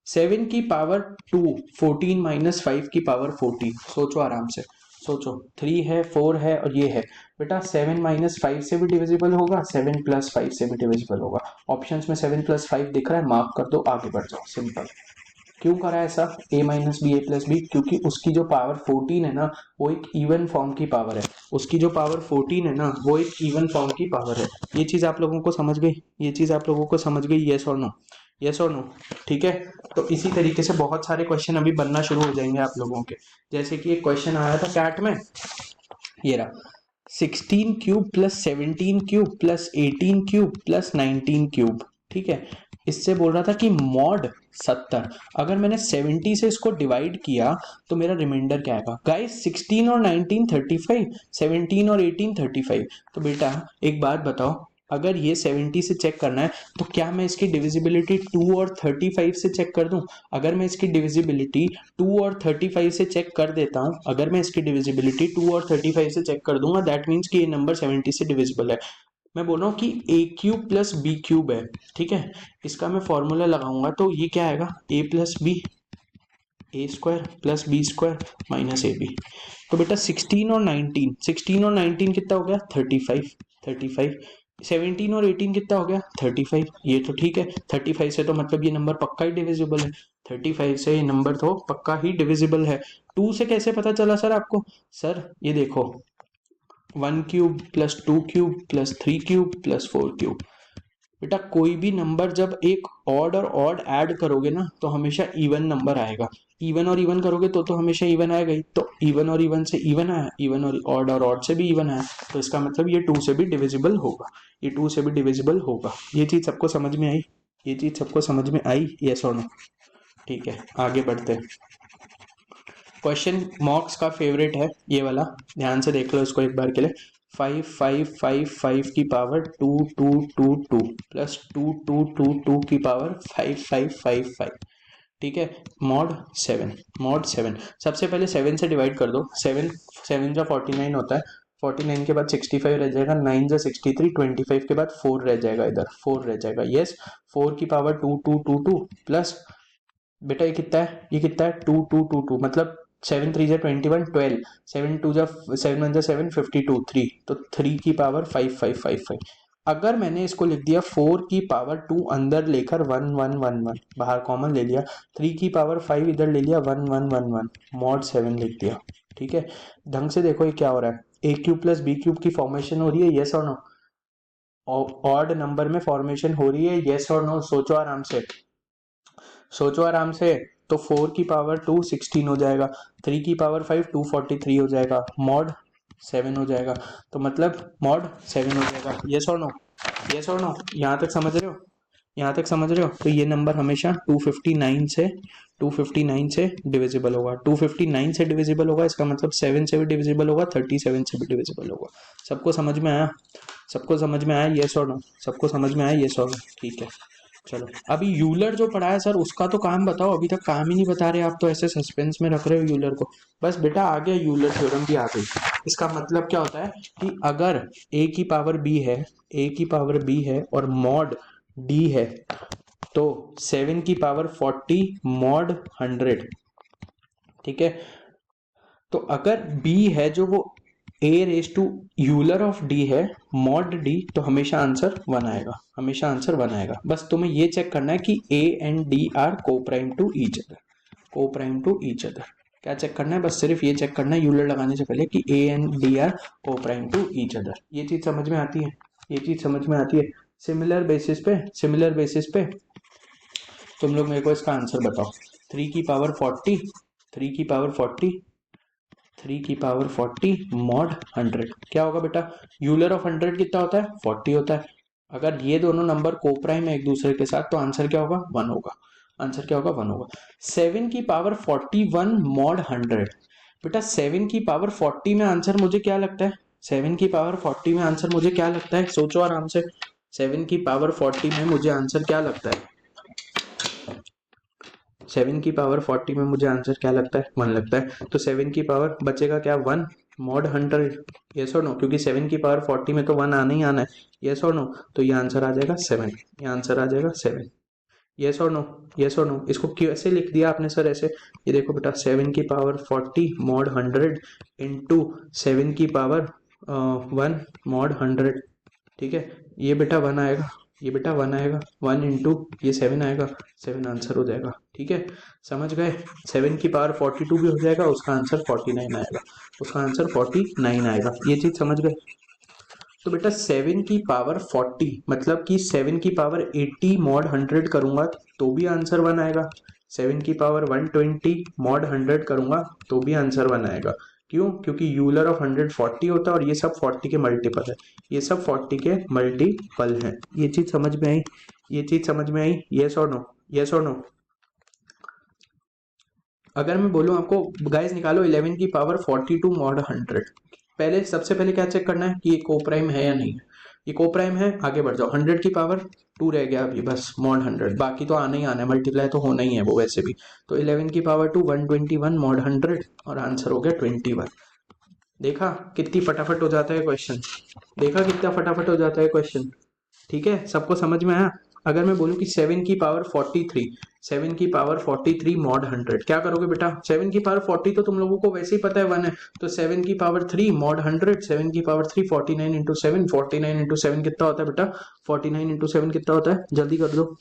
7 की पावर 2 14 माइनस 5 की पावर 14, सोचो आराम से सोचो। 3 है, 4 है और ये है बेटा। 7 माइनस 5 से भी डिविजिबल होगा, 7 प्लस 5 से भी डिविजिबल होगा। ऑप्शंस में 7 प्लस 5 दिख रहा है, मार्क कर दो, आगे बढ़ जाओ। सिंपल। क्यों करा है ऐसा? a minus b a plus b, क्योंकि उसकी जो पावर 14 है ना वो एक इवन फॉर्म की पावर है। उसकी जो पावर 14 है ना वो एक इवन फॉर्म की पावर है। ये चीज आप लोगों को समझ गई? ये चीज आप लोगों को समझ गई? यस और नो? यस और नो? ठीक है, तो इसी तरीके से बहुत सारे क्वेश्चन अभी बनना शुरू हो जाएंगे आप लोगों के। जैसे कि एक क्वेश्चन आया था कैट में, ये रहा 16 cube plus 17 cube plus 18 cube plus 19 cube. ठीक है, इससे बोल रहा था कि मॉड 70, अगर मैंने 70 से इसको डिवाइड किया तो मेरा रिमाइंडर क्या आएगा? गाइस 16 और 19 35, 17 और 18 35। तो बेटा एक बात बताओ, अगर ये 70 से चेक करना है तो क्या मैं इसकी डिविजिबिलिटी 2 और 35 से चेक कर दूं? अगर मैं इसकी डिविजिबिलिटी 2 और 35 से चेक कर देता हूं, अगर मैं इसकी डिविजिबिलिटी 2 और 35 से चेक कर दूंगा, दैट मीन्स कि ये नंबर 70 से डिविजिबल है। मैं बोल रहा हूँ कि ए क्यूब प्लस बी क्यूब है। ठीक है, इसका मैं फॉर्मूला लगाऊंगा तो ये क्या आएगा? A plus B A square plus B square minus A B. तो बेटा 16 और 19, 16 और 19 कितना हो गया? 35, 35। 17 और 18 कितना हो गया? 35। ये तो ठीक है, 35 से तो मतलब ये नंबर पक्का ही डिविजिबल है। 35 से ये नंबर तो पक्का ही डिविजिबल है। 2 से कैसे पता चला सर आपको? सर ये देखो 1 cube plus 2 cube plus 3 cube plus 4 cube. बेटा कोई भी नंबर जब एक ऑड और ऑड ऐड करोगे ना तो हमेशा इवन नंबर आएगा। इवन और इवन करोगे तो हमेशा इवन आएगा ही। तो इवन और इवन से इवन आया, इवन और ऑड से भी इवन आया, तो इसका मतलब ये 2 से भी डिविजिबल होगा, ये 2 से भी डिविजिबल होगा। ये चीज सबको समझ में आई? ये चीज सबको समझ में आई? यस और नो? ठीक है, आगे बढ़ते हैं। क्वेश्चन मॉक्स का फेवरेट है ये वाला, ध्यान से देख लो इसको एक बार के लिए। 5 5 5 5 की पावर 2 2 2 2 प्लस 2 2 2 2 की पावर 5 5 5 5। ठीक है, मॉड 7, मॉड 7। सबसे पहले 7 से डिवाइड कर दो। 7 7 जा 49 होता है, 49 के बाद 65 रह जाएगा, 9 जा 63, 25 के बाद 4 रह जाएगा, इधर 4 रह जाएगा। यस, 4 की पावर 2 2 2 2 प्लस बेटा ये कितना है? ये कितना है? 2 2 2 2 मतलब 7 3 जा 21, 12, 7 2 जा 7 1 जा 7, 52, 3, तो 3 की पावर 5 5 5 5। अगर मैंने इसको लिख दिया 4 की पावर 2 अंदर लेकर 1 1 1 1, बाहर कॉमन ले लिया, 3 की पावर 5 इधर ले लिया, 1 1 1 1, मॉड 7 लिख दिया। ठीक है, ढंग से देखो ये क्या हो रहा है। ए क्यूब प्लस बी क्यूब की फॉर्मेशन हो रही है, यस और नो? ऑड नंबर में फॉर्मेशन हो रही है, यस और नो? सोचो आराम से, सोचो आराम से। तो 4 की पावर 2 16 हो जाएगा, 3 की पावर 5 243 हो जाएगा, मॉड 7 हो जाएगा। तो मतलब मॉड 7 हो जाएगा। यस और नो? यस और नो? यहाँ तक समझ रहे हो? यहाँ तक समझ रहे हो? तो ये नंबर हमेशा 259 से डिविजिबल होगा। 259 से डिविजिबल होगा, इसका मतलब 7 से भी डिविजिबल होगा, 37 से भी डिविजिबल होगा। सबको समझ में आया? सबको समझ में आया येस और नो? सबको समझ में आया येस और नो? ठीक है चलो, अभी यूलर जो पढ़ा है सर उसका तो काम बताओ, अभी तक काम ही नहीं बता रहे आप, तो ऐसे सस्पेंस में रख रहे हो यूलर को। बस बेटा आ गया, यूलर थ्योरम भी आ गई। इसका मतलब क्या होता है कि अगर a की पावर b है, a की पावर b है और मॉड d है, तो 7 की पावर 40 मॉड 100, ठीक है। तो अगर b है जो वो a raise to Euler of d है मॉड d, तो हमेशा आंसर 1 आएगा, हमेशा आंसर 1 आएगा। बस तुम्हें ये चेक करना है कि a and d are coprime to each other, को प्राइम टू ईच अदर। क्या चेक करना है? बस सिर्फ ये चेक करना है यूलर लगाने से पहले कि a and d are coprime to each other. ये चीज समझ में आती है? ये चीज समझ में आती है? सिमिलर बेसिस पे, सिमिलर बेसिस पे तुम लोग मेरे को इसका आंसर बताओ। 3 की पावर 40, 3 की पावर 40, 3 की पावर 40 मॉड 100 क्या होगा बेटा? यूलर ऑफ 100 कितना होता है? 40 होता है। अगर ये दोनों नंबर कोप्राइम है एक दूसरे के साथ तो आंसर क्या होगा? 1 होगा। आंसर क्या होगा? 1 होगा। 7 की पावर 41 मॉड 100, बेटा 7 की पावर 40 में आंसर मुझे क्या लगता है? 7 की पावर 40 में आंसर मुझे क्या लगता है? सोचो आराम से। 7 की पावर 40 में मुझे आंसर क्या लगता है? 7 की पावर 40 में मुझे आंसर क्या लगता है? 1 लगता है। तो 7 की पावर बचेगा क्या? 1 मॉड 100, यस और नो? क्योंकि 7 की पावर 40 में तो 1 आना ही आना है, यस और नो? तो ये आंसर आ जाएगा 7, ये आंसर आ जाएगा 7, यस और नो? यस और नो? इसको कैसे लिख दिया आपने सर ऐसे? ये देखो बेटा 7 की पावर 40 मॉड 100 इंटू 7 की पावर 1 मॉड 100, ठीक है। ये बेटा 1 आएगा, ये बेटा 1 आएगा, 1 इंटू ये 7 आएगा, 7 आंसर हो जाएगा, ठीक है। समझ गए? 7 की पावर 42 भी हो जाएगा, उसका आंसर 49 आएगा, उसका आंसर 49 आएगा। ये चीज समझ गए? तो बेटा 7 की पावर 40 मतलब कि 7 की पावर 80 मॉड 100 करूंगा तो भी आंसर 1 आएगा। 7 की पावर 120 मॉड 100 करूंगा तो भी आंसर 1 आएगा। क्यों? क्योंकि यूलर ऑफ 100 40 होता है और ये सब 40 के मल्टीपल है, ये सब 40 के मल्टीपल है। ये चीज समझ में आई? ये चीज समझ में आई? यस और नो? यस और नो? अगर मैं बोलूं आपको गाइस निकालो 11 की पावर 42 मॉड 100, पहले सबसे पहले क्या चेक करना है कि ये कोप्राइम है या नहीं है। ये कोप्राइम है, आगे बढ़ जाओ। 100 की पावर 2 रह गया अभी बस मॉड 100, बाकी तो आना ही आना है, मल्टीप्लाई तो होना ही है वो वैसे भी। तो 11 की पावर 2 121 मॉड 100 और आंसर हो गया 21। देखा कितनी फटाफट हो जाता है क्वेश्चन? देखा कितना फटाफट हो जाता है क्वेश्चन? ठीक है, सबको समझ में आया? अगर मैं बोलूं कि 7 की पावर 43, 7 की पावर 43 मॉड 100 क्या करोगे बेटा? 7 की पावर 40 तो तुम लोगों को वैसे ही पता है 1 है, तो 7 की पावर 3 मॉड 100, 7 की पावर 3 49 इंटू 7, 49 इंटू 7 कितना होता है बेटा? 49 इंटू 7 कितना होता है? जल्दी कर दो।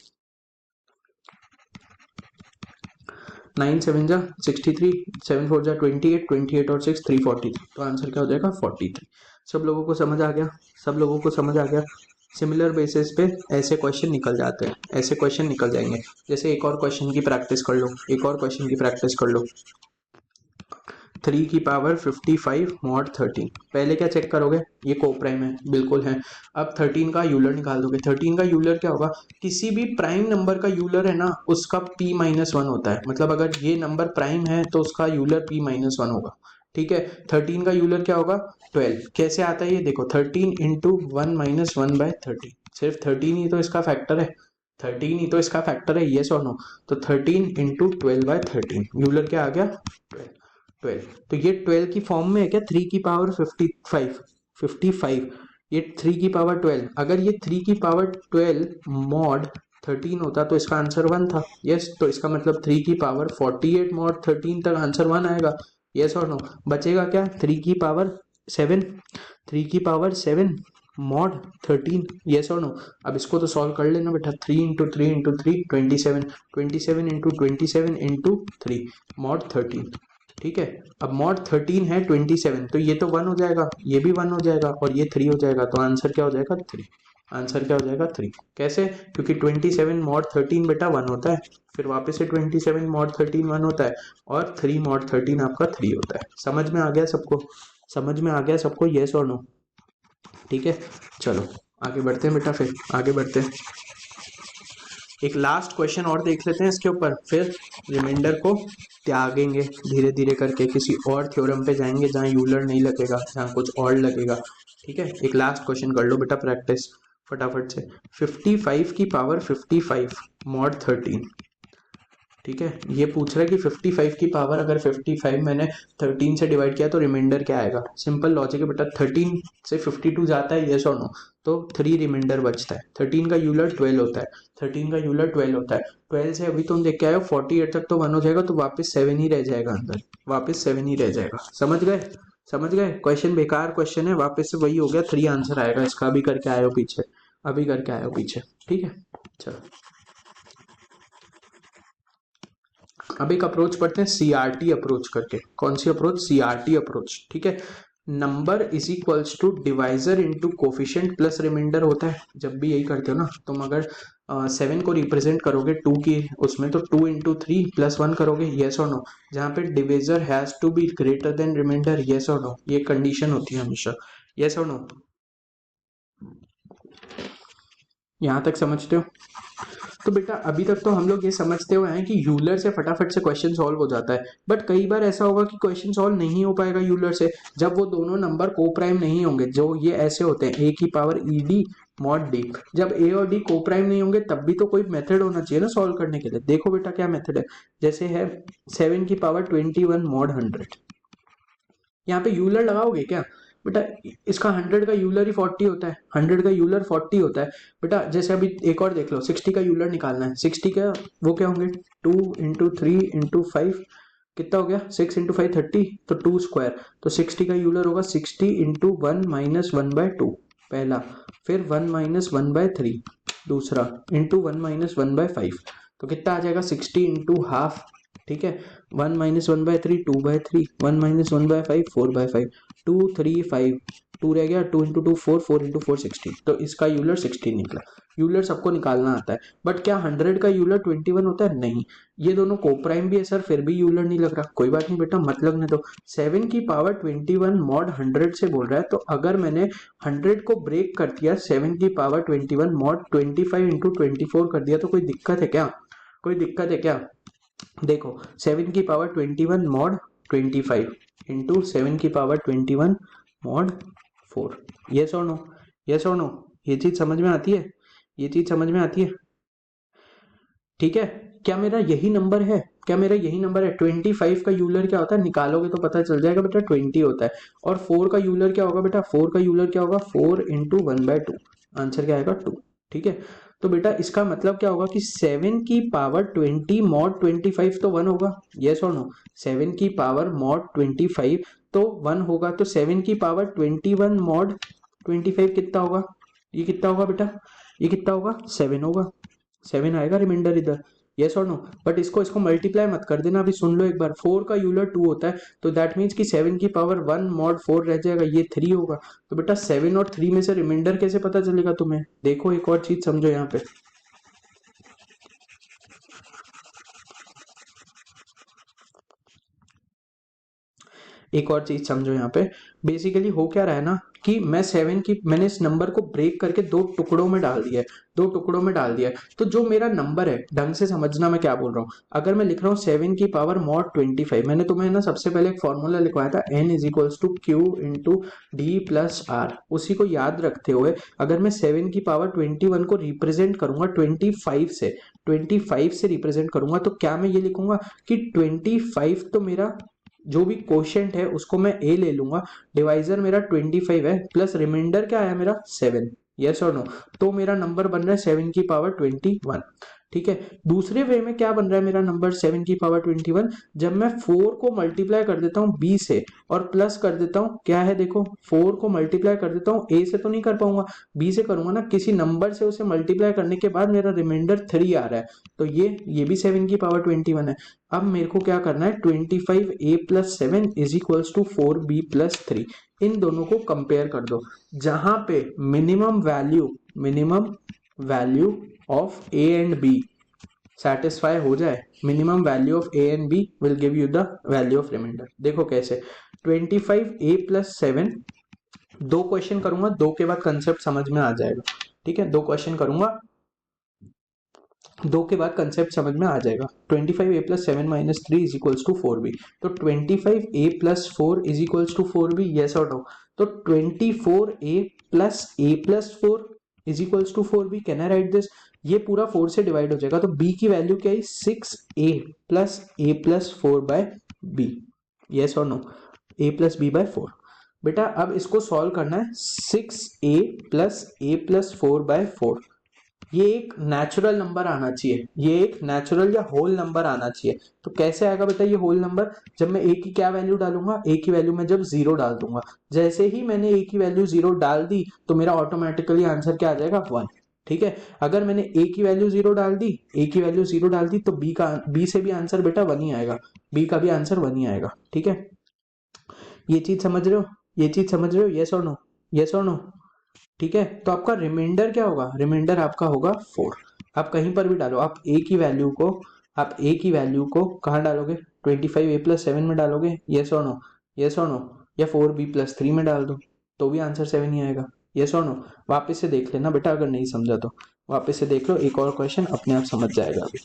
9 7 जा 63, 7 4 जा 28, 28 और 6 343, तो आंसर क्या हो जाएगा? 43। सब लोगों को समझ आ गया? सब लोगों को समझ आ गया? सिमिलर बेसिस पे ऐसे क्वेश्चन निकल जाते हैं, ऐसे क्वेश्चन निकल जाएंगे। जैसे एक और क्वेश्चन की प्रैक्टिस कर लो, एक और क्वेश्चन की प्रैक्टिस कर लो। 3 की पावर 55 मॉड 13, पहले क्या चेक करोगे? ये कोप्राइम है, बिल्कुल है। अब 13 का यूलर निकाल दोगे। 13 का यूलर क्या होगा? किसी भी प्राइम नंबर का यूलर है ना, उसका p-1 होता है। मतलब अगर ये नंबर प्राइम है तो उसका यूलर p-1 होगा, ठीक है। 13 का यूलर क्या होगा? 12। कैसे आता है ये देखो, 13 इंटू 1 माइनस 1/13, सिर्फ 13 ही तो इसका फैक्टर है, 13 ही तो इसका फैक्टर है, यस और नो? तो 13 इंटू 12/13, यूलर क्या आ गया? 12। 12, तो ये 12 की फॉर्म में है क्या? 3 की पावर 55, 55, ये 3 की पावर 12। अगर ये 3 की पावर 12 मॉड 13 होता तो इसका आंसर 1 था, यस। तो इसका मतलब 3 की पावर 48 मॉड 13 तक आंसर 1 आएगा, यस और नो? बचेगा क्या? 3 की पावर 7, 3 की पावर 7 मॉड 13, यस और नो? अब इसको तो सॉल्व कर लेना बेटा। 3 into 3 into 3 27, 27 into 27 into 3 mod 13, ठीक है। अब मॉड 13 है 27, तो ये तो 1 हो जाएगा, ये भी 1 हो जाएगा और ये 3 हो जाएगा, तो आंसर क्या हो जाएगा? 3। आंसर क्या हो जाएगा? 3। कैसे? क्योंकि 27 मॉड 13 बेटा 1 होता है, फिर वापस से 27 मॉड 13 1 होता है और 3 मॉड 13 आपका 3 होता है। समझ में आ गया सबको? समझ में आ गया सबको? यस और नो? ठीक है, चलो आगे बढ़ते हैं बेटा, फिर आगे बढ़ते हैं। एक लास्ट क्वेश्चन और देख लेते हैं इसके ऊपर, फिर रिमाइंडर को त्यागेंगे धीरे धीरे करके, किसी और थ्योरम पे जाएंगे जहाँ यूलर नहीं लगेगा, जहाँ कुछ और लगेगा। ठीक है, एक लास्ट क्वेश्चन कर लो बेटा प्रैक्टिस फटाफट से। 55 की पावर 55 मॉड 13। ठीक है, ये पूछ रहा है कि 55 की पावर अगर 55 मैंने 13 से डिवाइड किया तो रिमाइंडर क्या आएगा। सिंपल लॉजिक है बेटा, 13 से 52 जाता है यस और नो, तो 3 रिमाइंडर बचता है। 13 का यूलर 12 होता है, 13 का यूलर 12 होता है। 12 से अभी तुम देख के आए हो 48 तक तो 1 हो जाएगा, तो वापस 7 ही रह जाएगा अंदर, वापस 7 ही रह जाएगा। समझ गए, समझ गए। क्वेश्चन बेकार क्वेश्चन है, वापस से वही हो गया, 3 आंसर आएगा इसका। अभी करके आए हो पीछे, अभी करके आए हो पीछे। ठीक है, चलो अब एक अप्रोच पढ़ते हैं सीआरटी अप्रोच करके। कौन सी अप्रोच? CRT approach. ठीक है, number is equals to divisor into coefficient plus remainder होता है। जब भी यही करते हो ना तुम, अगर 7 को रिप्रेजेंट करोगे 2 की उसमें, तो 2 इंटू 3 प्लस 1 करोगे, येस और नो। जहाँ पे divisor has to be greater than remainder, yes और नो, ये कंडीशन होती है हमेशा, येस और नो। यहाँ तक समझते हो? तो बेटा अभी तक तो हम लोग ये समझते हुए हैं कि यूलर से फटाफट से क्वेश्चन सॉल्व हो जाता है, बट कई बार ऐसा होगा कि क्वेश्चन सॉल्व नहीं हो पाएगा यूलर से, जब वो दोनों नंबर को प्राइम नहीं होंगे। जो ये ऐसे होते हैं ए की power E D mod D, जब ए और डी को प्राइम नहीं होंगे तब भी तो कोई मेथड होना चाहिए ना सॉल्व करने के लिए। देखो बेटा क्या मेथड है, जैसे है 7 की पावर 21 मॉड 100। यहाँ पे यूलर लगाओगे क्या बेटा? इसका 100 का यूलर ही 40 होता है, 100 का यूलर 40 होता है बेटा। जैसे अभी एक और देख लो, 60 का यूलर निकालना है। 60 का वो क्या होंगे, 2 इंटू 3 इंटू 5, कितना हो गया, 6 इंटू 5 30, तो 2 स्क्वायर। तो 60 का यूलर होगा 60 इंटू 1 माइनस 1/2 पहला, फिर 1 माइनस 1/3 दूसरा, इंटू 1 माइनस 1/5, तो कितना आ जाएगा 60 इंटू हाफ। ठीक है, 1 माइनस 1/3 2/3, 1 माइनस 1/5 4/5, 2 3 5, 2 रह गया, 2 इंटू 2 4, 4 इंटू 4 16। तो इसका यूलर 16 निकला। यूलर सबको निकालना आता है, बट क्या 100 का यूलर 21 होता है? नहीं। ये दोनों कोप्राइम भी है सर, फिर भी यूलर नहीं लग रहा। कोई बात नहीं बेटा, मत लगने दो। 7 की पावर 21 मॉड 100 से बोल रहा है, तो अगर मैंने 100 को ब्रेक कर दिया 7 की पावर 21 मॉड 25 इंटू 24 कर दिया, तो कोई दिक्कत है क्या? कोई दिक्कत है क्या? देखो 7 की पावर 21 मॉड 25 इंटू 7 की पावर 21 मॉड 4, यस और नो, यस और नो। ये चीज समझ में आती है, ये चीज समझ में आती है? ठीक है, क्या मेरा यही नंबर है? क्या मेरा यही नंबर है? 25 का यूलर क्या होता है, निकालोगे तो पता चल जाएगा बेटा, 20 होता है। और 4 का यूलर क्या होगा बेटा? 4 का यूलर क्या होगा? 4 इंटू 1/2, आंसर क्या आएगा 2। ठीक है, तो बेटा इसका मतलब क्या होगा कि 7 की पावर 20 मॉड 25 तो 1 होगा, यस और नो। 7 की पावर मॉड 25 तो 1 होगा, तो 7 की पावर 21 मॉड 25 कितना होगा? ये कितना होगा बेटा? ये कितना होगा? 7 होगा, 7 आएगा रिमाइंडर इधर, यस और नो। बट इसको इसको मल्टीप्लाई मत कर देना, अभी सुन लो एक बार। 4 का यूलर 2 होता है, तो दैट मीन्स कि 7 की पावर 1 मॉड 4 रह जाएगा, ये 3 होगा। तो बेटा 7 और 3 में से रिमाइंडर कैसे पता चलेगा तुम्हें? देखो एक और चीज समझो यहाँ पे, एक और चीज समझो यहाँ पे। बेसिकली हो क्या रहा है ना कि मैं 7 की, मैंने इस नंबर को ब्रेक करके 2 टुकड़ों में डाल दिया है, 2 टुकड़ों में डाल दिया है। तो जो मेरा नंबर है, ढंग से समझना मैं क्या बोल रहा हूँ। अगर मैं लिख रहा हूँ 7 की पावर मॉड 25, मैंने तुम्हें ना सबसे पहले एक फॉर्मूला लिखवाया था, n is equals to q into d plus r. उसी को याद रखते हुए अगर मैं 7 की पावर 21 को रिप्रेजेंट करूंगा 25 से रिप्रेजेंट करूंगा, तो क्या मैं ये लिखूंगा कि 25 तो मेरा जो भी क्वोशिएंट है उसको मैं ए ले लूंगा, डिवाइजर मेरा 25 है, प्लस रिमाइंडर क्या आया मेरा 7, यस और नो। तो मेरा नंबर बन रहा है 7 की पावर 21। ठीक है, दूसरे वे में क्या बन रहा है मेरा नंबर 7 की पावर 21, जब मैं 4 को मल्टीप्लाई कर देता हूँ b से और प्लस कर देता हूँ, क्या है देखो, 4 को मल्टीप्लाई कर देता हूँ, a से तो नहीं कर पाऊंगा, b से करूंगा ना, किसी नंबर से उसे मल्टीप्लाई करने के बाद मेरा रिमाइंडर 3 आ रहा है, तो ये भी 7 की पावर 21 है। अब मेरे को क्या करना है, 25a plus 7 is equals to 4b plus 3, इन दोनों को कंपेयर कर दो। जहां पे minimum value of a and b satisfy हो जाए, minimum value of a and b will give you the value of remainder. देखो कैसे, 25a प्लस 7, 2 क्वेश्चन करूंगा, 2 के बाद कंसेप्ट समझ में आ जाएगा। ठीक है, 2 क्वेश्चन करूंगा, दो के बाद कंसेप्ट समझ में आ जाएगा। 25a plus 7 minus 3 is equals to 4b। तो 25a plus 4 is equals to 4b, yes और नो? तो 24a plus 4 is equals to 4b, can I write this? ये पूरा 4 से डिवाइड हो जाएगा, तो b की वैल्यू क्या है? 6a plus a plus 4 by b, yes और no? a plus b by 4। बेटा अब इसको सॉल्व करना है। 6a plus a plus 4 bye 4, ये एक नेचुरल नंबर आना चाहिए, ये एक नेचुरल या होल नंबर आना चाहिए। तो कैसे आएगा बेटा ये होल नंबर? जब मैं a की क्या वैल्यू डालूंगा? a की वैल्यू में जब 0 डाल दूंगा, जैसे ही मैंने a की वैल्यू 0 डाल दी तो मेरा ऑटोमेटिकली आंसर क्या आ जाएगा? 1। ठीक है, अगर मैंने a की वैल्यू 0 डाल दी, a की वैल्यू 0 डाल दी, तो b से भी आंसर बेटा 1 ही आएगा, b का भी आंसर 1 ही आएगा। ठीक है, ये चीज समझ रहे हो? ये चीज समझ रहे हो? यस और नो? यस और नो? ठीक है, तो आपका रिमाइंडर क्या होगा? रिमाइंडर आपका होगा 4। आप कहीं पर भी डालो, आप a की वैल्यू को, आप a की वैल्यू को कहाँ डालोगे? 25a प्लस 7 में डालोगे, यस और नो? यस और नो? या 4b प्लस 3 में डाल दो तो भी आंसर 7 ही आएगा, यस और नो? वापस से देख लेना बेटा, अगर नहीं समझा तो वापस से देख लो, एक और क्वेश्चन अपने आप समझ जाएगा। अभी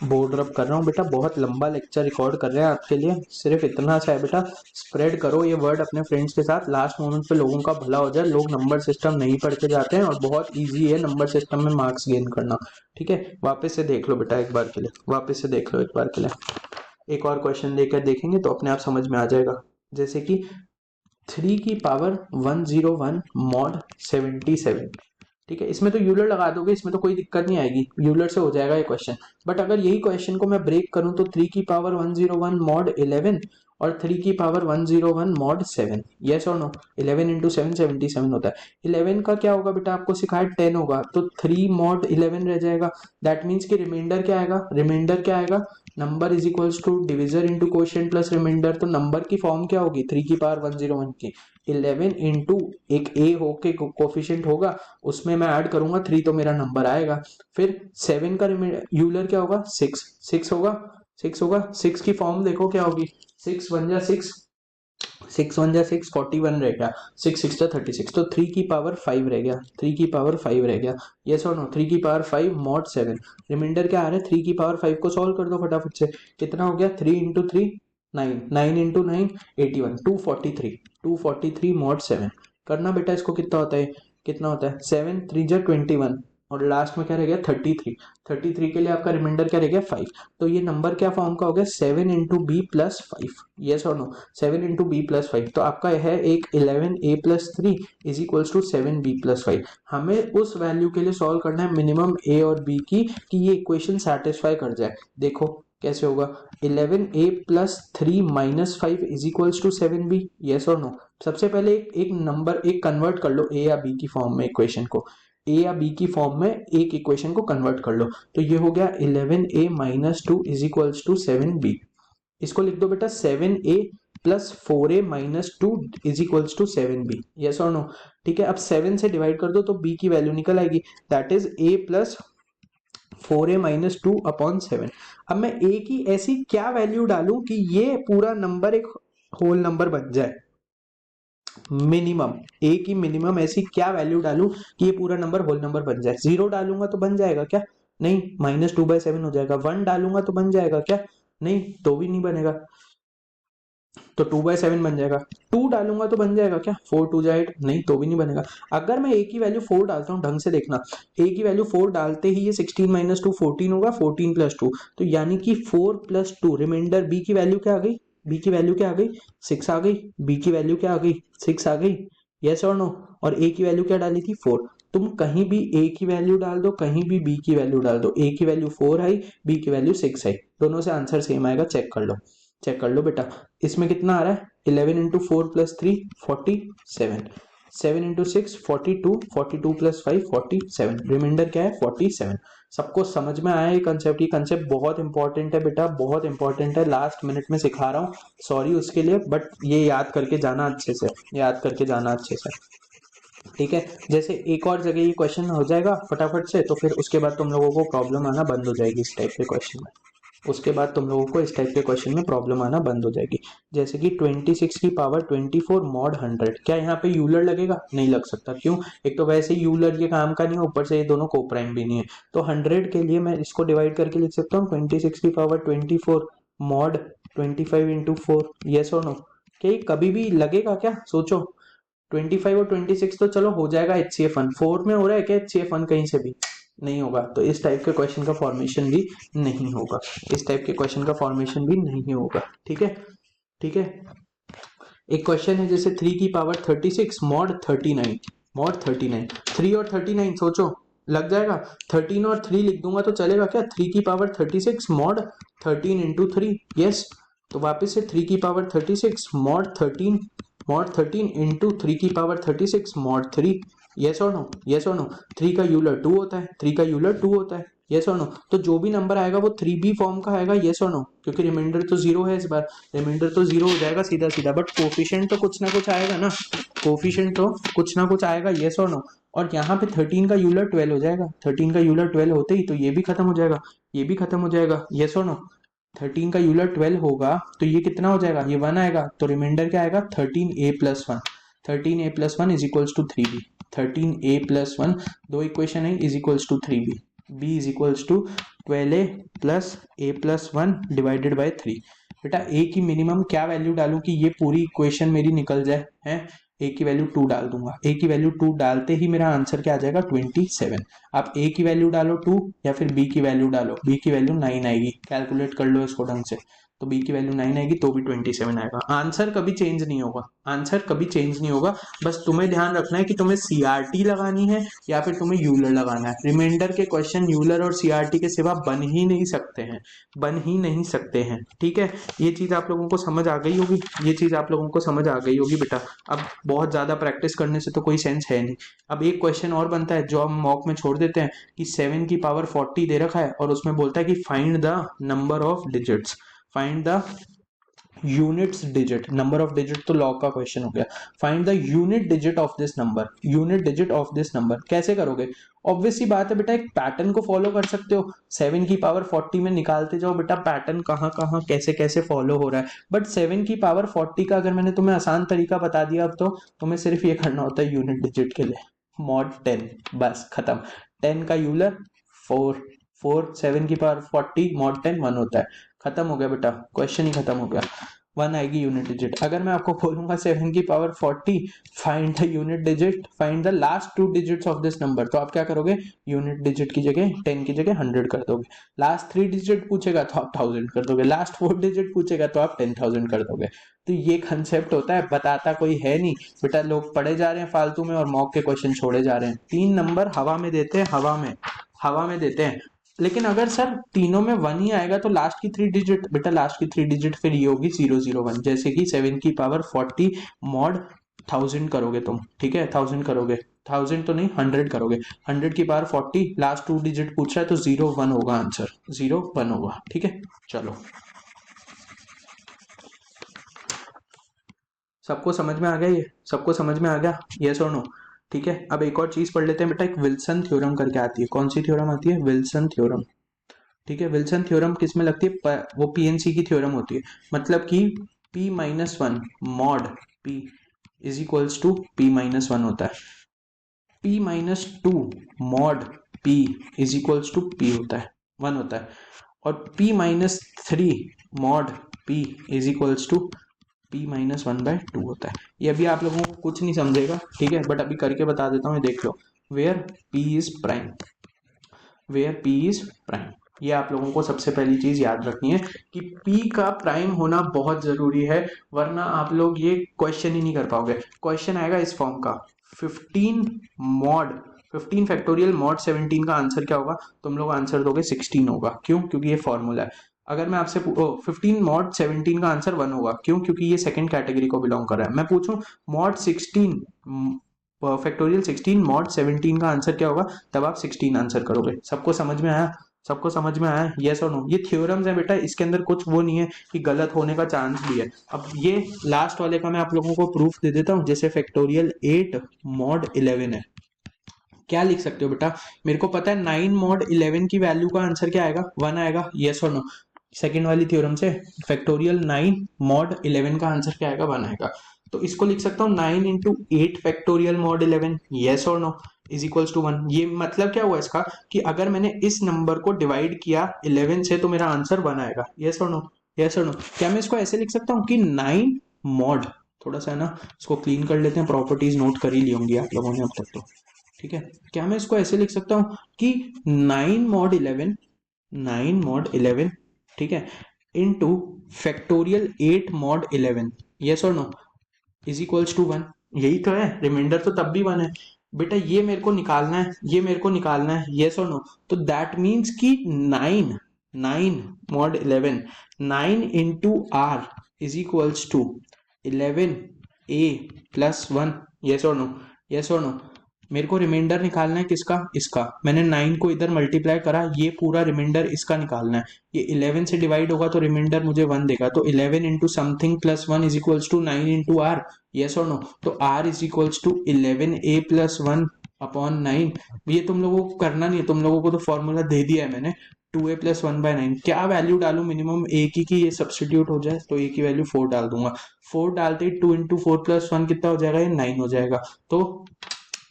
बोर्ड रब कर रहा हूँ बेटा, बहुत लंबा लेक्चर रिकॉर्ड कर रहे हैं आपके लिए, सिर्फ इतना सा है बेटा, स्प्रेड करो ये वर्ड अपने फ्रेंड्स के साथ, लास्ट मोमेंट पे लोगों का भला हो जाए। लोग नंबर सिस्टम नहीं पढ़ के जाते हैं और बहुत इजी है नंबर सिस्टम में मार्क्स गेन करना। ठीक है, वापस से देख लो बेटा एक बार के लिए, वापस से देख लो एक बार के लिए। एक और क्वेश्चन लेकर देखेंगे तो अपने आप समझ में आ जाएगा। जैसे कि 3 की पावर 101 मॉड 77। ठीक है, इसमें तो यूलर लगा दोगे, इसमें तो कोई दिक्कत नहीं आएगी, यूलर से हो जाएगा ये क्वेश्चन। बट अगर यही क्वेश्चन को मैं ब्रेक करूं तो 3 की पावर 101 मॉड 11 और 3 की पावर 101 मॉड 7, यस और नो? 11 इंटू 7 77 होता है। 11 का क्या होगा बेटा? आपको सिखाया 10 होगा, तो 3 मॉड 11 रह जाएगा। दैट मीन्स कि रिमाइंडर क्या आएगा? रिमाइंडर क्या आएगा? Number is equals to divisor into quotient plus remainder. तो नंबर की फॉर्म क्या होगी? 3 की पावर 101 की 11 इंटू एक ए होके कोफिशिएंट होगा, उसमें मैं ऐड करूंगा 3 तो मेरा नंबर आएगा। फिर 7 का यूलर क्या होगा? 6 6 होगा, 6 होगा। 6 की फॉर्म देखो क्या होगी? 6 1 जा 6, 6 1 जा 6, 41 रह गया, 6 6 जा 36, तो 3 की पावर 5 रह गया, 3 की पावर 5 रह गया, यस और नो? 3 की पावर 5 मॉड 7। रिमाइंडर क्या आ रहा है? 3 की पावर 5 को सॉल्व कर दो फटाफट से, कितना हो गया? 3 इंटू 3 9, 9 इंटू 9 81, 243, 243 मॉड 7। करना बेटा इसको, कितना होता है? कितना होता है? 7 3 जा 21 और लास्ट में क्या रह गया? 33। 33 के लिए आपका रिमाइंडर क्या रह गया? 5। तो ये नंबर क्या फॉर्म का हो गया? 7 इंटू बी प्लस 5, यस और नो? 7 इंटू बी प्लस 5, तो आपका है एक 11a plus 3 is equals to 7b plus 5। हमें उस वैल्यू के लिए सॉल्व करना है मिनिमम a और b की, कि ये इक्वेशन सेटिस्फाई कर जाए। देखो कैसे होगा? 11a plus 3 minus 5 is equals to 7b, yes और नो? सबसे पहले एक नंबर एक कन्वर्ट कर लो a या b की फॉर्म में, इक्वेशन को a या b की फॉर्म में एक इक्वेशन को कन्वर्ट कर लो, तो ये हो गया 11a minus 2 is equals to 7b। इसको लिख दो बेटा 7a plus 4a minus 2 is equals to 7b, yes और नो? ठीक है, अब 7 से डिवाइड कर दो तो b की वैल्यू निकल आएगी, that is a plus 4a minus 2 upon 7। अब मैं a की ऐसी क्या वैल्यू डालूं कि ये पूरा नंबर एक होल नंबर बन जाए? मिनिमम a की मिनिमम ऐसी क्या वैल्यू डालूं कि ये पूरा नंबर होल नंबर बन जाए? 0 डालूंगा तो बन जाएगा क्या? नहीं, माइनस 2/7 हो जाएगा। 1 डालूंगा तो बन जाएगा क्या? नहीं, तो भी नहीं बनेगा, तो 2/7 बन जाएगा। 2 डालूंगा तो बन जाएगा क्या? 4 2 जा 8, नहीं तो भी नहीं बनेगा। अगर मैं a की वैल्यू 4 डालता हूँ, ढंग से देखना, a की वैल्यू 4 डालते ही ये 16 माइनस 2 14 होगा, 14 प्लस 2, तो यानी कि 4 प्लस 2, रिमाइंडर b की वैल्यू क्या आ गई? b की वैल्यू क्या आ गई? 6 आ गई। b की वैल्यू क्या आ गई? 6 आ गई, यस और नो? और a की वैल्यू क्या डाली थी? 4। तुम कहीं भी a की वैल्यू डाल दो, कहीं भी b की वैल्यू डाल दो, a की वैल्यू 4 आई, b की वैल्यू 6 आई, दोनों से आंसर सेम आएगा। चेक कर लो, चेक कर लो बेटा। इसमें कितना आ रहा है? 11 into 4 plus 3 47, 7 into 6 42, 42 plus 5 47, remainder क्या है? 47। सबको समझ में आया ये कंसेप्ट? ये कंसेप्ट बहुत इंपॉर्टेंट है बेटा, बहुत इंपॉर्टेंट है, लास्ट मिनट में सिखा रहा हूँ, सॉरी उसके लिए, बट ये याद करके जाना अच्छे से, याद करके जाना अच्छे से। ठीक है, जैसे एक और जगह ये क्वेश्चन हो जाएगा फटाफट से, तो फिर उसके बाद तुम लोगों को प्रॉब्लम आना बंद हो जाएगी इस टाइप के क्वेश्चन में। उसके बाद तुम लोगों को इस टाइप के क्वेश्चन में प्रॉब्लम आना बंद हो जाएगी। जैसे कि 26 की पावर 24 मॉड 100, क्या यहाँ पे यूलर लगेगा? नहीं लग सकता। क्यों? एक तो वैसे ही यूलर ये काम का नहीं है, ऊपर से ये दोनों कोप्राइम भी नहीं है। तो 100 के लिए मैं इसको डिवाइड करके लिख सकता हूँ 26 की पावर 24 मॉड 25 इंटू 4। येस और नो? क्या ये कभी भी लगेगा क्या? सोचो, 25 और 26 तो चलो हो जाएगा HCF1, 4 में हो रहा है क्या HCF1? कहीं से भी नहीं होगा। तो इस टाइप के क्वेश्चन का फॉर्मेशन भी नहीं होगा, इस टाइप के क्वेश्चन का फॉर्मेशन भी नहीं होगा। ठीक है, ठीक है। एक क्वेश्चन है जैसे 3 की पावर 36 मॉड 39, मॉड 39, 3 और 39 सोचो लग जाएगा। 13 और 3 लिख दूंगा तो चलेगा क्या? 3 की पावर 36 मॉड 13 इंटू 3। यस, तो वापस से 3 की पावर 36 मॉड 13 इंटू 3 की पावर 36 मॉड 3। यस और नो? यस और नो? 3 का यूलर 2 होता है, 3 का यूलर 2 होता है। यस और नो? तो जो भी नंबर आएगा वो 3b फॉर्म का आएगा। यस और नो? क्योंकि रिमाइंडर तो 0 है, इस बार रिमाइंडर तो 0 हो जाएगा सीधा सीधा, बट कोफिशिएंट तो कुछ ना कुछ आएगा ना, कोफिशिएंट तो कुछ ना कुछ आएगा। यस और नो? और यहाँ पे 13 का यूलर 12 हो जाएगा, 13 का यूलर 12 होते ही तो ये भी खत्म हो जाएगा, ये भी खत्म हो जाएगा। यस और नो? 13 का यूलर 12 होगा तो ये कितना हो जाएगा? ये 1 आएगा, तो रिमाइंडर क्या आएगा? 13a+1, 13a+1 is equals to 3b, 13a+1 दो इक्वेशन है is equals to 3b, b is equals to 12a plus a+1 divided by 3। बेटा a की मिनिमम क्या वैल्यू डालूं कि ये पूरी इक्वेशन मेरी निकल जाए? है a की वैल्यू 2 डाल दूंगा, a की वैल्यू 2 डालते ही मेरा आंसर क्या आ जाएगा? 27। आप a की वैल्यू डालो 2 या फिर b की वैल्यू डालो, b की वैल्यू 9 आएगी, कैलकुलेट कर लो इसको ढंग से, तो b की वैल्यू 9 आएगी तो भी 27 आएगा। आंसर कभी चेंज नहीं होगा, आंसर कभी चेंज नहीं होगा। बस तुम्हें ध्यान रखना है कि तुम्हें CRT लगानी है या फिर तुम्हें यूलर लगाना है। रिमाइंडर के क्वेश्चन यूलर और CRT के सिवा बन ही नहीं सकते हैं, बन ही नहीं सकते हैं। ठीक है, ये चीज आप लोगों को समझ आ गई होगी, ये चीज आप लोगों को समझ आ गई होगी बेटा। अब बहुत ज्यादा प्रैक्टिस करने से तो कोई सेंस है नहीं। अब एक क्वेश्चन और बनता है जो हम मॉक में छोड़ देते हैं कि 7 की पावर 40 दे रखा है और उसमें बोलता है कि find the number of digits, find the units digit, number of digit तो लॉग का क्वेश्चन हो गया। Find the unit digit of this number, unit digit of this number कैसे करोगे? ऑब्वियस सी बात है बेटा, एक पैटर्न को फॉलो कर सकते हो, 7 की पावर 40 में निकालते जाओ बेटा पैटर्न कहाँ कहाँ कैसे कैसे फॉलो हो रहा है। बट 7 की पावर 40 का अगर मैंने तुम्हें आसान तरीका बता दिया, अब तो तुम्हें सिर्फ ये करना होता है यूनिट डिजिट के लिए, मॉड 10, बस खत्म। 10 का यूलर 4, 7 की पावर 40 मॉड 10 1 होता है, खत्म हो गया बेटा, क्वेश्चन ही खत्म हो गया। 1 आएगी यूनिट डिजिट। अगर मैं आपको बोलूंगा 7 की power 40 find the unit digit, find the last 2 digits of this number, तो आप क्या करोगे? यूनिट डिजिट की जगह 10 की जगह 100 कर दोगे। लास्ट 3 डिजिट पूछेगा तो आप 1000 कर दोगे, लास्ट 4 डिजिट पूछेगा तो आप 10,000 कर दोगे। तो ये कंसेप्ट होता है, बताता कोई है नहीं बेटा, लोग पढ़े जा रहे हैं फालतू में और मॉक के क्वेश्चन छोड़े जा रहे हैं। 3 नंबर हवा में देते हैं, हवा में देते हैं। लेकिन अगर सर तीनों में 1 ही आएगा तो लास्ट की 3 डिजिट, बेटा लास्ट की 3 डिजिट फिर ये होगी 001, जैसे कि 7 की पावर 40 मॉड 1000 करोगे तुम, ठीक है 1000 करोगे, 1000 तो नहीं 100 करोगे, 100 की पावर 40 लास्ट 2 डिजिट पूछ रहा है तो 01 होगा आंसर, 01 होगा। ठीक है, चलो सबको समझ में आ गया? ये सबको समझ में आ गया? यस और नो? ठीक है, अब एक और चीज पढ़ लेते हैं बेटा, एक विल्सन थ्योरम करके आती है। कौन सी थ्योरम आती है? Wilson theorem. ठीक है, विल्सन थ्योरम किस में लगती है? वो पीएनसी की थ्योरम होती है, मतलब कि p-1 mod p is equals to p-1 होता है, p-2 mod p is equals to p होता है 1 होता है, और p-3 mod p is equals to p-1/2 होता है। ये अभी आप लोगों को कुछ नहीं समझेगा, ठीक है, बट अभी करके बता देता हूँ, देख लो। Where p is prime, where p is prime, ये आप लोगों को सबसे पहली चीज याद रखनी है कि p का प्राइम होना बहुत जरूरी है, वरना आप लोग ये क्वेश्चन ही नहीं कर पाओगे। क्वेश्चन आएगा इस फॉर्म का 15 फैक्टोरियल मॉड 17 का आंसर क्या होगा? तुम लोग आंसर दोगे 16 होगा। क्यों? क्योंकि ये फॉर्मूला है। अगर मैं आपसे 15 मॉड 17 का आंसर 1 होगा। क्यों? क्योंकि ये सेकंड कैटेगरी को बिलोंग कर रहा है। मैं पूछूं मॉड 16 फैक्टोरियल 16 मॉड 17 का आंसर क्या होगा? तब आप 16 आंसर करोगे। सबको समझ में आया? सबको समझ में आया? यस और नो? ये थ्योरम्स है बेटा, इसके अंदर कुछ वो नहीं है कि गलत होने का चांस भी है। अब ये लास्ट वाले का मैं आप लोगों को प्रूफ दे देता हूं। जैसे फैक्टोरियल 8 मॉड 11 है, क्या लिख सकते हो बेटा? मेरे को पता है 9 मॉड 11 की वैल्यू का आंसर क्या आएगा? 1 आएगा। यस और नो? सेकेंड वाली थ्योरम से फैक्टोरियल 9 मॉड 11 का आंसर क्या आएगा, 1 आएगा। तो इसको लिख सकता हूँ 9 इंटू 8 फैक्टोरियल मॉड 11, येस और नो, इज इक्वल्स टू 1। ये मतलब क्या हुआ इसका कि अगर मैंने इस नंबर को डिवाइड किया 11 से तो मेरा आंसर 1 आएगा, येस और नो, येस और नो। क्या मैं इसको ऐसे लिख सकता हूँ कि 9 मॉड, थोड़ा सा है ना इसको क्लीन कर लेते हैं, प्रॉपर्टीज नोट कर ही ली होंगी आप लोगों ने अब तक तो, ठीक है। क्या मैं इसको ऐसे लिख सकता हूँ कि 9 मॉड 11, 9 मॉड 11, ठीक है, इनटू फैक्टोरियल 8 मॉड 11, यस और नो, इज इक्वल्स टू 1। यही तो है, रिमाइंडर तो तब भी 1 है बेटा, ये मेरे को निकालना है, ये मेरे को निकालना है, यस और नो। तो दैट मीन्स कि 9, 9 mod 11, 9 into r is equals to 11 a plus 1, yes और नो, यस और नो। मेरे को रिमाइंडर निकालना है किसका, इसका। मैंने 9 को इधर मल्टीप्लाई करा, ये पूरा रिमाइंडर इसका निकालना है। ये 11 से डिवाइड होगा तो रिमाइंडर मुझे 1 देगा, तो 11 into something plus 1 is equals to 9 into r, yes और नो। तो r is equals to 11 a plus 1 upon 9। ये तुम लोगों को करना नहीं है, तुम लोगों को तो फॉर्मूला दे दिया है मैंने, 2a प्लस 1/9। क्या वैल्यू डालू मिनिमम, ए की ये सब्सटीट्यूट हो जाए, तो ए की वैल्यू 4 डाल दूंगा। 4 डालते ही 2 इंटू 4 प्लस 1 कितना हो जाएगा, ये 9 हो जाएगा। तो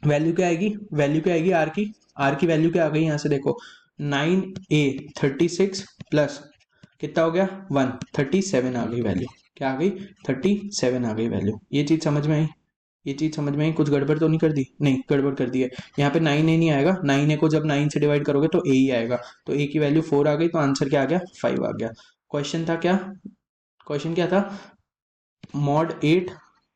वैल्यू क्या आएगी, वैल्यू क्या आएगी आर की, आर की वैल्यू क्या आ गई यहाँ से देखो, 9a 36 प्लस कितना हो गया 1, 37 आ गई वैल्यू, क्या आ गई 37 आ गई वैल्यू। ये चीज समझ में आई, ये चीज समझ में आई, कुछ गड़बड़ तो नहीं कर दी, नहीं गड़बड़ कर दी है। यहाँ पे 9a नहीं आएगा, 9a को जब 9 से डिवाइड करोगे तो a ही आएगा, तो a की वैल्यू 4 आ गई, तो आंसर क्या आ गया 5 आ गया। क्वेश्चन था क्या, क्वेश्चन क्या था, मॉड 8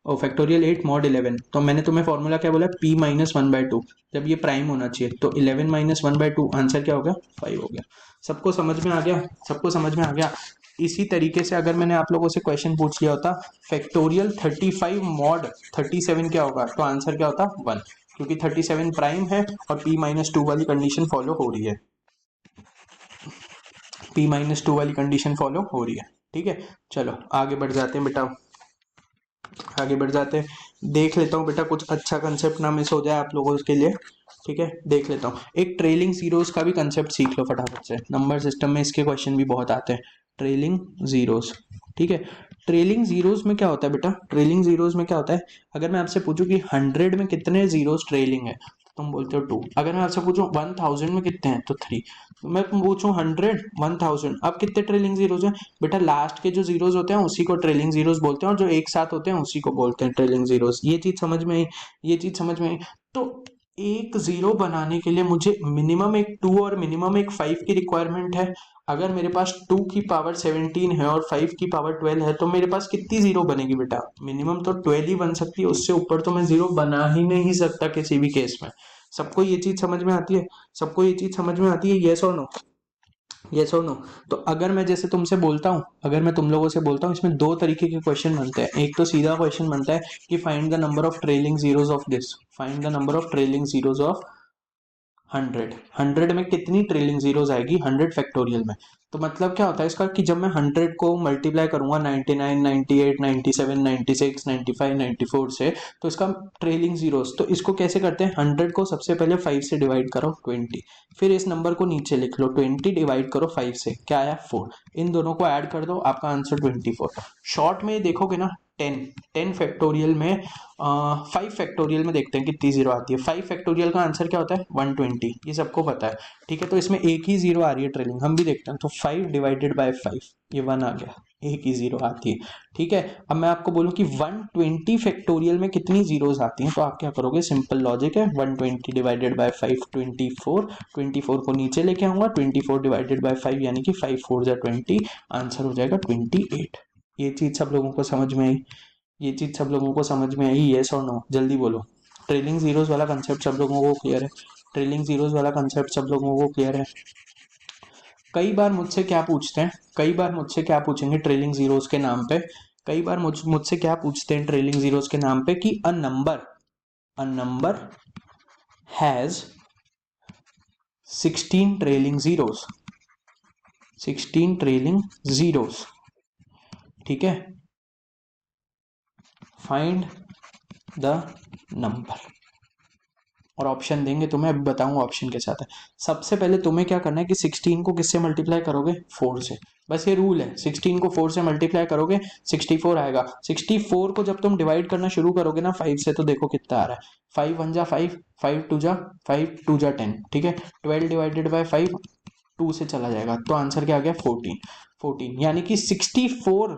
और फैक्टोरियल 8 मॉड 11। तो मैंने तुम्हें फॉर्मूला क्या बोला, p माइनस 1/2, जब ये प्राइम होना चाहिए, तो 11 माइनस 1/2 आंसर क्या हो गया 5 हो गया। सबको समझ में आ गया, सबको समझ में आ गया। इसी तरीके से अगर मैंने आप लोगों से क्वेश्चन पूछ लिया होता फैक्टोरियल 35 मॉड 37 क्या होगा, तो आंसर क्या होता 1, क्योंकि 37 प्राइम है और p-2 वाली कंडीशन फॉलो हो रही है, p-2 वाली कंडीशन फॉलो हो रही है, ठीक है। चलो आगे बढ़ जाते हैं बेटा, आगे बढ़ जाते हैं। देख लेता हूँ बेटा कुछ अच्छा कंसेप्ट ना मिस हो जाए आप लोगों के लिए, ठीक है। देख लेता हूँ, एक ट्रेलिंग जीरोस का भी कंसेप्ट सीख लो फटाफट से, नंबर सिस्टम में इसके क्वेश्चन भी बहुत आते हैं। ट्रेलिंग जीरोस, ठीक है। ट्रेलिंग जीरोस में क्या होता है बेटा, ट्रेलिंग जीरोस में क्या होता है, अगर मैं आपसे पूछूं कि 100 में कितने जीरोस ट्रेलिंग है, तो तुम बोलते हो 2। अगर मैं आपसे पूछूं 1000 में कितने हैं, तो 3। मैं पूछूं 100 1000, अब कितने ट्रेलिंग जीरोस हैं बेटा, लास्ट के जो जीरोस होते हैं उसी को ट्रेलिंग जीरोस बोलते हैं, और जो एक साथ होते हैं उसी को बोलते हैं ट्रेलिंग जीरोस। ये चीज समझ में आई, ये चीज समझ में आई। तो एक जीरो बनाने के लिए मुझे मिनिमम एक 2 और मिनिमम एक 5 की रिक्वायरमेंट है। अगर मेरे पास 2 की पावर 17 है और 5 की पावर 12 है, तो मेरे पास कितनी जीरो बनेगी बेटा, मिनिमम तो 12 ही बन सकती है, उससे ऊपर तो मैं जीरो बना ही नहीं सकता किसी भी केस में। सबको ये चीज समझ में आती है, सबको ये चीज समझ में आती है, येस और नो, यस और नो। तो अगर मैं जैसे तुमसे बोलता हूँ, अगर मैं तुम लोगों से बोलता हूँ, इसमें दो तरीके के क्वेश्चन बनते हैं। एक तो सीधा क्वेश्चन बनता है कि find the number of trailing zeros of this, find the number of trailing zeros of 100, 100 में कितनी ट्रेलिंग जीरोस आएगी 100 फैक्टोरियल में। तो मतलब क्या होता है इसका कि जब मैं 100 को मल्टीप्लाई करूंगा 99 98 97 96 95 94 से, तो इसका ट्रेलिंग जीरोस, तो इसको कैसे करते हैं, 100 को सबसे पहले 5 से डिवाइड करो 20, फिर इस नंबर को नीचे लिख लो 20 डिवाइड करो 5 से, क्या आया 4, इन दोनों को ऐड कर दो, आपका आंसर 24। शॉर्ट में देखोगे ना 10, 10 फैक्टोरियल में 5 फैक्टोरियल में देखते हैं कितनी जीरो आती है। 5 फैक्टोरियल का आंसर क्या होता है 120, ये सबको पता है, ठीक है। तो इसमें एक ही जीरो आ रही है ट्रेलिंग, हम भी देखते हैं, तो 5 डिवाइडेड बाय 5, ये 1 आ गया, एक ही जीरो आती है, ठीक है। अब मैं आपको बोलूं कि 120 फैक्टोरियल में कितनी जीरोस आती हैं, तो आप क्या करोगे, सिंपल लॉजिक है, 120 डिवाइडेड बाय 5 24, 24 को नीचे लेके आऊंगा, 24 डिवाइडेड बाय 5 यानी कि 5 4 जा 20, आंसर हो जाएगा 28। ये चीज सब लोगों को समझ में आई, ये चीज सब लोगों को समझ में आई, येस और नो, जल्दी बोलो। ट्रेलिंग जीरोस वाला कंसेप्ट सब लोगों को क्लियर है, ट्रेलिंग जीरोस वाला कंसेप्ट सब लोगों को क्लियर है। कई बार मुझसे क्या पूछते हैं, कई बार मुझसे क्या पूछेंगे ट्रेलिंग जीरोस के नाम पे, कई बार मुझसे क्या पूछते हैं ट्रेलिंग जीरोस के नाम पे कि a number has 16 trailing zeros, 16 trailing zeros, ठीक है, फाइंड द नंबर, और ऑप्शन देंगे तुम्हें, अभी बताऊंगा ऑप्शन के साथ है। सबसे पहले तुम्हें क्या करना है कि 16 को किससे मल्टीप्लाई करोगे, 4 से। बस ये रूल है, 16 को 4 से मल्टीप्लाई करोगे 64 आएगा। 64 को जब तुम डिवाइड करना शुरू करोगे ना 5 से, तो देखो कितना आ रहा है, 5 1 जा 5, 5 2 जा 5, 2 जा 10, ठीक है। 12 डिवाइडेड बाय 5 2 से चला जाएगा, तो आंसर क्या आ गया 14। 14 यानी कि 64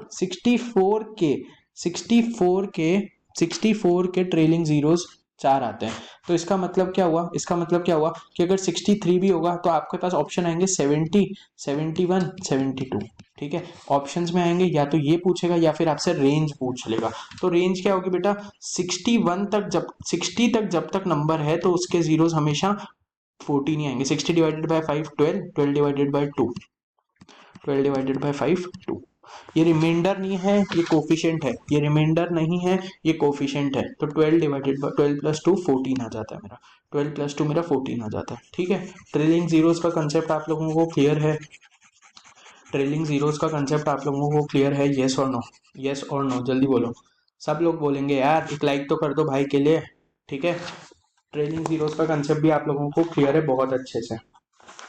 के ट्रेलिंग जीरोस 4 आते हैं। तो इसका मतलब क्या हुआ, इसका मतलब क्या हुआ कि अगर 63 भी होगा तो आपके पास ऑप्शन आएंगे 70, 71, 72, ठीक है। ऑप्शंस में आएंगे या तो ये पूछेगा या फिर आपसे रेंज पूछ लेगा। तो रेंज क्या होगी बेटा, 61 तक, जब 60 तक जब तक नंबर है तो उसके जीरोस हमेशा 14 ही आएंगे। 60 divided by 5 12, 12 divided by 2 12 divided by 5 2। ये रिमाइंडर नहीं है, ये कोफिशिएंट है, ये रिमाइंडर नहीं है, ये कोफिशिएंट है। तो 12 डिवाइडेड बाय 12 प्लस 2 14 आ जाता है मेरा, 12 प्लस 2 मेरा 14 आ जाता है, ठीक है। ट्रेलिंग जीरोस का कंसेप्ट आप लोगों को क्लियर है? ट्रेलिंग जीरोस का कंसेप्ट आप लोगों को क्लियर है? येस और नो, येस और नो, जल्दी बोलो। सब लोग बोलेंगे यार, एक लाइक तो कर दो भाई के लिए, ठीक है। ट्रेलिंग जीरोस का कंसेप्ट भी आप लोगों को क्लियर है बहुत अच्छे से,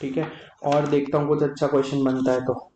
ठीक है। और देखता हूँ कुछ अच्छा क्वेश्चन बनता है तो।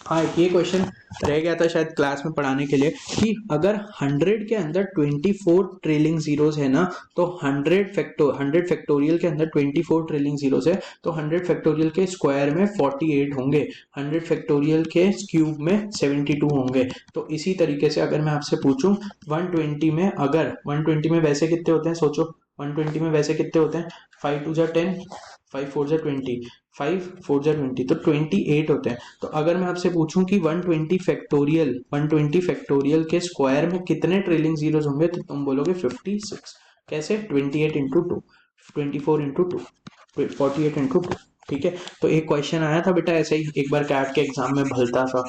हाँ, एक ये क्वेश्चन रह गया था शायद क्लास में पढ़ाने के लिए कि अगर 100 के अंदर 24 ट्रेलिंग जीरोस है ना, तो 100 फैक्टोरियल के अंदर 24 ट्रेलिंग जीरोस है, तो 100 फैक्टोरियल के स्क्वायर में 48 होंगे, 100 फैक्टोरियल के क्यूब में 72 होंगे। तो इसी तरीके से अगर मैं आपसे पूछूं 120 में, अगर 120 में वैसे कितने होते हैं, सोचो 120 में वैसे कितने होते हैं, 5 2 जा 10, 5 4 जा 20, 5 4 जा 20, तो 28 होते हैं। तो अगर मैं आपसे पूछूं कि 120 फैक्टोरियल के स्क्वायर में कितने ट्रेलिंग जीरोस होंगे, तो तुम बोलोगे 56। कैसे, 28 इंटू 2, 24 इंटू 2, 48 इंटू 2, ठीक है। तो एक क्वेश्चन आया था बेटा ऐसे ही एक बार कैट के एग्जाम में, भलता सा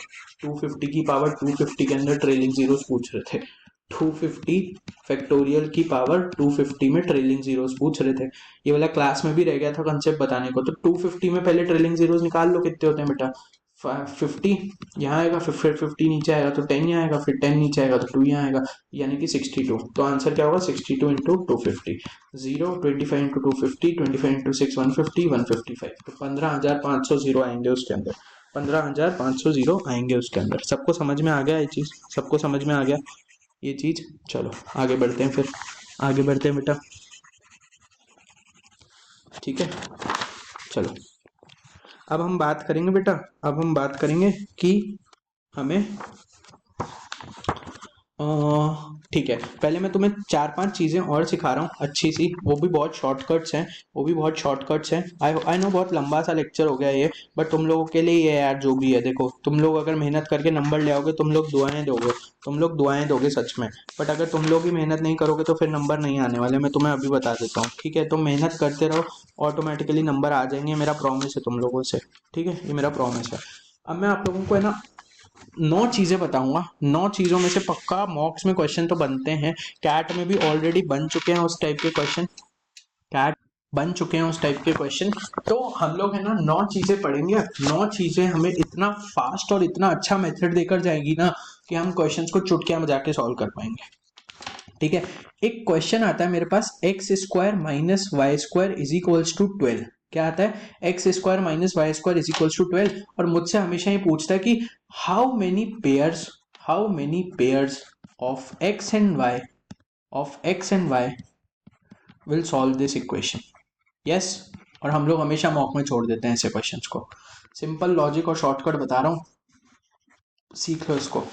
250 की पावर 250 के अंदर ट्रेलिंग जीरोस पूछ रहे थे। 250 फैक्टोरियल की पावर 250 में ट्रेलिंग जीरोस पूछ रहे थे। ये वाला क्लास में भी रह गया था कंसेप्ट बताने को। तो 250 में पहले ट्रेलिंग जीरोस निकाल लो, कितने होते हैं बेटा, 50 यहाँ आएगा, फिर 50 नीचे आएगा तो 10 यहाँ आएगा, फिर 10 नीचे आएगा तो 2 यहाँ आएगा, यानी कि 62। तो आंसर क्या होगा, 62 इंटू 250, 0 25 इंटू 250, 25 इंटू 6 150, 155। तो 15,500 जीरो आएंगे उसके अंदर, 15,500 जीरो आएंगे उसके अंदर। सबको समझ में आ गया ये चीज, सबको समझ में आ गया ये चीज? चलो आगे बढ़ते हैं, फिर आगे बढ़ते हैं बेटा, ठीक है। चलो अब हम बात करेंगे बेटा, अब हम बात करेंगे कि हमें ठीक है, पहले मैं तुम्हें 4-5 चीजें और सिखा रहा हूँ अच्छी सी, वो भी बहुत शॉर्टकट्स हैं, वो भी बहुत शॉर्टकट्स हैं। आई नो बहुत लंबा सा लेक्चर हो गया ये, बट तुम लोगों के लिए ये यार जो भी है, देखो तुम लोग अगर मेहनत करके नंबर ले आओगे, तुम लोग दुआएं दोगे, तुम लोग दुआएं दोगे सच में। बट अगर तुम लोग ही मेहनत नहीं करोगे तो फिर नंबर नहीं आने वाले, मैं तुम्हें अभी बता देता हूँ, ठीक है। तुम मेहनत करते रहो, ऑटोमेटिकली नंबर आ जाएंगे, मेरा प्रॉमिस है तुम लोगों से, ठीक है, ये मेरा प्रॉमिस है। अब मैं आप लोगों को है ना 9 चीजें बताऊंगा, 9 चीजों में से पक्का मॉक्स में क्वेश्चन तो बनते हैं, कैट में भी ऑलरेडी बन चुके हैं उस टाइप के क्वेश्चन, कैट बन चुके हैं उस टाइप के क्वेश्चन। तो हम लोग है ना 9 चीजें पढ़ेंगे, 9 चीजें हमें इतना फास्ट और इतना अच्छा मेथड देकर जाएगी ना कि हम क्वेश्चंस को चुटकियां बजा के सॉल्व कर पाएंगे, ठीक है। एक क्वेश्चन आता है मेरे पास, X square minus Y square is equals to 12। क्या आता है, x square minus Y square is equals to 12, और मुझसे हमेशा ये पूछता है कि how many pairs of X and Y will solve this equation. Yes, और हम लोग हमेशा मॉक में छोड़ देते हैं ऐसे क्वेश्चंस को। सिंपल लॉजिक और शॉर्टकट बता रहा हूं, सीख लो इसको।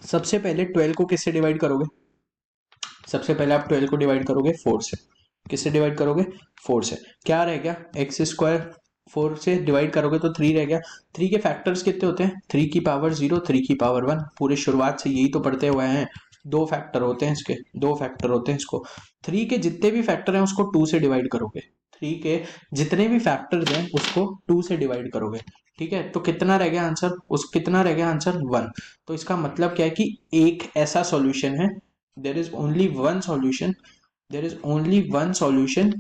सबसे पहले 12 को किससे डिवाइड करोगे, सबसे पहले आप 12 को डिवाइड करोगे 4 से। किससे डिवाइड करोगे, 4 से। क्या रह गया, एक्स स्क्वायर 4 से डिवाइड करोगे तो 3 रह गया। 3 के फैक्टर्स कितने होते हैं, 3 की पावर 0, 3 की पावर 1, पूरे शुरुआत से यही तो पढ़ते हुए हैं। 2 फैक्टर होते हैं इसके, 2 फैक्टर होते हैं इसको। 3 के जितने भी फैक्टर हैं उसको 2 से डिवाइड करोगे, 3 के जितने भी फैक्टर्स हैं उसको 2 से डिवाइड करोगे, ठीक है। तो कितना रह गया आंसर, कितना रह गया आंसर, 1। तो इसका मतलब क्या है कि एक ऐसा सॉल्यूशन है, there is only one solution, there is only one solution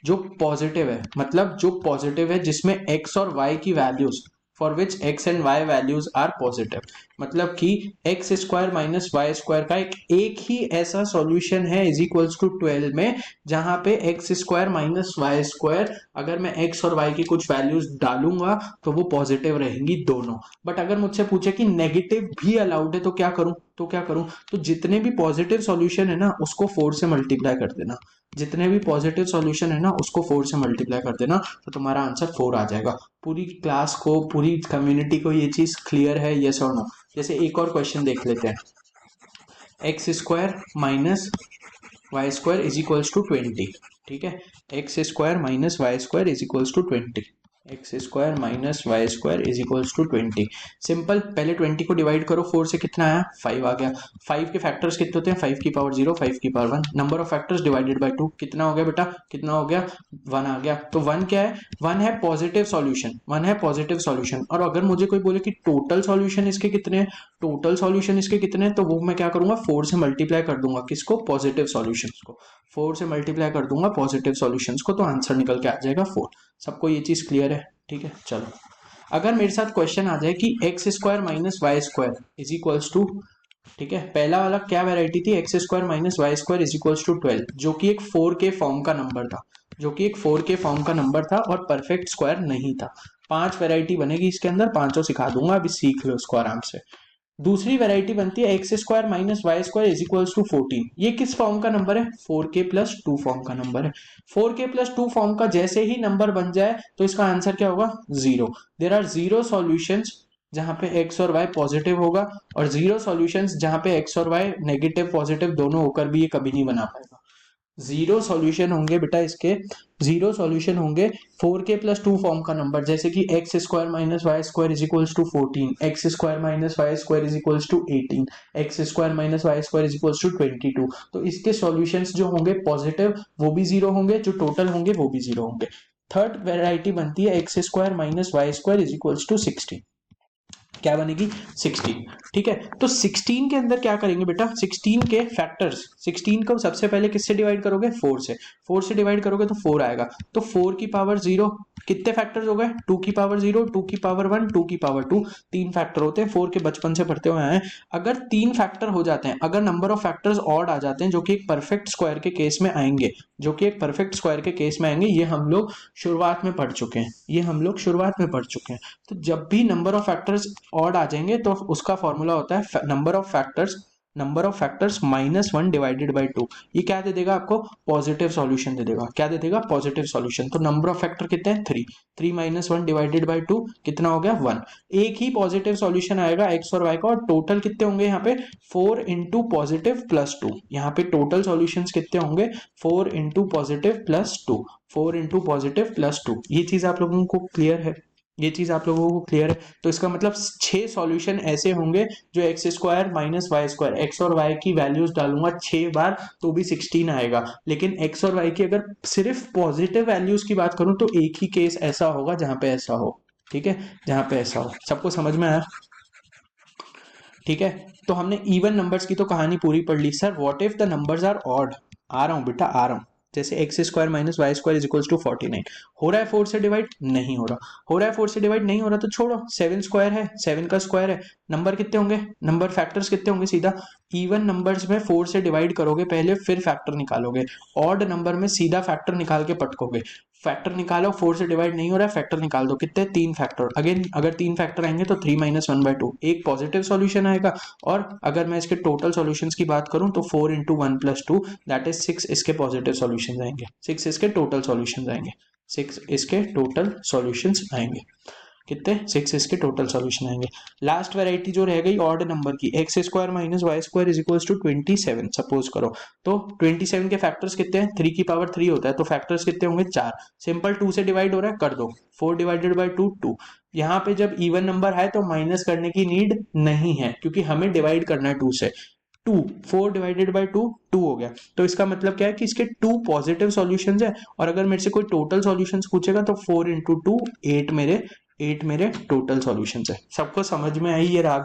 जो पॉजिटिव है, मतलब जो पॉजिटिव है, जिसमें x और y की values for which x and y values are positive. मतलब कि x square minus Y square का एक ही ऐसा सॉल्यूशन है इज इक्वल्स टू 12 में जहां पे x square minus Y square, अगर मैं एक्स और वाई की कुछ वैल्यूज डालूंगा तो वो पॉजिटिव रहेंगी दोनों। बट अगर मुझसे पूछे कि नेगेटिव भी अलाउड है तो क्या करूं, तो जितने भी पॉजिटिव सॉल्यूशन है ना उसको 4 से मल्टीप्लाई कर देना, जितने भी पॉजिटिव सॉल्यूशन है ना उसको 4 से मल्टीप्लाई कर देना, तो तुम्हारा आंसर 4 आ जाएगा। पूरी क्लास को, पूरी कम्युनिटी को ये चीज क्लियर है, यस और नो? जैसे एक और क्वेश्चन देख लेते हैं, x square minus Y square is equals to 20। ठीक है, x square minus Y square is equals to 20, x square minus Y square is equals to 20। Simple, पहले 20 को डिवाइड करो 4 से, कितना आया 5 आ गया। 5 के फैक्टर्स कितने होते हैं, 5 की पावर 0, 5 की power 1, number of factors divided by 2, कितना हो गया बेटा, कितना हो गया 1 आ गया। तो 1 क्या है, 1 है पॉजिटिव सॉल्यूशन, 1 है पॉजिटिव सॉल्यूशन। और अगर मुझे कोई बोले कि टोटल सॉल्यूशन इसके कितने हैं, टोटल सॉल्यूशन इसके कितने हैं, तो वो मैं क्या करूंगा 4 से मल्टीप्लाई कर दूंगा, किसको, पॉजिटिव सॉल्यूशंस को 4 से मल्टीप्लाई कर दूंगा पॉजिटिव सॉल्यूशंस को, तो आंसर निकल के आ जाएगा 4। सबको ये चीज क्लियर है? ठीक है, चलो अगर मेरे साथ क्वेश्चन आ जाए कि x square minus Y square is equals to, ठीक है, पहला वाला क्या वैरायटी थी, x square minus Y square is equals to 12, जो कि एक 4 के फॉर्म का नंबर था, जो कि एक 4 के फॉर्म का नंबर था और परफेक्ट स्क्वायर नहीं था। 5 वैरायटी बनेगी इसके अंदर, पांचों सिखा दूंगा, अभी सीख लो इसको आराम से। दूसरी वैरायटी बनती है x square minus Y square is equals to 14। ये किस फॉर्म का नंबर है, 4k प्लस 2 फॉर्म का नंबर है। 4k प्लस 2 फॉर्म का जैसे ही नंबर बन जाए तो इसका आंसर क्या होगा, 0। देयर आर 0 सॉल्यूशंस जहां पे x और y पॉजिटिव होगा, और 0 सॉल्यूशंस जहां पे x और y नेगेटिव पॉजिटिव दोनों होकर भी ये कभी नहीं बना पाएगा। 0 सॉल्यूशन होंगे बेटा इसके, 0 सॉल्यूशन होंगे 4k प्लस 2 फॉर्म का नंबर, जैसे कि x square minus Y square is equals to 14, x square minus Y square is equals to 18, x square minus Y square is equals to 22। तो इसके सॉल्यूशंस जो होंगे पॉजिटिव वो भी 0 होंगे, जो टोटल होंगे वो भी 0 होंगे। थर्ड वेराइटी बनती है x square minus Y square is equals to 16, क्या बनेगी 16। ठीक है, तो 16 के अंदर क्या करेंगे बेटा, 16 के फैक्टर्स, 16 को सबसे पहले किससे डिवाइड करोगे, 4 से, 4 से डिवाइड करोगे तो 4 आएगा, तो 4 की पावर 0, कितने फैक्टर्स हो गए, 2 की पावर 0, 2 की पावर 1, 2 की पावर 2, 3 फैक्टर होते हैं, 4 के बचपन से पढ़ते हुए आए। अगर 3 फैक्टर हो जाते हैं, अगर नंबर ऑफ फैक्टर्स ऑड आ जाते हैं, जो कि एक परफेक्ट स्क्वायर के केस में आएंगे, जो कि एक परफेक्ट स्क्वायर के केस में आएंगे, ये हम लोग शुरुआत में पढ़ चुके हैं, ये हम लोग शुरुआत में पढ़ चुके हैं। तो जब भी नंबर ऑफ फैक्टर्स ऑड आ जाएंगे तो उसका फॉर्मूला होता है number of factors minus 1 divided by 2। ये क्या दे देगा आपको, पॉजिटिव सॉल्यूशन दे देगा, क्या दे देगा, पॉजिटिव सॉल्यूशन। तो नंबर ऑफ फैक्टर कितने हैं, 3, 3 माइनस 1 डिवाइडेड बाई 2 कितना हो गया, 1। एक ही पॉजिटिव सॉल्यूशन आएगा एक्स और वाई का, और टोटल कितने होंगे यहाँ पे, 4 इंटू पॉजिटिव प्लस 2, यहाँ पे टोटल सॉल्यूशन कितने होंगे, 4 into positive plus 2, 4 into positive plus 2। ये चीज आप लोगों को क्लियर है, ये चीज आप लोगों को क्लियर है? तो इसका मतलब 6 सॉल्यूशन ऐसे होंगे जो x square minus Y square, x और वाई की वैल्यूज डालूंगा 6 बार तो भी 16 आएगा। लेकिन एक्स और वाई की अगर सिर्फ पॉजिटिव वैल्यूज की बात करूं तो एक ही केस ऐसा होगा जहां पे ऐसा हो, ठीक है, जहां पे ऐसा हो। सबको समझ में आया? ठीक है, तो हमने इवन नंबर्स की तो कहानी पूरी पढ़ ली। Sir what if the numbers are odd, आ रहा हूं बेटा, आ रहा हूं। जैसे X square minus Y square is equals to 49, हो रहा है 4 से डिवाइड, नहीं हो रहा, हो रहा है 4 से डिवाइड, नहीं हो रहा, तो छोड़ो, 7 स्क्वायर है, 7 का स्क्वायर है, नंबर कितने होंगे, नंबर फैक्टर्स कितने होंगे, सीधा इवन नंबर्स में 4 से डिवाइड करोगे पहले, फिर फैक्टर निकालोगे, ऑड नंबर में सीधा फैक्टर निकाल के पटकोगे। फैक्टर निकालो, 4 से डिवाइड नहीं हो रहा है, फैक्टर निकाल दो, कितने, 3 फैक्टर। अगेन अगर 3 फैक्टर आएंगे तो 3 माइनस 1/2, एक पॉजिटिव सॉल्यूशन आएगा। और अगर मैं इसके टोटल सॉल्यूशंस की बात करूं तो 4 इंटू 1 प्लस 2 दैट इज 6 इसके पॉजिटिव सॉल्यूशंस आएंगे, 6 इसके टोटल सॉल्यूशंस आएंगे, 6 इसके टोटल सॉल्यूशंस आएंगे, कितने, 6 इसके टोटल सॉल्यूशन आएंगे। लास्ट वैरायटी जो रह गई ऑड नंबर की, x square minus Y square is equals to 27 suppose करो, तो 27 के फैक्टर्स कितने हैं, 3 की पावर 3 होता है, तो फैक्टर्स कितने होंगे, 4। सिंपल 2 से डिवाइड हो रहा है, कर दो, 4 डिवाइडेड बाई 2 2। यहाँ पे जब इवन नंबर है तो माइनस करने की नीड नहीं है, क्योंकि हमें डिवाइड करना है 2 से। 2, 4 डिवाइडेड बाई 2 2 हो गया। तो इसका मतलब क्या है कि इसके 2 पॉजिटिव सॉल्यूशंस है, और अगर मेरे से कोई टोटल सॉल्यूशंस पूछेगा तो 4 इंटू 2 8 मेरे टोटल सॉल्यूशंस है। सबको समझ में आई ये राग,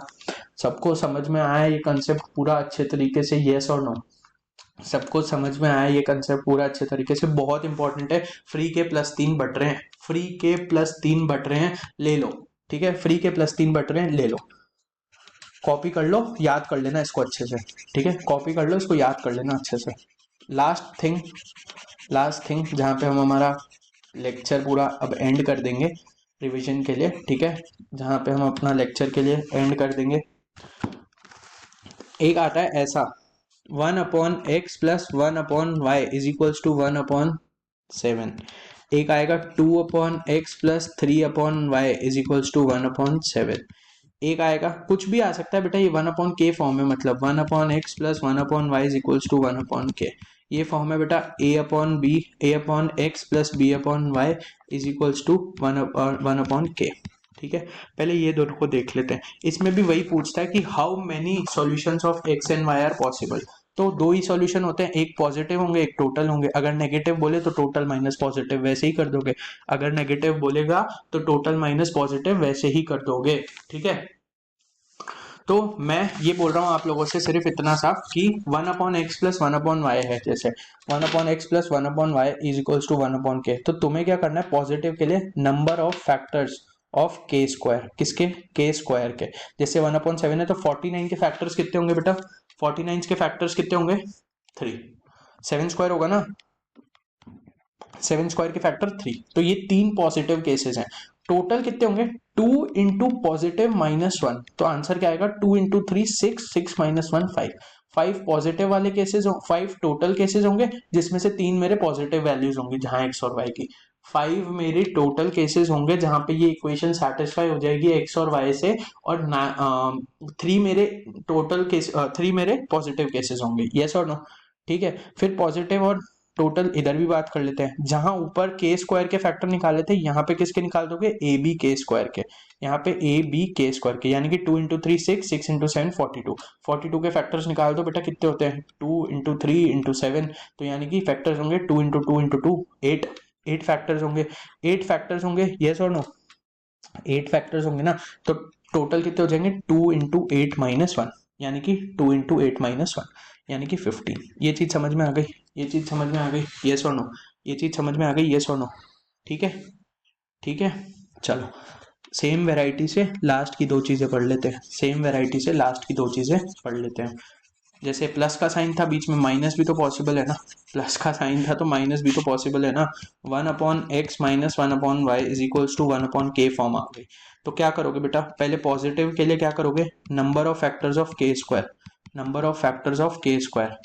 सबको समझ में आया ये कंसेप्ट पूरा अच्छे तरीके से, यस और नो? सबको समझ में आया ये कंसेप्ट पूरा अच्छे तरीके से, बहुत इंपॉर्टेंट है। फ्री के +3 बट रहे हैं, फ्री के +3 बट रहे हैं, ले लो, ठीक है, फ्री के +3/3 ले लो, कॉपी कर लो, याद कर लेना इसको अच्छे से, ठीक है, कॉपी कर लो, इसको याद कर लेना अच्छे से। लास्ट थिंग जहाँ पे हम हमारा लेक्चर पूरा अब एंड कर देंगे रिवीजन के लिए, ठीक है, जहाँ पे हम अपना लेक्चर के लिए एंड कर देंगे, एक आता है ऐसा 1/x + 1/y = 1/7। एक आएगा 2/x + 3/y = 1/7। एक आएगा, कुछ भी आ सकता है बेटा, ये 1/k फॉर्म है, मतलब 1/x + 1/y = 1/k। ये फॉर्म है बेटा a/x + b/y = 1/k। ठीक है, पहले ये दोनों को देख लेते हैं। इसमें भी वही पूछता है कि how many solutions of x and y are possible. तो दो ही सॉल्यूशन होते हैं, एक पॉजिटिव होंगे एक टोटल होंगे। अगर नेगेटिव बोले तो टोटल माइनस पॉजिटिव वैसे ही कर दोगे, अगर नेगेटिव बोलेगा तो टोटल माइनस पॉजिटिव वैसे ही कर दोगे। ठीक है, तो मैं ये बोल रहा हूँ आप लोगों से सिर्फ इतना सा कि 1/x + 1/y है, जैसे 1/x + 1/y = 1/k। तो तुम्हें क्या करना है, पॉजिटिव के लिए number of factors of k square, किसके, k स्क्वायर के। जैसे 1/7 है तो 49 के फैक्टर्स कितने होंगे बेटा, 49 के फैक्टर्स कितने होंगे, 3। 7 स्क्वायर होगा ना, 7 स्क्वायर के फैक्टर 3। तो ये 3 पॉजिटिव केसेस हैं। टोटल कितने होंगे, 2 × +-1। तो आंसर क्या आएगा, 2 × 3 6, 6 - 1 5। 5 पॉजिटिव वाले केसेस, 5 टोटल केसेस होंगे, जिसमें से 3 मेरे पॉजिटिव वैल्यूज होंगी जहां x और y की। 5 मेरे टोटल केसेस होंगे जहां पे ये इक्वेशन सेटिस्फाई हो जाएगी x और y से, और 3 मेरे टोटल केस, 3 मेरे पॉजिटिव केसेस होंगे। यस और नो, ठीक है। फिर पॉजिटिव और टोटल इधर भी बात कर लेते हैं। जहां ऊपर के स्क्वायर के फैक्टर निकाले थे, यहाँ पे किसके निकाल दोगे, ए बी के स्क्वायर के। यहाँ पे ए बी के स्क्वायर के, यानी कि 2 × 3 6, 6 × 7 42। 42 के फैक्टर्स निकाल दो बेटा, कितने होते हैं, 2 × 3 × 7। तो यानी कि फैक्टर्स होंगे 2 × 2 × 2 8। 8 फैक्टर्स होंगे, 8 फैक्टर्स होंगे, यस और नो, 8 फैक्टर्स होंगे ना। तो टोटल कितने हो जाएंगे, 2 × 8 - 1, यानी कि 2 × 8 - 1, यानी कि 15। ये चीज समझ में आ गई, ये चीज समझ में आ गई, यस और नो, ये चीज समझ में आ गई, यस और नो। ठीक है, ठीक है, चलो सेम वैरायटी से लास्ट की दो चीजें पढ़ लेते हैं, सेम वैरायटी से लास्ट की दो चीजें पढ़ लेते हैं। जैसे प्लस का साइन था, बीच में माइनस भी तो पॉसिबल है ना, प्लस का साइन था तो माइनस भी तो पॉसिबल है ना। 1/x - 1/y = 1/k फॉर्म आ गई। तो क्या करोगे बेटा, पहले पॉजिटिव के लिए क्या करोगे, number of factors of k square, number of factors of k square,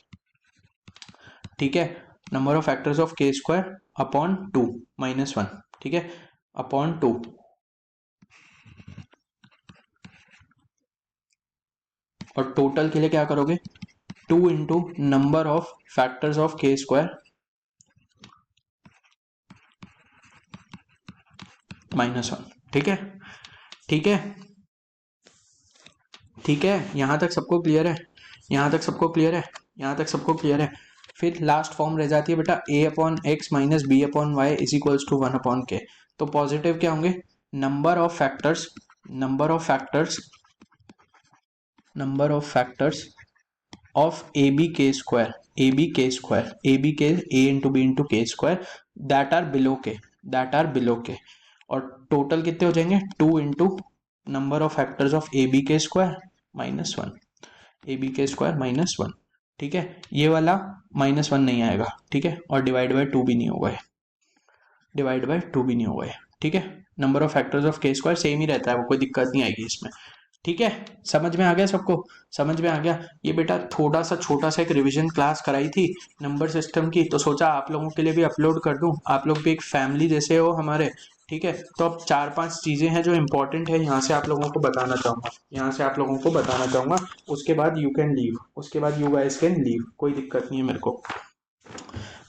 ठीक है, number of factors of k square upon 2 - 1, ठीक है, अपॉन 2। और टोटल के लिए क्या करोगे, 2 × number of factors of k square -1। ठीक है, ठीक है, ठीक है, यहां तक सबको क्लियर है, यहां तक सबको क्लियर है, यहां तक सबको क्लियर है। फिर लास्ट फॉर्म रह जाती है बेटा a/x - b/y = 1/k। तो पॉजिटिव क्या होंगे, number of factors, number of factors, number of factors of a b k square, a b k square, a b k a × b × k square that are below k, that are below k. और टोटल कितने हो जाएंगे, 2 × number of factors of a b k square -1, a b k square -1। ठीक है, ये वाला -1 नहीं आएगा, ठीक है, और डिवाइड बाय 2 भी नहीं होगा, डिवाइड बाय 2 भी नहीं होगा। ठीक है, number of factors of k square same ही रहता है, वो कोई दिक्कत नहीं आएगी इसमें। ठीक है, समझ में आ गया सबको, समझ में आ गया। ये बेटा थोड़ा सा छोटा सा एक रिवीजन क्लास कराई थी नंबर सिस्टम की, तो सोचा आप लोगों के लिए भी अपलोड कर दूं, आप लोग भी एक फैमिली जैसे हो हमारे। ठीक है, तो अब 4-5 चीजें हैं जो इंपॉर्टेंट है, यहाँ से आप लोगों को बताना चाहूंगा, यहाँ से आप लोगों को बताना चाहूंगा। उसके बाद यू कैन लीव, उसके बाद यू गाइस कैन लीव, कोई दिक्कत नहीं है मेरे को।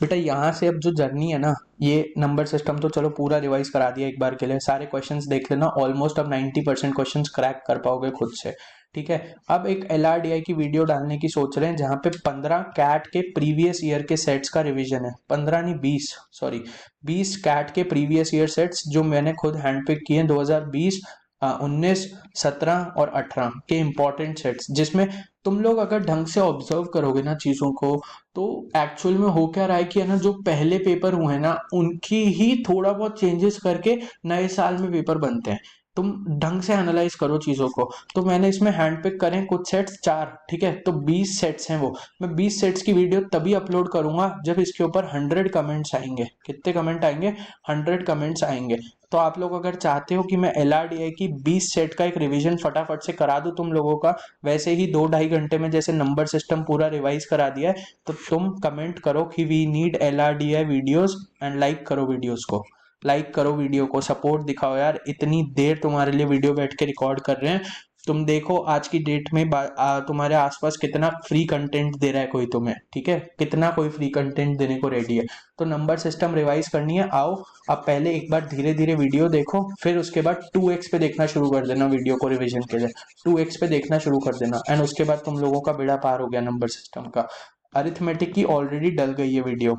बेटा यहाँ से अब जो जर्नी है ना, ये नंबर सिस्टम तो चलो पूरा रिवाइज करा दिया एक बार के लिए, सारे क्वेश्चंस देख लेना, ऑलमोस्ट अब 90% क्वेश्चंस क्रैक कर पाओगे खुद से। ठीक है, अब एक LRDI की वीडियो डालने की सोच रहे हैं, जहां पे 15 कैट के प्रीवियस ईयर के सेट्स का रिवीजन है, 15 नहीं 20, सॉरी 20 कैट के प्रीवियस ईयर सेट्स जो मैंने खुद हैंड पिक किए हैं, 2020, 19, 17 और 18 के इंपॉर्टेंट सेट्स, जिसमें तुम लोग अगर ढंग से ऑब्जर्व करोगे ना चीजों को, तो एक्चुअल में हो क्या रहा है कि है ना, जो पहले पेपर हुए हैं ना, उनकी ही थोड़ा बहुत चेंजेस करके नए साल में पेपर बनते हैं। तुम ढंग से एनालाइज करो चीज़ों को। तो मैंने इसमें हैंड पिक करें कुछ सेट्स 4, ठीक है, तो 20 सेट्स हैं वो। मैं 20 सेट्स की वीडियो तभी अपलोड करूंगा जब इसके ऊपर 100 कमेंट्स आएंगे। कितने कमेंट आएंगे? 100 कमेंट्स आएंगे। तो आप लोग अगर चाहते हो कि मैं LRDI की 20 सेट का एक रिवीजन फटाफट से करा दूं तुम लोगों का, वैसे ही 2-2.5 घंटे में जैसे नंबर सिस्टम पूरा रिवाइज करा दिया है, तो तुम कमेंट करो कि we need LRDI videos and like करो वीडियोस को। लाइक करो वीडियो को, सपोर्ट दिखाओ यार, इतनी देर तुम्हारे लिए वीडियो बैठ के रिकॉर्ड कर रहे हैं। तुम देखो आज की डेट में तुम्हारे आसपास कितना फ्री कंटेंट दे रहा है कोई तुम्हें, ठीक है, कितना कोई फ्री कंटेंट देने को रेडी है। तो नंबर सिस्टम रिवाइज करनी है, आओ। अब पहले एक बार धीरे धीरे वीडियो देखो, फिर उसके बाद 2x पे देखना शुरू कर देना वीडियो को रिवीजन के लिए। 2x पे देखना शुरू कर देना, एंड उसके बाद तुम लोगों का बेड़ा पार हो गया नंबर सिस्टम का। अरिथमेटिक की ऑलरेडी डल गई है वीडियो,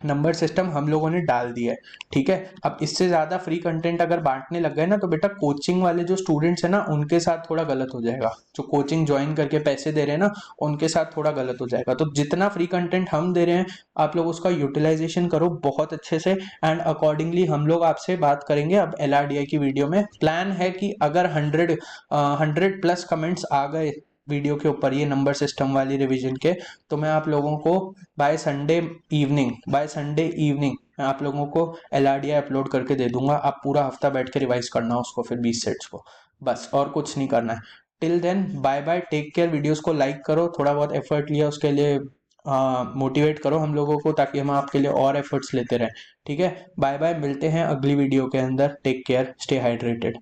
नंबर सिस्टम हम लोगों ने डाल दिया है, ठीक है। अब इससे ज्यादा फ्री कंटेंट अगर बांटने लग गए ना, तो बेटा कोचिंग वाले जो स्टूडेंट्स हैं ना, उनके साथ थोड़ा गलत हो जाएगा। जो कोचिंग ज्वाइन करके पैसे दे रहे हैं ना, उनके साथ थोड़ा गलत हो जाएगा। तो जितना फ्री कंटेंट हम दे रहे हैं, आप लोग उसका यूटिलाइजेशन करो बहुत अच्छे से, एंड अकॉर्डिंगली हम लोग आपसे बात करेंगे। अब LRDI की वीडियो में प्लान है कि अगर 100+ कमेंट्स आ गए वीडियो के ऊपर, ये नंबर सिस्टम वाली रिवीजन के, तो मैं आप लोगों को बाय संडे इवनिंग मैं आप लोगों को LRDI अपलोड करके दे दूंगा। आप पूरा हफ्ता बैठ के रिवाइज करना उसको, फिर 20 सेट्स को, बस और कुछ नहीं करना है। Till then bye bye, take care. Videos को लाइक करो, थोड़ा बहुत एफर्ट लिया उसके लिए मोटिवेट करो हम लोगों को, ताकि हम आपके लिए और एफर्ट्स लेते रहें, ठीक है। बाय बाय, मिलते हैं अगली वीडियो के अंदर। Take care, stay hydrated.